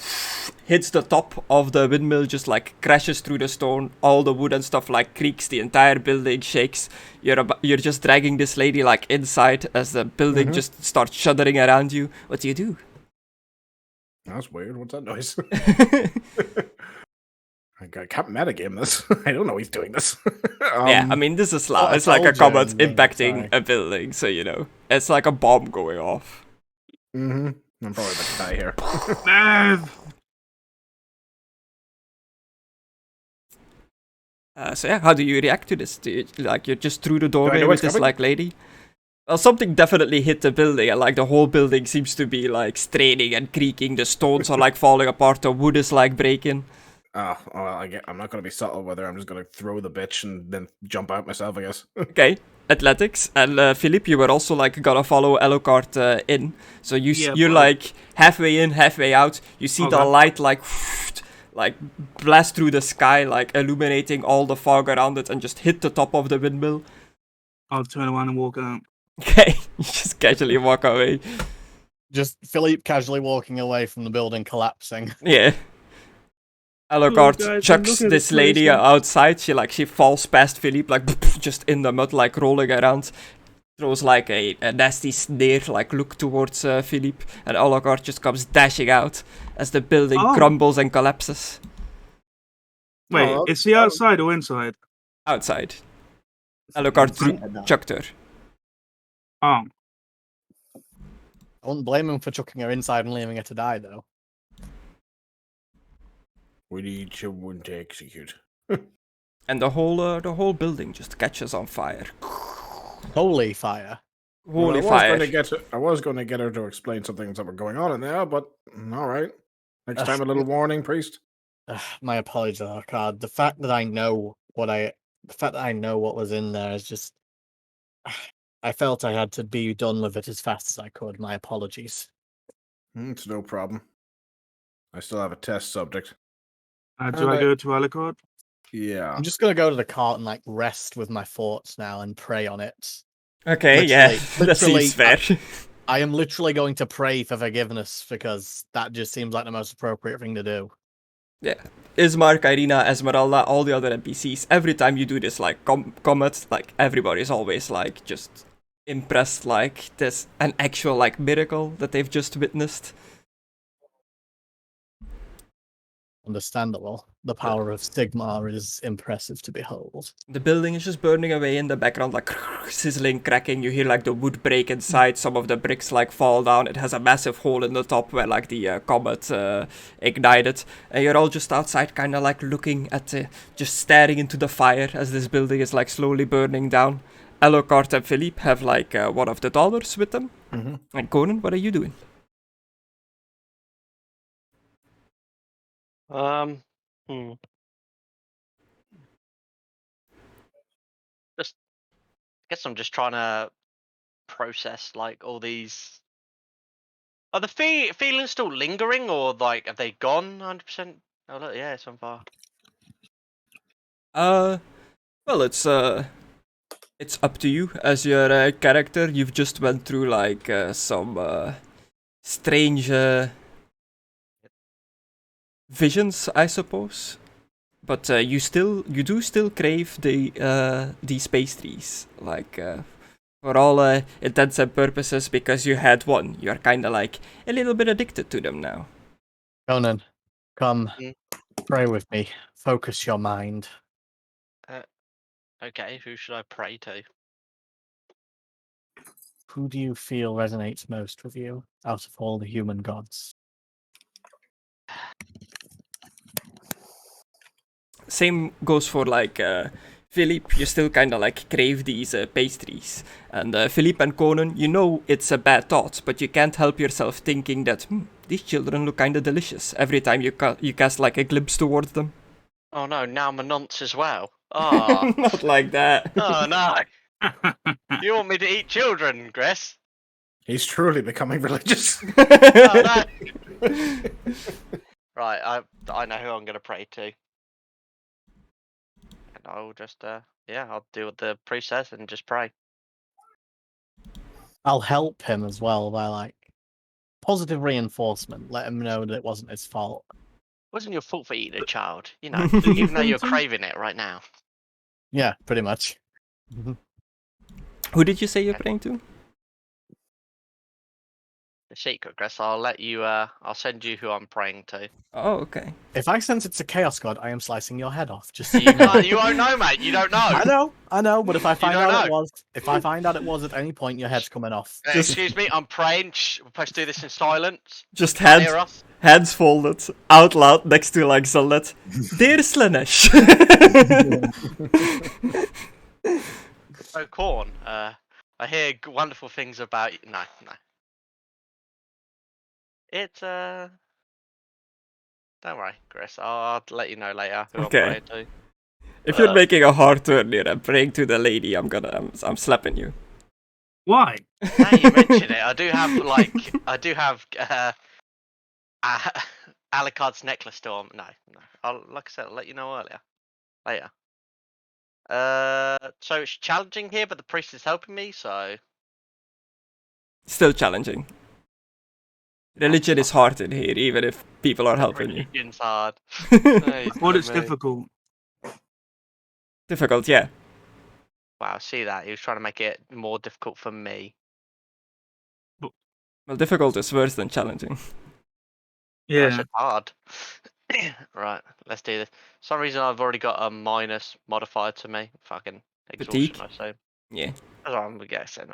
hits the top of the windmill, just like crashes through the stone. All the wood and stuff like creaks. The entire building shakes. You're just dragging this lady like inside as the building just starts shuddering around you. What do you do? That's weird. What's that noise? I can't metagame this. I don't know he's doing this. Yeah, I mean, this is loud. I It's like a told you, comet man, impacting sorry. a building, so you know. It's like a bomb going off. I'm probably about to die here. So yeah, how do you react to this? Do you, like, you're just through the doorway know with what's this coming? like lady? Well, something definitely hit the building, and like the whole building seems to be like straining and creaking. The stones are like falling apart. The wood is like breaking. Oh, well, I'm not going to be subtle with her. I'm just going to throw the bitch and then jump out myself, I guess. Okay, athletics. And Philippe, you were also like gonna follow Alucard in. So Yeah, you're but- like halfway in, halfway out. You see the Okay. light like blast through the sky, like illuminating all the fog around it, and just hit the top of the windmill. I'll turn around and walk out. Okay, you just casually walk away. Just Philippe casually walking away from the building collapsing. Yeah. Alucard guys, I'm chucks looking at this the lady place now. outside. She falls past Philippe, like just in the mud, like rolling around. Throws like a nasty sneer, like look towards Philippe, and Alucard just comes dashing out as the building Oh. crumbles and collapses Wait, Oh, is he outside or inside? outside. Alucard Inside. chucked her. Oh, I wouldn't blame him for chucking her inside and leaving her to die, though. We need someone to execute. And the whole building just catches on fire. Holy fire. Holy Well, fire. I was going to get her to explain some things that were going on in there, but all right. Next time, a little warning, priest. My apologies, Alucard. The fact that I know what was in there is just. I felt I had to be done with it as fast as I could. My apologies. It's no problem. I still have a test subject. do I go to Alucard? Yeah. I'm just gonna go to the cart and like rest with my thoughts now and pray on it. Okay, yeah, that literally, seems fair. I am literally going to pray for forgiveness because that just seems like the most appropriate thing to do. Yeah. Ismark, Irina, Esmeralda, all the other NPCs, every time you do this, like, combat, like, everybody's always, like, just impressed, like, there's an actual, like, miracle that they've just witnessed. Understandable. The power of Sigmar is impressive to behold. The building is just burning away in the background, like, sizzling, cracking. You hear, like, the wood break inside. Some of the bricks, like, fall down. It has a massive hole in the top where, like, the comet ignited. And you're all just outside, kind of, like, looking at just staring into the fire as this building is, like, slowly burning down. Alucard and Philippe have, like, one of the daughters with them. And Conan, what are you doing? Just, guess I'm just trying to process like all these. Are the feelings still lingering, or like have they gone 100%? Oh look, yeah, so far. Well, it's up to you. As your character, you've just went through, like, some strange visions, I suppose. But you do still crave these pastries, like, for all intents and purposes, because you had one. You're kind of like a little bit addicted to them now. Conan, come, Mm. pray with me. Focus your mind. Okay, who should I pray to? Who do you feel resonates most with you out of all the human gods? Same goes for, like, Philippe. You still kind of like crave these pastries. And Philippe and Conan, you know it's a bad thought, but you can't help yourself thinking that these children look kind of delicious every time you cast like a glimpse towards them. Oh no, now my nonce as well. Oh, Not like that. oh no! You want me to eat children, Chris? He's truly becoming religious. Oh no! Right, I know who I'm gonna pray to. And I'll just I'll do what the priest says and just pray. I'll help him as well by like positive reinforcement. Let him know that it wasn't his fault. It wasn't your fault for eating a child, you know, even though you're craving it right now. Yeah, pretty much. Who did you say you're praying to? The secret, Chris. I'll let you. I'll send you who I'm praying to. Oh, okay. If I sense it's a chaos god, I am slicing your head off. Just You won't know, mate. You don't know. I know. But if I find don't out know. if I find out it was at any point, your head's coming off. Excuse me. I'm praying. Shh, we're supposed to do this in silence. Just Can't hear us. hands folded, out loud next to like Zallet. Dear Slanesh. So, Corn. I hear wonderful things about you. No. It's Don't worry, Chris. I'll let you know later who Okay. I'm praying to. If you're making a hard turn here and praying to the lady, I'm slapping you. Why? Now you mention it, I do have Alucard's necklace still on. No. Like I said, I'll let you know later. So it's challenging here, but the priest is helping me, so Still challenging. Religion is hard in here, even if people are helping you. religion's hard. Well, it's difficult. Difficult, yeah. Wow, see that? He was trying to make it more difficult for me. Well, difficult is worse than challenging. I Yeah. said hard. Right, let's do this. For some reason I've already got a minus modifier to me. Fucking exhaustion, Fatigue? I say. Yeah. That's what I'm guessing.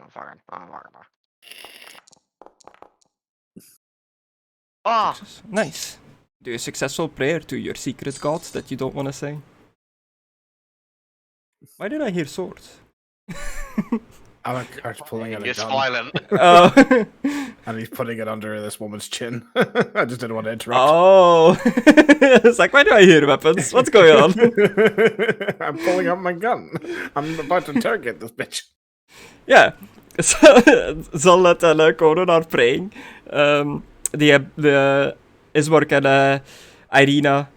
Ah! Nice. Do a successful prayer to your secret gods that you don't want to say. Why did I hear swords? Alucard's pulling out a You're gun, silent. Oh. and he's putting it under this woman's chin. I just didn't want to interrupt. Oh. It's like, why do I hear weapons? What's going on? I'm pulling out my gun. I'm about to interrogate this bitch. Yeah. So, Zallet and Conan are praying. The Iswork and Irina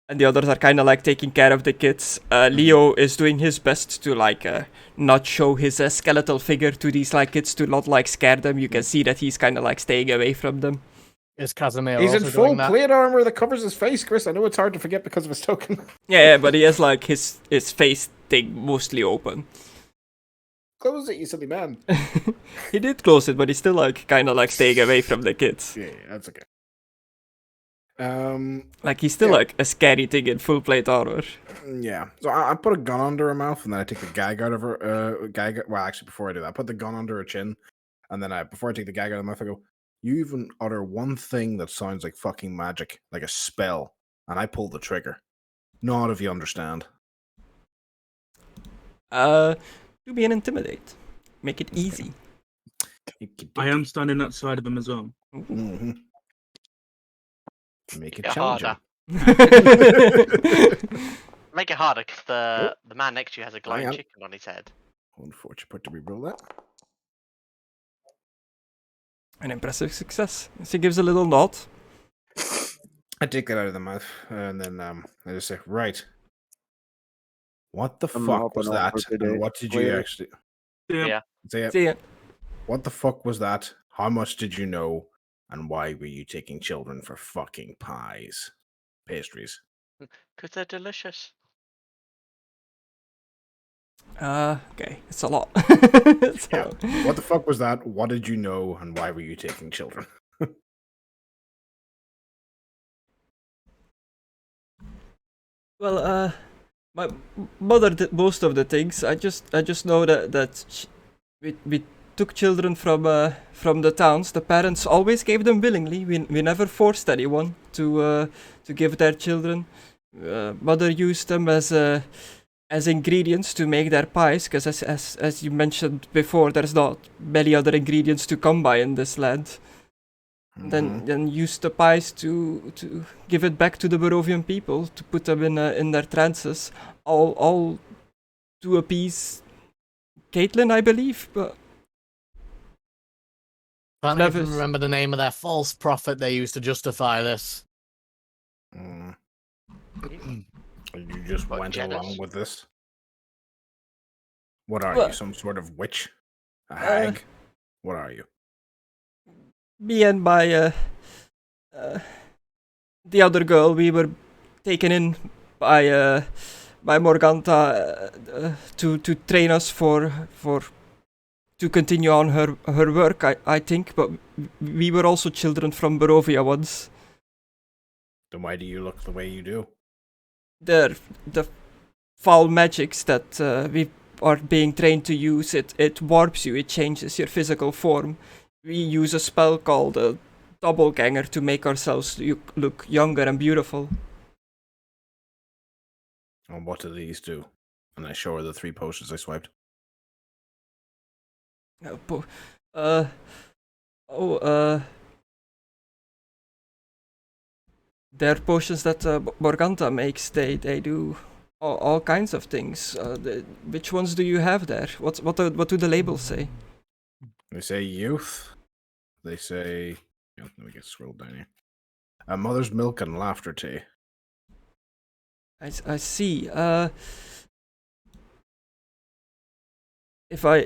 and the others are kind of like taking care of the kids. Leo is doing his best to like not show his skeletal figure to these like kids to not like scare them. You can see that he's kind of like staying away from them. Is Casimir He's in also full doing that? plate armor that covers his face, Chris. I know it's hard to forget because of his token. Yeah, but he has like his face thing mostly open. Close it, you silly man. He did close it, but he's still like kind of like staying away from the kids. Yeah, that's okay. Like he's still Yeah. like a scary thing in full plate armor. Yeah. So I put a gun under her mouth, and then I take the gag out of her. Well, actually, before I do that, I put the gun under her chin, and then before I take the gag out of her mouth, I go, "You even utter one thing that sounds like fucking magic, like a spell," and I pull the trigger. Not if you understand. Do be an intimidate. Make it easy. I am standing outside of him as well. Mm-hmm. Make it Yeah, challenging. Make it harder because the man next to you has a glowing Hang on. chicken on his head. Unfortunate to re-roll that. An impressive success. She gives a little nod. I take that out of the mouth, and then I just say, "Right, what the I'm fuck was hopping that? over today. And what did you Clear. actually Yeah. say? It. See ya. What the fuck was that? How much did you know? And why were you taking children for fucking pastries?" Because they're delicious. Okay. It's a lot. It's a Yeah. lot. What the fuck was that? What did you know? And why were you taking children? Well, my mother did most of the things. I just know that we took children from the towns. The parents always gave them willingly. We never forced anyone to give their children. Mother used them as ingredients to make their pies, because as you mentioned before, there's not many other ingredients to come by in this land. Then use the pies to give it back to the Barovian people, to put them in their trances, all to appease Caitlin, I believe. But Can't Never even remember the name of their false prophet they used to justify this. You just But went jealous. along with this? What are Well, you, some sort of witch? A uh, hag? What are you? Me and my the other girl, we were taken in by Morganta to train us for to continue on her work. I think, but we were also children from Barovia once. Then why do you look the way you do? The foul magics that we are being trained to use, it warps you, it changes your physical form. We use a spell called a doppelganger to make ourselves look younger and beautiful. And what do these do? And I show her the 3 potions I swiped. They're potions that Morganta makes. They do all kinds of things. Which ones do you have there? What do the labels say? They say youth. They say... Let me get scrolled down here. A mother's milk and laughter tea. I see. If I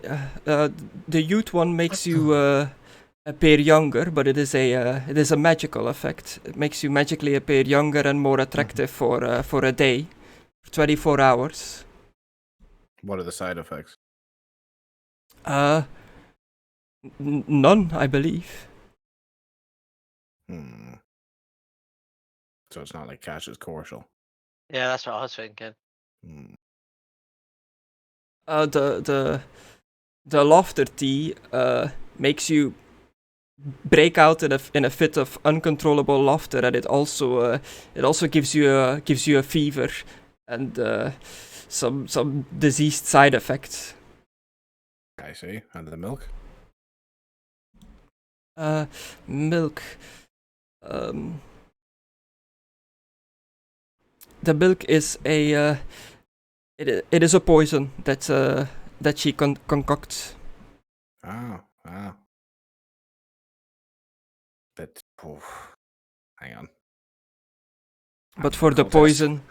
the youth one makes you appear younger, but it is a magical effect. It makes you magically appear younger and more attractive for a day, 24 hours. What are the side effects? None, I believe. So it's not like Cash's Corshal. Yeah, that's what I was thinking. The laughter tea makes you break out in a fit of uncontrollable laughter, and it also gives you a fever and some diseased side effects. I see. And the milk? Milk. The milk is it is a poison that she concocts. Ah. That. Hang on. But for the poison,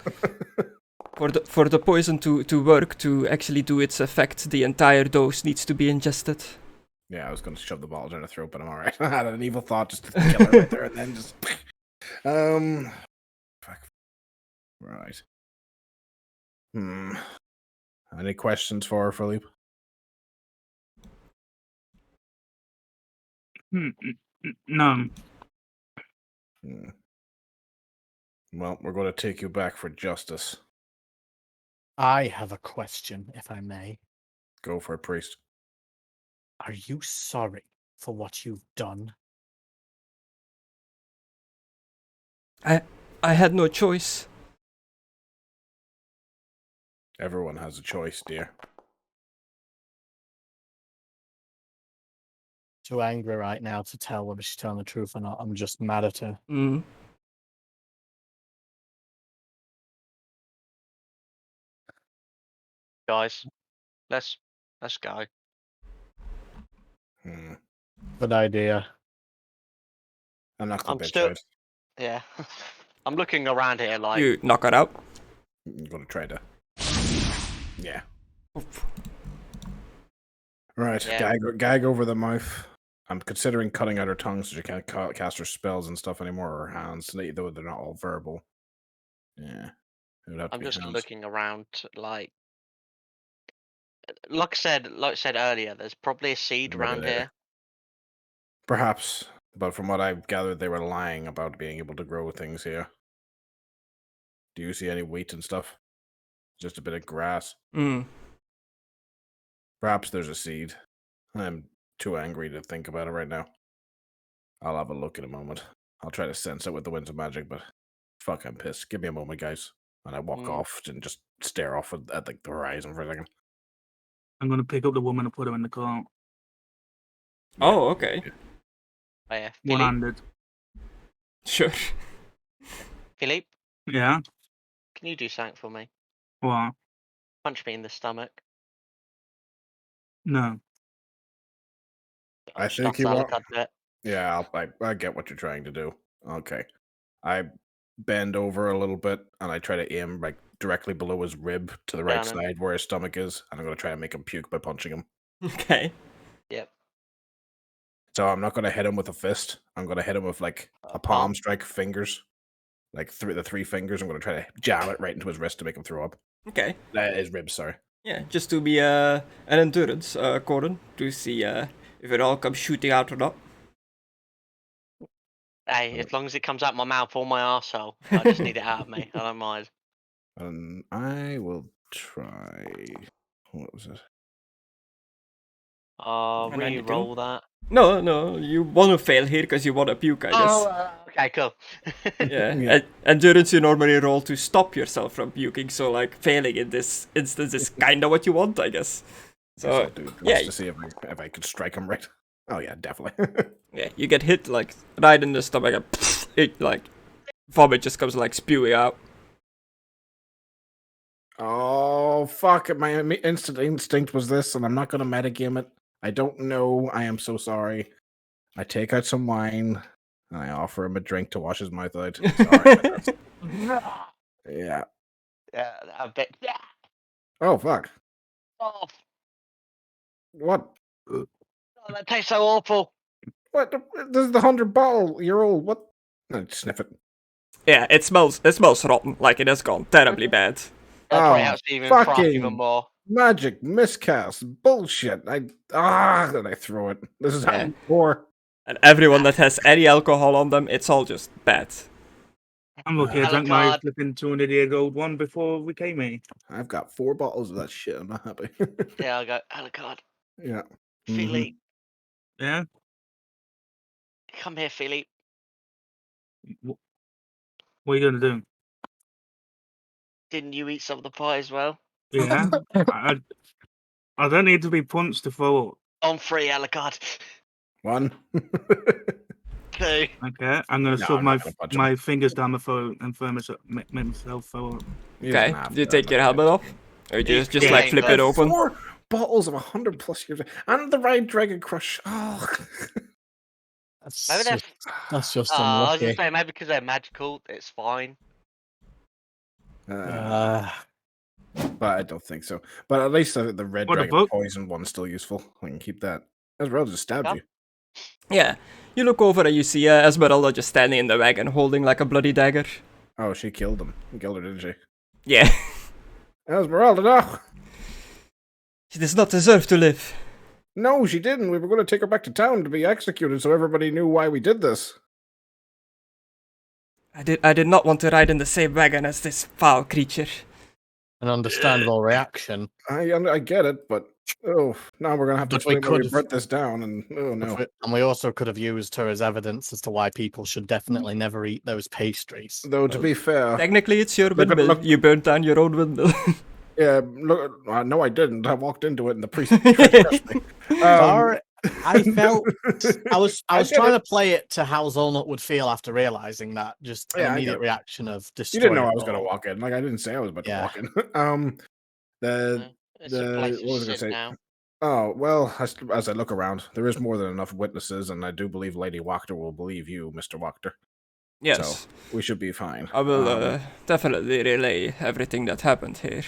for the poison to work, to actually do its effect, the entire dose needs to be ingested. Yeah, I was going to shove the ball down her throat, but I'm alright. I had an evil thought just to kill her right there and then just. Fuck. Right. Any questions for her, Philippe? No. Well, we're going to take you back for justice. I have a question, if I may. Go for it, priest. Are you sorry for what you've done? I had no choice. Everyone has a choice, dear. Too angry right now to tell whether she's telling the truth or not. I'm just mad at her. Guys, let's go. Good idea. I'm not I'm the bitch still- out. Yeah. I'm looking around here like... You knock her out. I'm going to try to... Yeah. Right, Yeah. gag over the mouth. I'm considering cutting out her tongue so she can't cast her spells and stuff anymore, or her hands, though they're not all verbal. Yeah. It would have to I'm be just hands. looking around like I said earlier, there's probably a seed Maybe around they- here. Perhaps, but from what I've gathered, they were lying about being able to grow things here. Do you see any wheat and stuff? Just a bit of grass. Perhaps there's a seed. I'm too angry to think about it right now. I'll have a look in a moment. I'll try to sense it with the winds of magic, but fuck, I'm pissed. Give me a moment, guys. And I walk off and just stare off at like the horizon for a second. I'm going to pick up the woman and put her in the car. Oh, okay. Oh, yeah. One-handed. Sure. Philippe, Yeah? can you do something for me? What? Punch me in the stomach. No. I Just think stuff you salad are. that bit. Yeah, I get what you're trying to do. Okay. bend over a little bit, and I try to aim like directly below his rib to the right Down him. side where his stomach is, and I'm gonna try and make him puke by punching him. Okay. Yep. So I'm not gonna hit him with a fist. I'm gonna hit him with like a palm strike, fingers, like the three fingers. I'm gonna try to jam it right into his wrist to make him throw up. Okay. His ribs, sorry. Yeah, just to be an endurance, Gordon, to see if it all comes shooting out or not. Hey, as long as it comes out my mouth or my arsehole, I just need it out of me. I don't mind. And I will try. What was it? And I need to- Re-roll that. No, you want to fail here because you want to puke, I guess. Oh, okay, cool. Yeah. Yeah. Endurance you normally roll to stop yourself from puking, so like failing in this instance is kind of what you want, I guess. So I'll So do it yeah, just to see if I could strike him right. Oh yeah, definitely. yeah, you get hit like right in the stomach, and it like vomit just comes like spewing out. Oh fuck! My instinct was this, and I'm not gonna metagame it. I don't know. I am so sorry. I take out some wine and I offer him a drink to wash his mouth out. Sorry. Yeah. Yeah, a bit. Yeah. Oh fuck! Oh, What? oh, that tastes so awful. What? This is the 100-bottle-year-old. What? No, sniff it. Yeah, it smells rotten, like it has gone terribly bad. That probably Oh, helps even fry fucking- even more. Magic miscast bullshit. And I throw it. This is Yeah. hardcore. And everyone that has any alcohol on them, it's all just bad. I'm lucky I drank my God. flipping 200-year-old one before we came here. I've got 4 bottles of that shit. I'm not happy. Yeah, I go, oh god. Yeah. Philippe, Yeah? come here, Philippe. What are you going to do? Didn't you eat some of the pie as well? Yeah? I don't need to be punched to throw up. On 3, Alucard. 1. 2. Okay? I'm going to No, shove I'm not gonna punch him. my fingers down my throat and make myself throw up. Okay, do you take your helmet off? Or do you just Yeah, like flip it but- open? 4 bottles of 100+ years. And the right Dragon Crush. Oh. Maybe they're. That's just I was unlucky. just saying, maybe because they're magical, it's fine. But I don't think so. But at least the red What, the dragon book? poison one's still useful. I can keep that. Esmeralda just stabbed Yeah. you. Yeah, you look over and you see Esmeralda just standing in the wagon holding like a bloody dagger. Oh, she killed him. You killed her, didn't she? Yeah, Esmeralda, no! she does not deserve to live. No, she didn't. We were going to take her back to town to be executed so everybody knew why we did this. I did not want to ride in the same wagon as this foul creature. An understandable reaction. I get it, but now we're going to have to But we explain why we could've- burnt this down, and no. And we also could have used her as evidence as to why people should definitely never eat those pastries. Though, to be fair, Technically, it's your Look at- windmill. look- You burnt down your own windmill. yeah, look, no, I didn't. I walked into it and the priest trust me. Sorry, I felt I was I trying get to play it to how Zolnut would feel after realizing that. Just Yeah, I an get immediate it. reaction of You destroy. didn't know it I was going to all. walk in. Like, I didn't say I was about Yeah. to walk in. It's a place what was I of gonna shit say? now. Oh, well, as I look around, there is more than enough witnesses, and I do believe Lady Wachter will believe you, Mr. Wachter. Yes, So, we should be fine. I will definitely relay everything that happened here.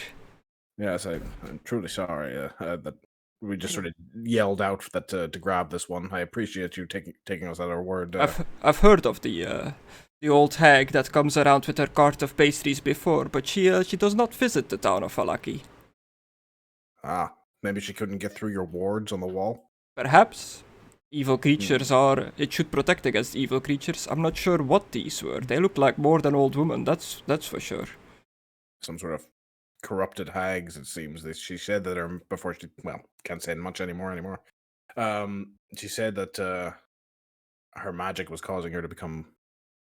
Yes, I'm truly sorry that we just sort of yelled out that to grab this one. I appreciate you taking us at our word. I've heard of the old hag that comes around with her cart of pastries before, but she does not visit the town of Falaki. Maybe she couldn't get through your wards on the wall. Perhaps evil creatures are. It should protect against evil creatures. I'm not sure what these were. They look like more than old women. That's for sure. Some sort of corrupted hags, it seems. She said that before she can't say much anymore. She said that her magic was causing her to become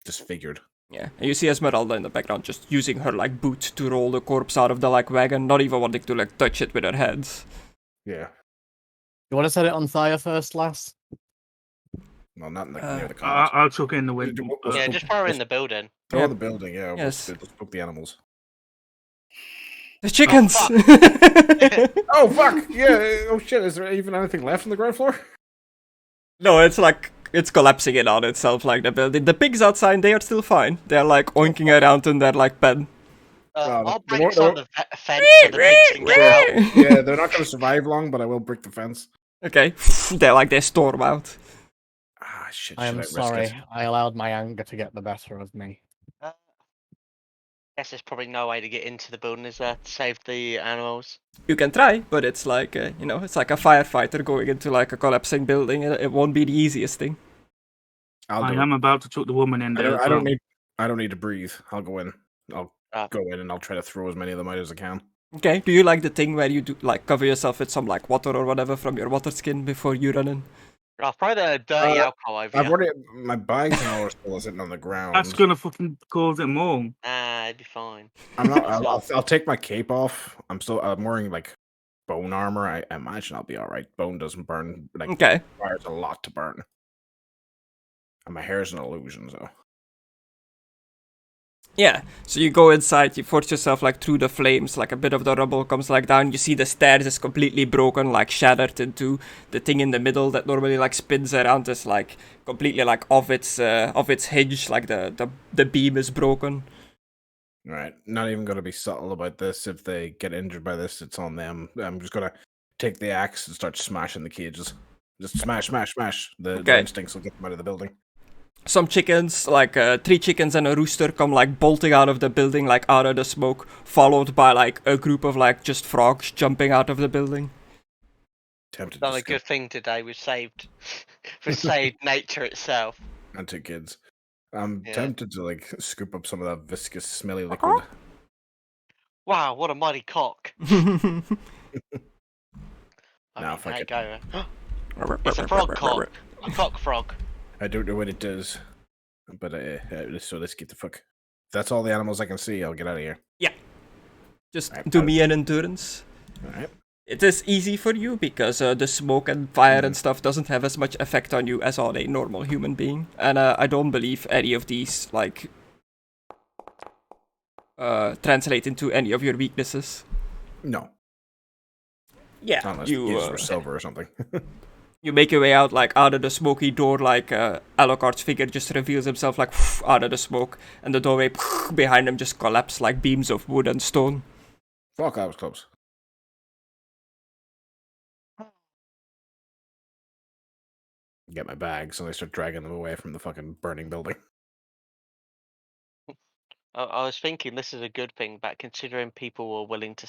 disfigured. Yeah, and you see Esmeralda in the background just using her like boot to roll the corpse out of the like wagon, not even wanting to like touch it with her hands. Yeah. You want to set it on fire first, lass? Well, not near the cars. I'll chuck it in the wind. Yeah, just throw her in the building. Throw Yeah. the building, yeah. Yes. Let's spook the animals. The chickens! Oh, fuck! Yeah, oh shit, is there even anything left on the ground floor? No, it's like it's collapsing in on itself like the building. The pigs outside, they are still fine. They're like oinking around in their like pen. I'll the bounce more- on the fence so the pigs can get out. Yeah, they're not going to survive long, but I will break the fence. Okay, they storm out. Ah, shit. I should am risk sorry. it? I allowed my anger to get the better of me. Guess there's probably no way to get into the building, is there, to save the animals? You can try, but it's like it's like a firefighter going into like a collapsing building. It won't be the easiest thing. I'll I do am it. about to chuck the woman in there. I don't need. I don't need to breathe. I'll go in. I'll Ah. go in and I'll try to throw as many of them out as I can. Okay, do you like the thing where you do like cover yourself with some like water or whatever from your water skin before you run in? I'll throw the dirty Uh, alcohol over I've you. already. My bags and all are still sitting on the ground. That's gonna fucking cause it more. Ah, it'd be fine. I'm not. I'll take my cape off. I'm wearing like bone armor. I imagine I'll be all right. Bone doesn't burn. Like Okay. requires a lot to burn. And my hair's an illusion, so. Yeah, so you go inside, you force yourself like through the flames, like a bit of the rubble comes like down, you see the stairs is completely broken, like shattered into the thing in the middle that normally like spins around is like completely like off its hinge, like the beam is broken. Right. Not even going to be subtle about this. If they get injured by this, it's on them. I'm just going to take the axe and start smashing the cages. Just smash, smash, smash. The Okay. instincts will get them out of the building. Some chickens, like 3 chickens and a rooster, come like bolting out of the building, like out of the smoke, followed by like a group of like just frogs jumping out of the building. Tempted Done to a good thing today. We've saved nature itself. and 2 kids. I'm Yeah. tempted to like scoop up some of that viscous, smelly liquid. Wow, what a mighty cock! Nah, I fuck mean, it. there you go. It's a frog cock. A cock frog. I don't know what it does, but so let's get the fuck. If that's all the animals I can see, I'll get out of here. Just Alright, do me an endurance. All right. It is easy for you because the smoke and fire and stuff doesn't have as much effect on you as on a normal human being. And I don't believe any of these like translate into any of your weaknesses. No, Yeah, unless you you were silver or something. you make your way out like out of the smoky door, like Alucard's figure just reveals himself like out of the smoke, and the doorway behind him just collapses like beams of wood and stone. Fuck, that was close. Get my bags, and I start dragging them away from the fucking burning building. I was thinking this is a good thing, but considering people were willing to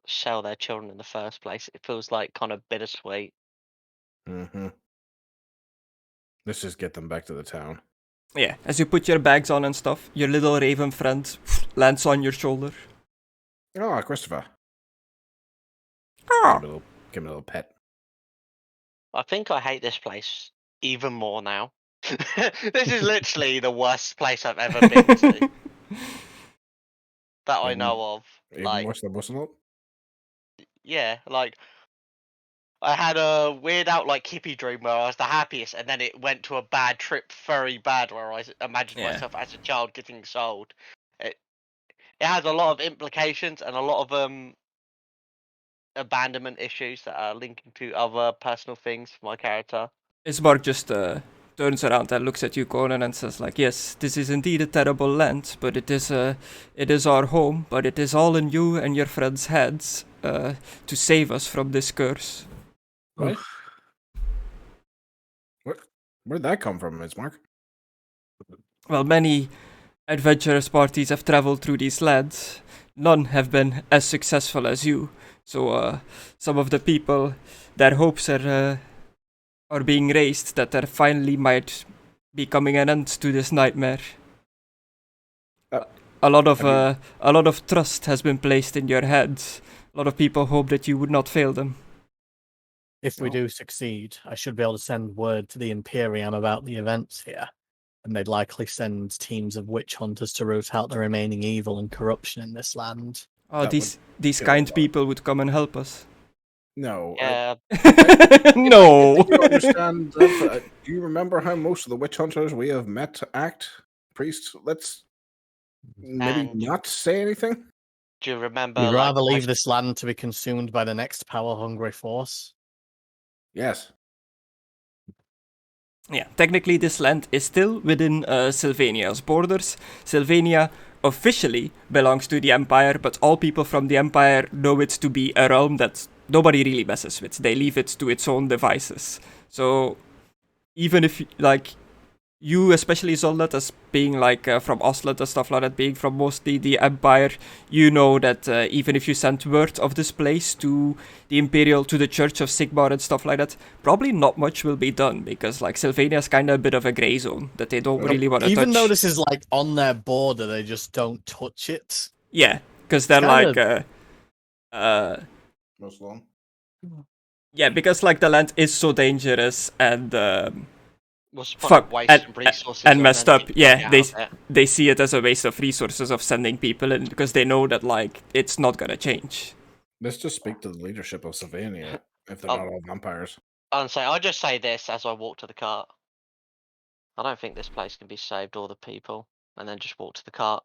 sell their children in the first place, it feels like kind of bittersweet. Mm-hmm. Let's just get them back to the town. Yeah, as you put your bags on and stuff, your little raven friend lands on your shoulder. Oh, Christopher. Ah. Give him a little pet. I think I hate this place even more now. This is literally the worst place I've ever been to that I Even- know of. Even Like, worse than Muscle yeah, like I had a weird out like hippie dream where I was the happiest, and then it went to a bad trip, very bad, where I imagined Yeah. myself as a child getting sold. It has a lot of implications and a lot of abandonment issues that are linking to other personal things for my character. Ismark just turns around and looks at you, Conan, and says like, yes, this is indeed a terrible land, but it is our home, but it is all in you and your friends' heads to save us from this curse. What? Where'd that come from, Miss Mark? Well, many adventurous parties have traveled through these lands. None have been as successful as you. So some of the people, their hopes are being raised that there finally might be coming an end to this nightmare. A lot of trust has been placed in your head. A lot of people hope that you would not fail them. If we Oh. do succeed, I should be able to send word to the Imperium about the events here, and they'd likely send teams of witch hunters to root out the remaining evil and corruption in this land. Oh, That these kill a kind lot. people would come and help us. No. Yeah, No. Do you understand that? Do you remember how most of the witch hunters we have met act? Priest, let's maybe And- not say anything? do you remember? We'd like, rather my- leave this land to be consumed by the next power-hungry force. Yes. Yeah, technically this land is still within Sylvania's borders. Sylvania officially belongs to the Empire, but all people from the Empire know it to be a realm that nobody really messes with. They leave it to its own devices. So even if, like, you, especially Zoldet, as being like from Oslet and stuff like that, being from mostly the Empire, you know that even if you send word of this place to the Imperial, to the Church of Sigmar and stuff like that, probably not much will be done, because like Sylvania is kind of a bit of a grey zone that they don't really want to touch. Even though this is like on their border, they just don't touch it. Yeah, because they're Kind like Most long. yeah, because like the land is so dangerous and What's the point fuck of wasting resources and on messed up. energy Yeah, to get out there? they see it as a waste of resources of sending people in, because they know that like it's not gonna change. Let's just speak to the leadership of Sylvania if they're Oh. not all vampires. I'll just say this as I walk to the cart. I don't think this place can be saved, or the people, and then just walk to the cart.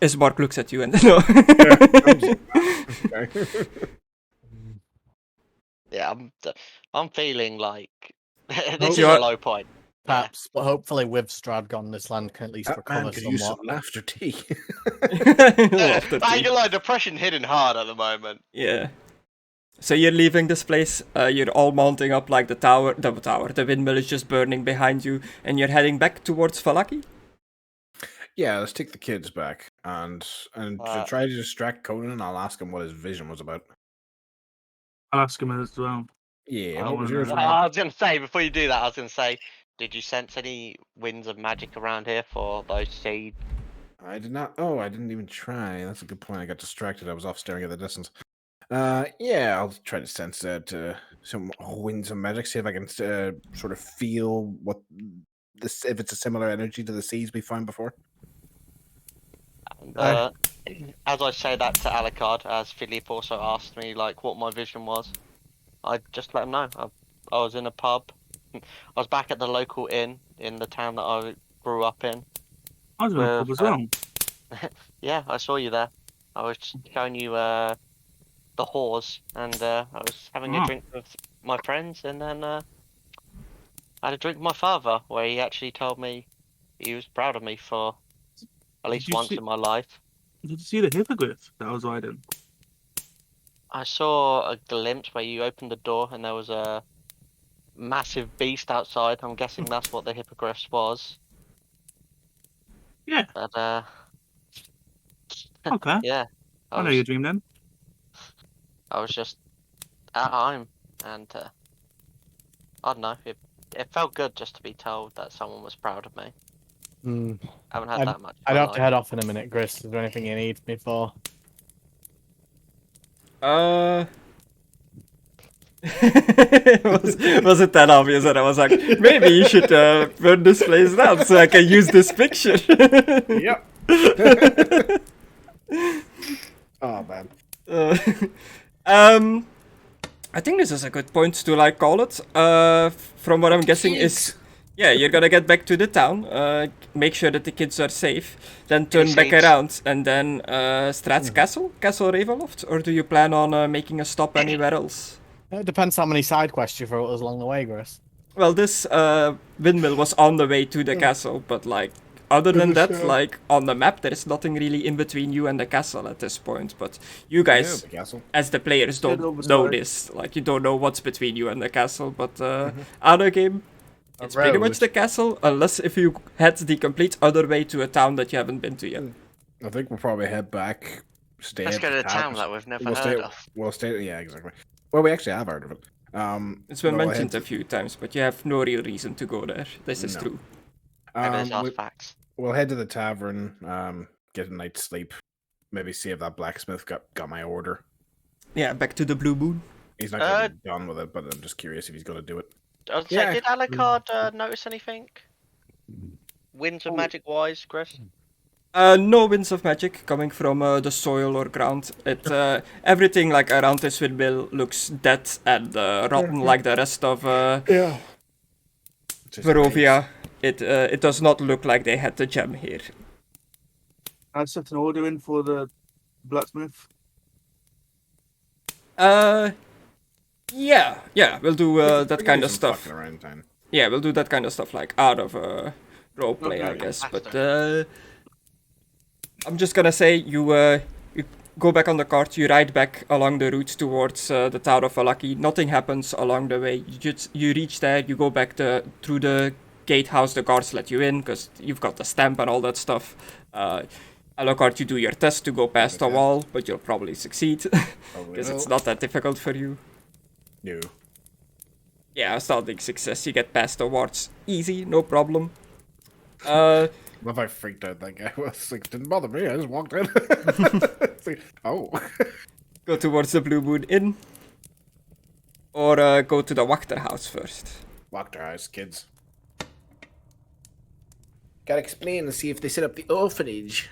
As Mark looks at you and no. Okay. Yeah, I'm feeling like this Hope is you a are- low point. Perhaps, but hopefully with Strahd gone, this land can at least That man recover could use somewhat. some laughter tea. Laughter I tea. get like depression hitting hard at the moment. Yeah. So you're leaving this place, you're all mounting up like the windmill is just burning behind you, and you're heading back towards Valaki? Yeah, let's take the kids back and to try to distract Conan. I'll ask him what his vision was about. I'll ask him as well. Yeah, I what was wanna yours? know. about? I was gonna say, before you do that, I was gonna say, did you sense any winds of magic around here for those seeds? I did not. Oh, I didn't even try. That's a good point. I got distracted. I was off staring at the distance. Yeah, I'll try to sense that some winds of magic. See if I can sort of feel what this, if it's a similar energy to the seas we found before. And, as I say that to Alucard, as Philippe also asked me like what my vision was, I just let him know. I was in a pub. I was back at the local inn in the town that I grew up in. I was in a pub With, as well. Yeah, I saw you there. I was showing you the whores, and I was having a Oh. drink with my friends, and then I had a drink with my father, where he actually told me he was proud of me for at least you once see- in my life. Did you see the hippogriff that was riding? I saw a glimpse where you opened the door and there was a massive beast outside. I'm guessing that's what the hippogriff was. Yeah. But Okay. yeah, I know your dream then. I was just at home, and I don't know. It felt good just to be told that someone was proud of me. Hmm. I haven't had that much. in I'd my have to life. head off in a minute, Gris. Is there anything you need me for? was it that obvious that I was like, maybe you should burn this place down so I can use this picture? Yep. Oh man. I think this is a good point to like call it. From what I'm guessing is, yeah, you're gonna get back to the town, make sure that the kids are safe, then turn back Safe. around, and then Strahd's Castle Ravenloft, or do you plan on making a stop anywhere else? It depends how many side quests you throw at us along the way, Gris. Well, this windmill was on the way to the castle, but like, other than that, like, on the map, there is nothing really in between you and the castle at this point, but you guys, Yeah, the castle. as the players, don't over know side. this. Like, you don't know what's between you and the castle, but other game, it's pretty much the castle, unless if you head the complete other way to a town that you haven't been to yet. I think we'll probably head back. Stay. Let's at go to the the town towns. that we've never We'll heard stay. of. We'll stay. Yeah, exactly. Well, we actually have heard of it. It's been we'll mentioned head a few times, but you have no real reason to go there. This is No. true. Maybe there's we, artifacts. we'll head to the tavern. Get a night's sleep. Maybe see if that blacksmith got my order. Yeah, back to the Blue Moon. He's not gonna be done with it, but I'm just curious if he's gonna do it. I was Yeah. saying, did Alucard notice anything? Winds of magic wise, Chris? No winds of magic coming from the soil or ground. It everything like around this windmill looks dead and rotten like the rest of Yeah. Barovia. It does not look like they had the gem here. I set an order in for the blacksmith. Yeah, we'll do that kind of stuff. Around time. Yeah, we'll do that kind of stuff like out of roleplay, I guess. But I'm just gonna say you go back on the cart. You ride back along the route towards the Tower of Valaki. Nothing happens along the way. You reach there. You go back through the gatehouse. The guards let you in because you've got the stamp and all that stuff. Alucard, you do your test to go past the wall, but you'll probably succeed because it's not that difficult for you. No. Yeah, astounding success. You get past the wards easy, no problem. What if I freaked out that guy? Was like, didn't bother me. I just walked in. It's like, oh. Go towards the Blue Moon Inn, or go to the Wachter house first. Wachter house, kids. Gotta explain and see if they set up the orphanage.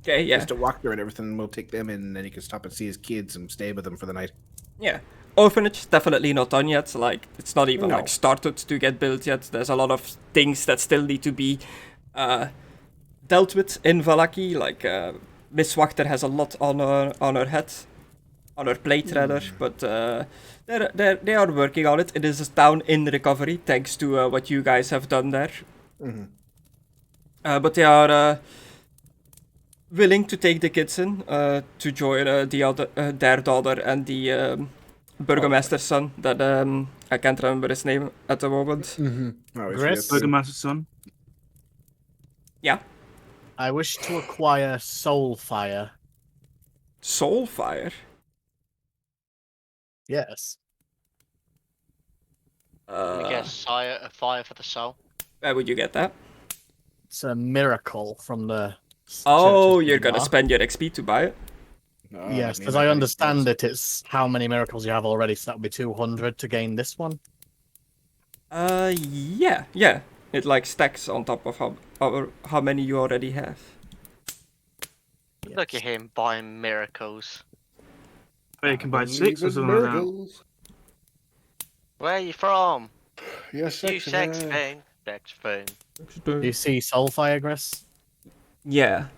Okay, yeah. Mr. Wachter and everything, we'll take them in, and then he can stop and see his kids and stay with them for the night. Yeah. Orphanage, definitely not done yet. Like, it's not even, No. like, started to get built yet. There's a lot of things that still need to be dealt with in Valaki. Like, Miss Wachter has a lot on her head. On her plate, rather. But they are working on it. It is a town in recovery, thanks to what you guys have done there. Mm-hmm. But they are willing to take the kids in to join their daughter and the burgomaster's son. That I can't remember his name at the moment. Mm-hmm. Chris? Burgomaster's son. Yeah, I wish to acquire Soulfire. Soulfire. Yes. You get a fire for the soul. Where would you get that? It's a miracle from the... Oh, Church of you're gonna Sigmar. spend your XP to buy it. Yes, as I understand it, it's how many miracles you have already, so that would be 200 to gain this one. Yeah. It like stacks on top of how many you already have. Look at him buying miracles. But you can buy 6 or something like that. Where are you from? Yes, You sex thing. Sex thing. Do you see Soulfire, Chris? Yeah.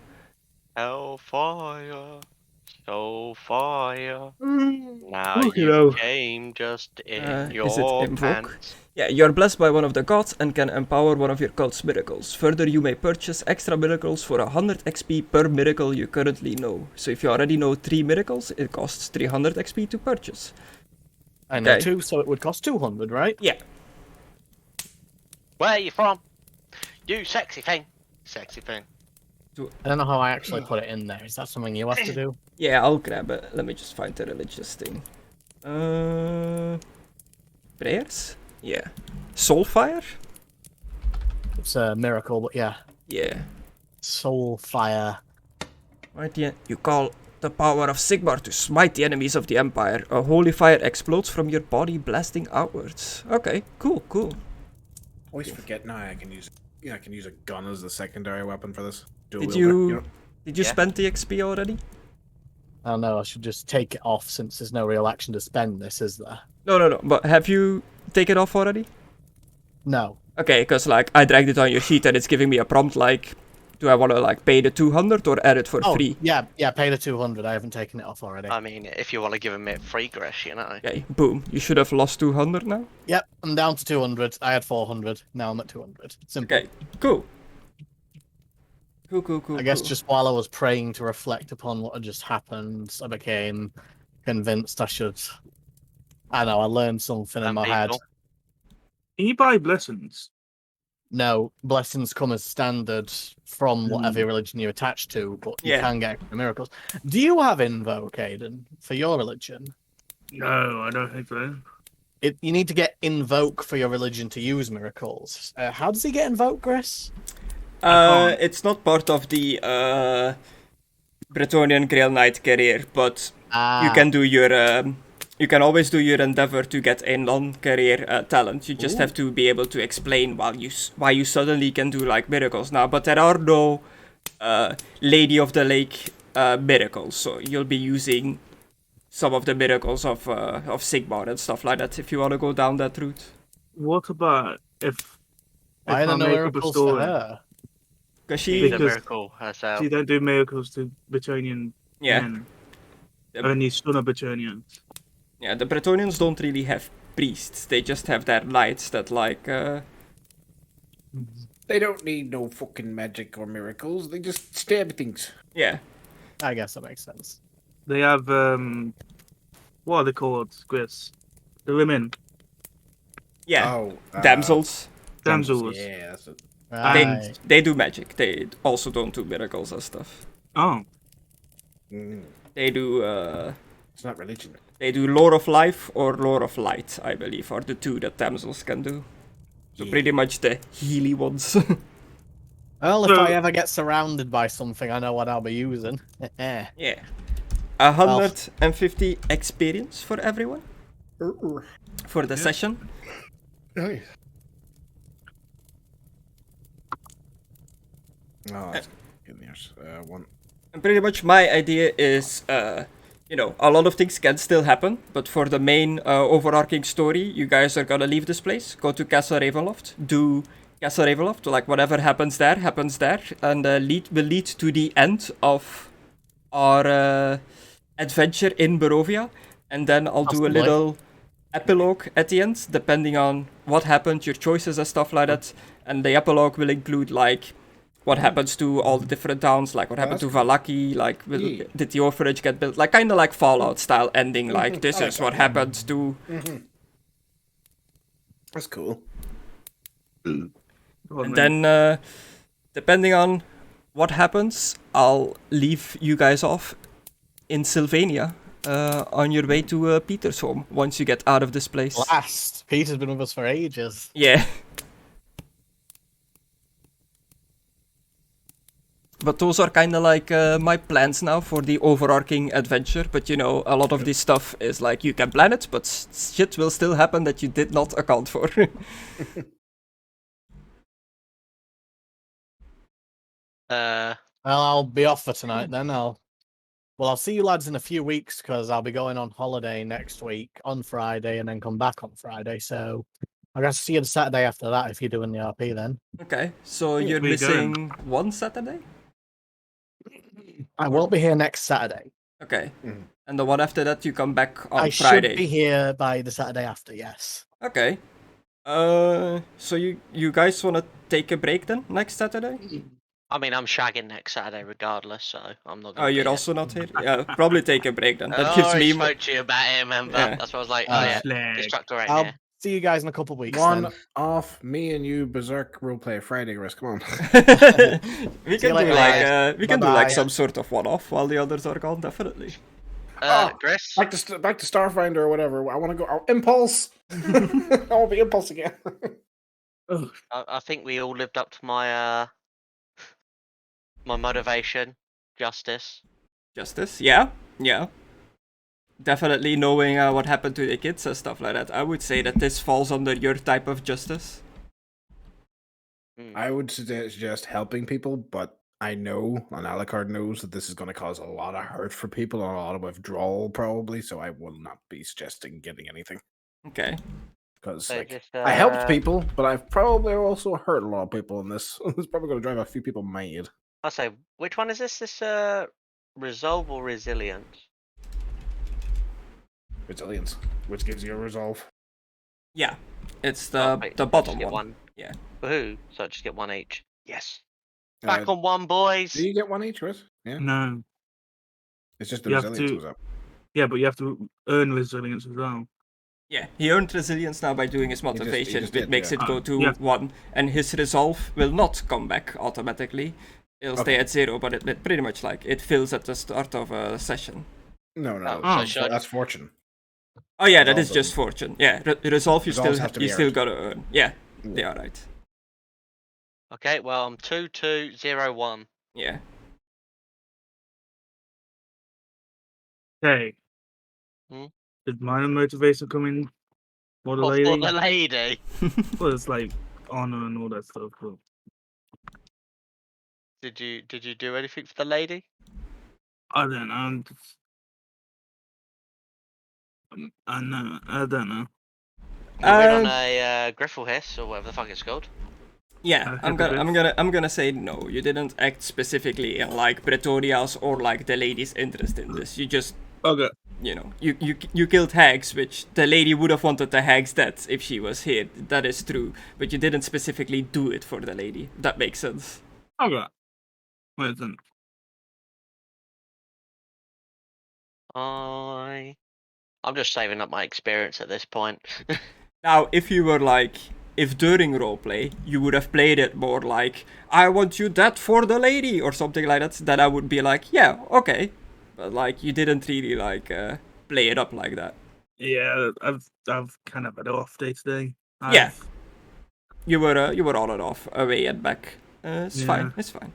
Hellfire. Soulfire. Now Look, you you know. came just in Is it your invoke? pants. Yeah, you're blessed by one of the gods and can empower one of your cult's miracles. Further, you may purchase extra miracles for 100 XP per miracle you currently know. So if you already know 3 miracles, it costs 300 XP to purchase. I know Okay. 2, so it would cost 200, right? Yeah. Where are you from? You sexy thing. Sexy thing. I don't know how I actually put it in there. Is that something you have to do? Yeah, I'll grab it. Let me just find the religious thing. Prayers? Yeah. Soulfire? It's a miracle, but yeah. Yeah. Soulfire. Right, yeah. You call the power of Sigmar to smite the enemies of the Empire. A holy fire explodes from your body, blasting outwards. Okay, cool. Always forget now I can use a gun as the secondary weapon for this. Did Dual you wielder, did you Yeah. spend the XP already? I don't know, I should just take it off since there's no real action to spend this, is there? No. But have you taken it off already? No. Okay, because like I dragged it on your sheet and it's giving me a prompt like, do I want to like pay the 200 or add it for free? Yeah, pay the 200. I haven't taken it off already. I mean, if you want to give him it free, Grish, you know. Okay, boom. You should have lost 200 now. Yep, I'm down to 200. I had 400. Now I'm at 200. Simple. Okay, cool. Cool. I guess cool. just while I was praying to reflect upon what had just happened, I became convinced I should. I know, I learned something in And my head. people. Can you buy blessings? No, blessings come as standard from whatever religion you're attached to, but you Yeah. can get extra miracles. Do you have Invoke, Aidan, for your religion? No, I don't think so. You need to get Invoke for your religion to use miracles. How does he get Invoke, Chris? It's not part of the Bretonnian Grail Knight career, but you can do your you can always do your endeavor to get a non-career talent. You just have to be able to explain why you suddenly can do like miracles now. But there are no Lady of the Lake miracles, so you'll be using some of the miracles of Sigmar and stuff like that if you want to go down that route. What about if I I don't know make up a miracles for story? her. Because She's she, a Because- miracle herself. You don't do miracles to Bretonian yeah, men. Yep. Only son of Bretonians. Yeah, the Bretonians don't really have priests. They just have their knights that like. They don't need no fucking magic or miracles. They just stab things. Yeah. I guess that makes sense. They have what are they called, Chris? The women, Yeah. Oh, Damsels. damsels. Yeah, that's it. Right. They do magic. They also don't do miracles and stuff. Oh, They do. It's not religion. They do Lore of Life or Lore of Light, I believe, are the two that damsels can do. So pretty much the healy ones. Well, if So- I ever get surrounded by something, I know what I'll be using. Yeah. 150 experience for everyone for the session. Nice. Oh, that's good news. One. And pretty much my idea is, you know, a lot of things can still happen, but for the main overarching story, you guys are gonna leave this place, go to Castle Ravenloft, do Castle Ravenloft, like whatever happens there, and will lead to the end of our adventure in Barovia, and then I'll do a Possibly. little epilogue at the end, depending on what happened, your choices and stuff like that, and the epilogue will include, like, what happens to all the different towns, like what happened to Valaki, like did the orphanage get built, like kind of like Fallout style ending, like this is what happened to. That's cool. And then depending on what happens, I'll leave you guys off in Sylvania on your way to Peter's home once you get out of this place. Last. Peter's been with us for ages. Yeah. But those are kind of like my plans now for the overarching adventure. But you know, a lot of this stuff is like you can plan it, but shit will still happen that you did not account for. Well, I'll be off for tonight then. I'll see you lads in a few weeks because I'll be going on holiday next week on Friday and then come back on Friday. So I guess see you the Saturday after that if you're doing the RP then. Okay, so you're we missing one Saturday? I won't be here next Saturday. Okay. And the one after that you come back on I Friday. should be here by the Saturday after, yes. Okay. So you guys want to take a break then next Saturday? I mean, I'm shagging next Saturday regardless, so I'm not. Oh, Gonna you're be also not here? Yeah, probably take a break then. That Oh, gives I me spoke to you about it, remember? Yeah. That's why I was like, oh Uh, yeah, slag. Destructor ain't I'll here. see you guys in a couple of weeks One then. off me and you berserk roleplay Friday, Chris. Come on. we See can you later, do like guys. we can do like Bye-bye. some sort of one-off while the others are gone, definitely. Chris? back to Starfinder or whatever. I want to go. Oh, Impulse. I want to be Impulse again. I think we all lived up to my my motivation, justice. Justice, yeah. Definitely knowing what happened to the kids and stuff like that. I would say that this falls under your type of justice. I would suggest helping people, but I know, and Alucard knows that this is going to cause a lot of hurt for people and a lot of withdrawal probably. So I will not be suggesting getting anything Okay. because So like, just, I helped people, but I've probably also hurt a lot of people in this. It's probably going to drive a few people mad. I'll say, which one is this? This resolve or resilience? Resilience, which gives you a resolve. Yeah. It's Oh, the wait, the just bottom get one. Yeah. Woohoo! So I just get one each. Yes. Back on one, Do boys. you get one each, Chris? Yeah. No. It's just the You have resilience to- goes up. Yeah, but you have to earn resilience as well. Yeah, he earned resilience now by doing his just motivation, did, which makes yeah. it go to Yeah. 1, and his resolve will not come back automatically. It'll stay Okay. at 0, but it pretty much like it fills at the start of a session. No, Oh, so that's fortune. Oh yeah, that is Resolve just fortune. Yeah, resolve you Resolves still have to be you still earned. gotta earn. Yeah, they are right. Okay, well I'm 2201. Yeah. Okay. Hmm? Did minor motivation come in for the For lady? the lady. Well, it's like honor and all that stuff. But Did you do anything for the lady? I don't know. I don't know. You went on Um, a Griffle Hiss or whatever the fuck it's called. Yeah, I'm gonna say no. You didn't act specifically in like Pretoria's or like the lady's interest in this. You just Okay. you killed hags, which the lady would have wanted the hags dead if she was here. That is true, but you didn't specifically do it for the lady. That makes sense. Okay. Wait then. I'm just saving up my experience at this point. Now, if you were like, if during roleplay you would have played it more like, I want you dead for the lady or something like that, then I would be like, yeah, okay. But like, you didn't really like play it up like that. Yeah, I've kind of had an off day today. Yeah. You were on and off, away and back. It's fine. It's fine.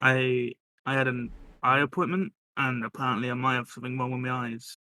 I had an eye appointment, and apparently I might have something wrong with my eyes.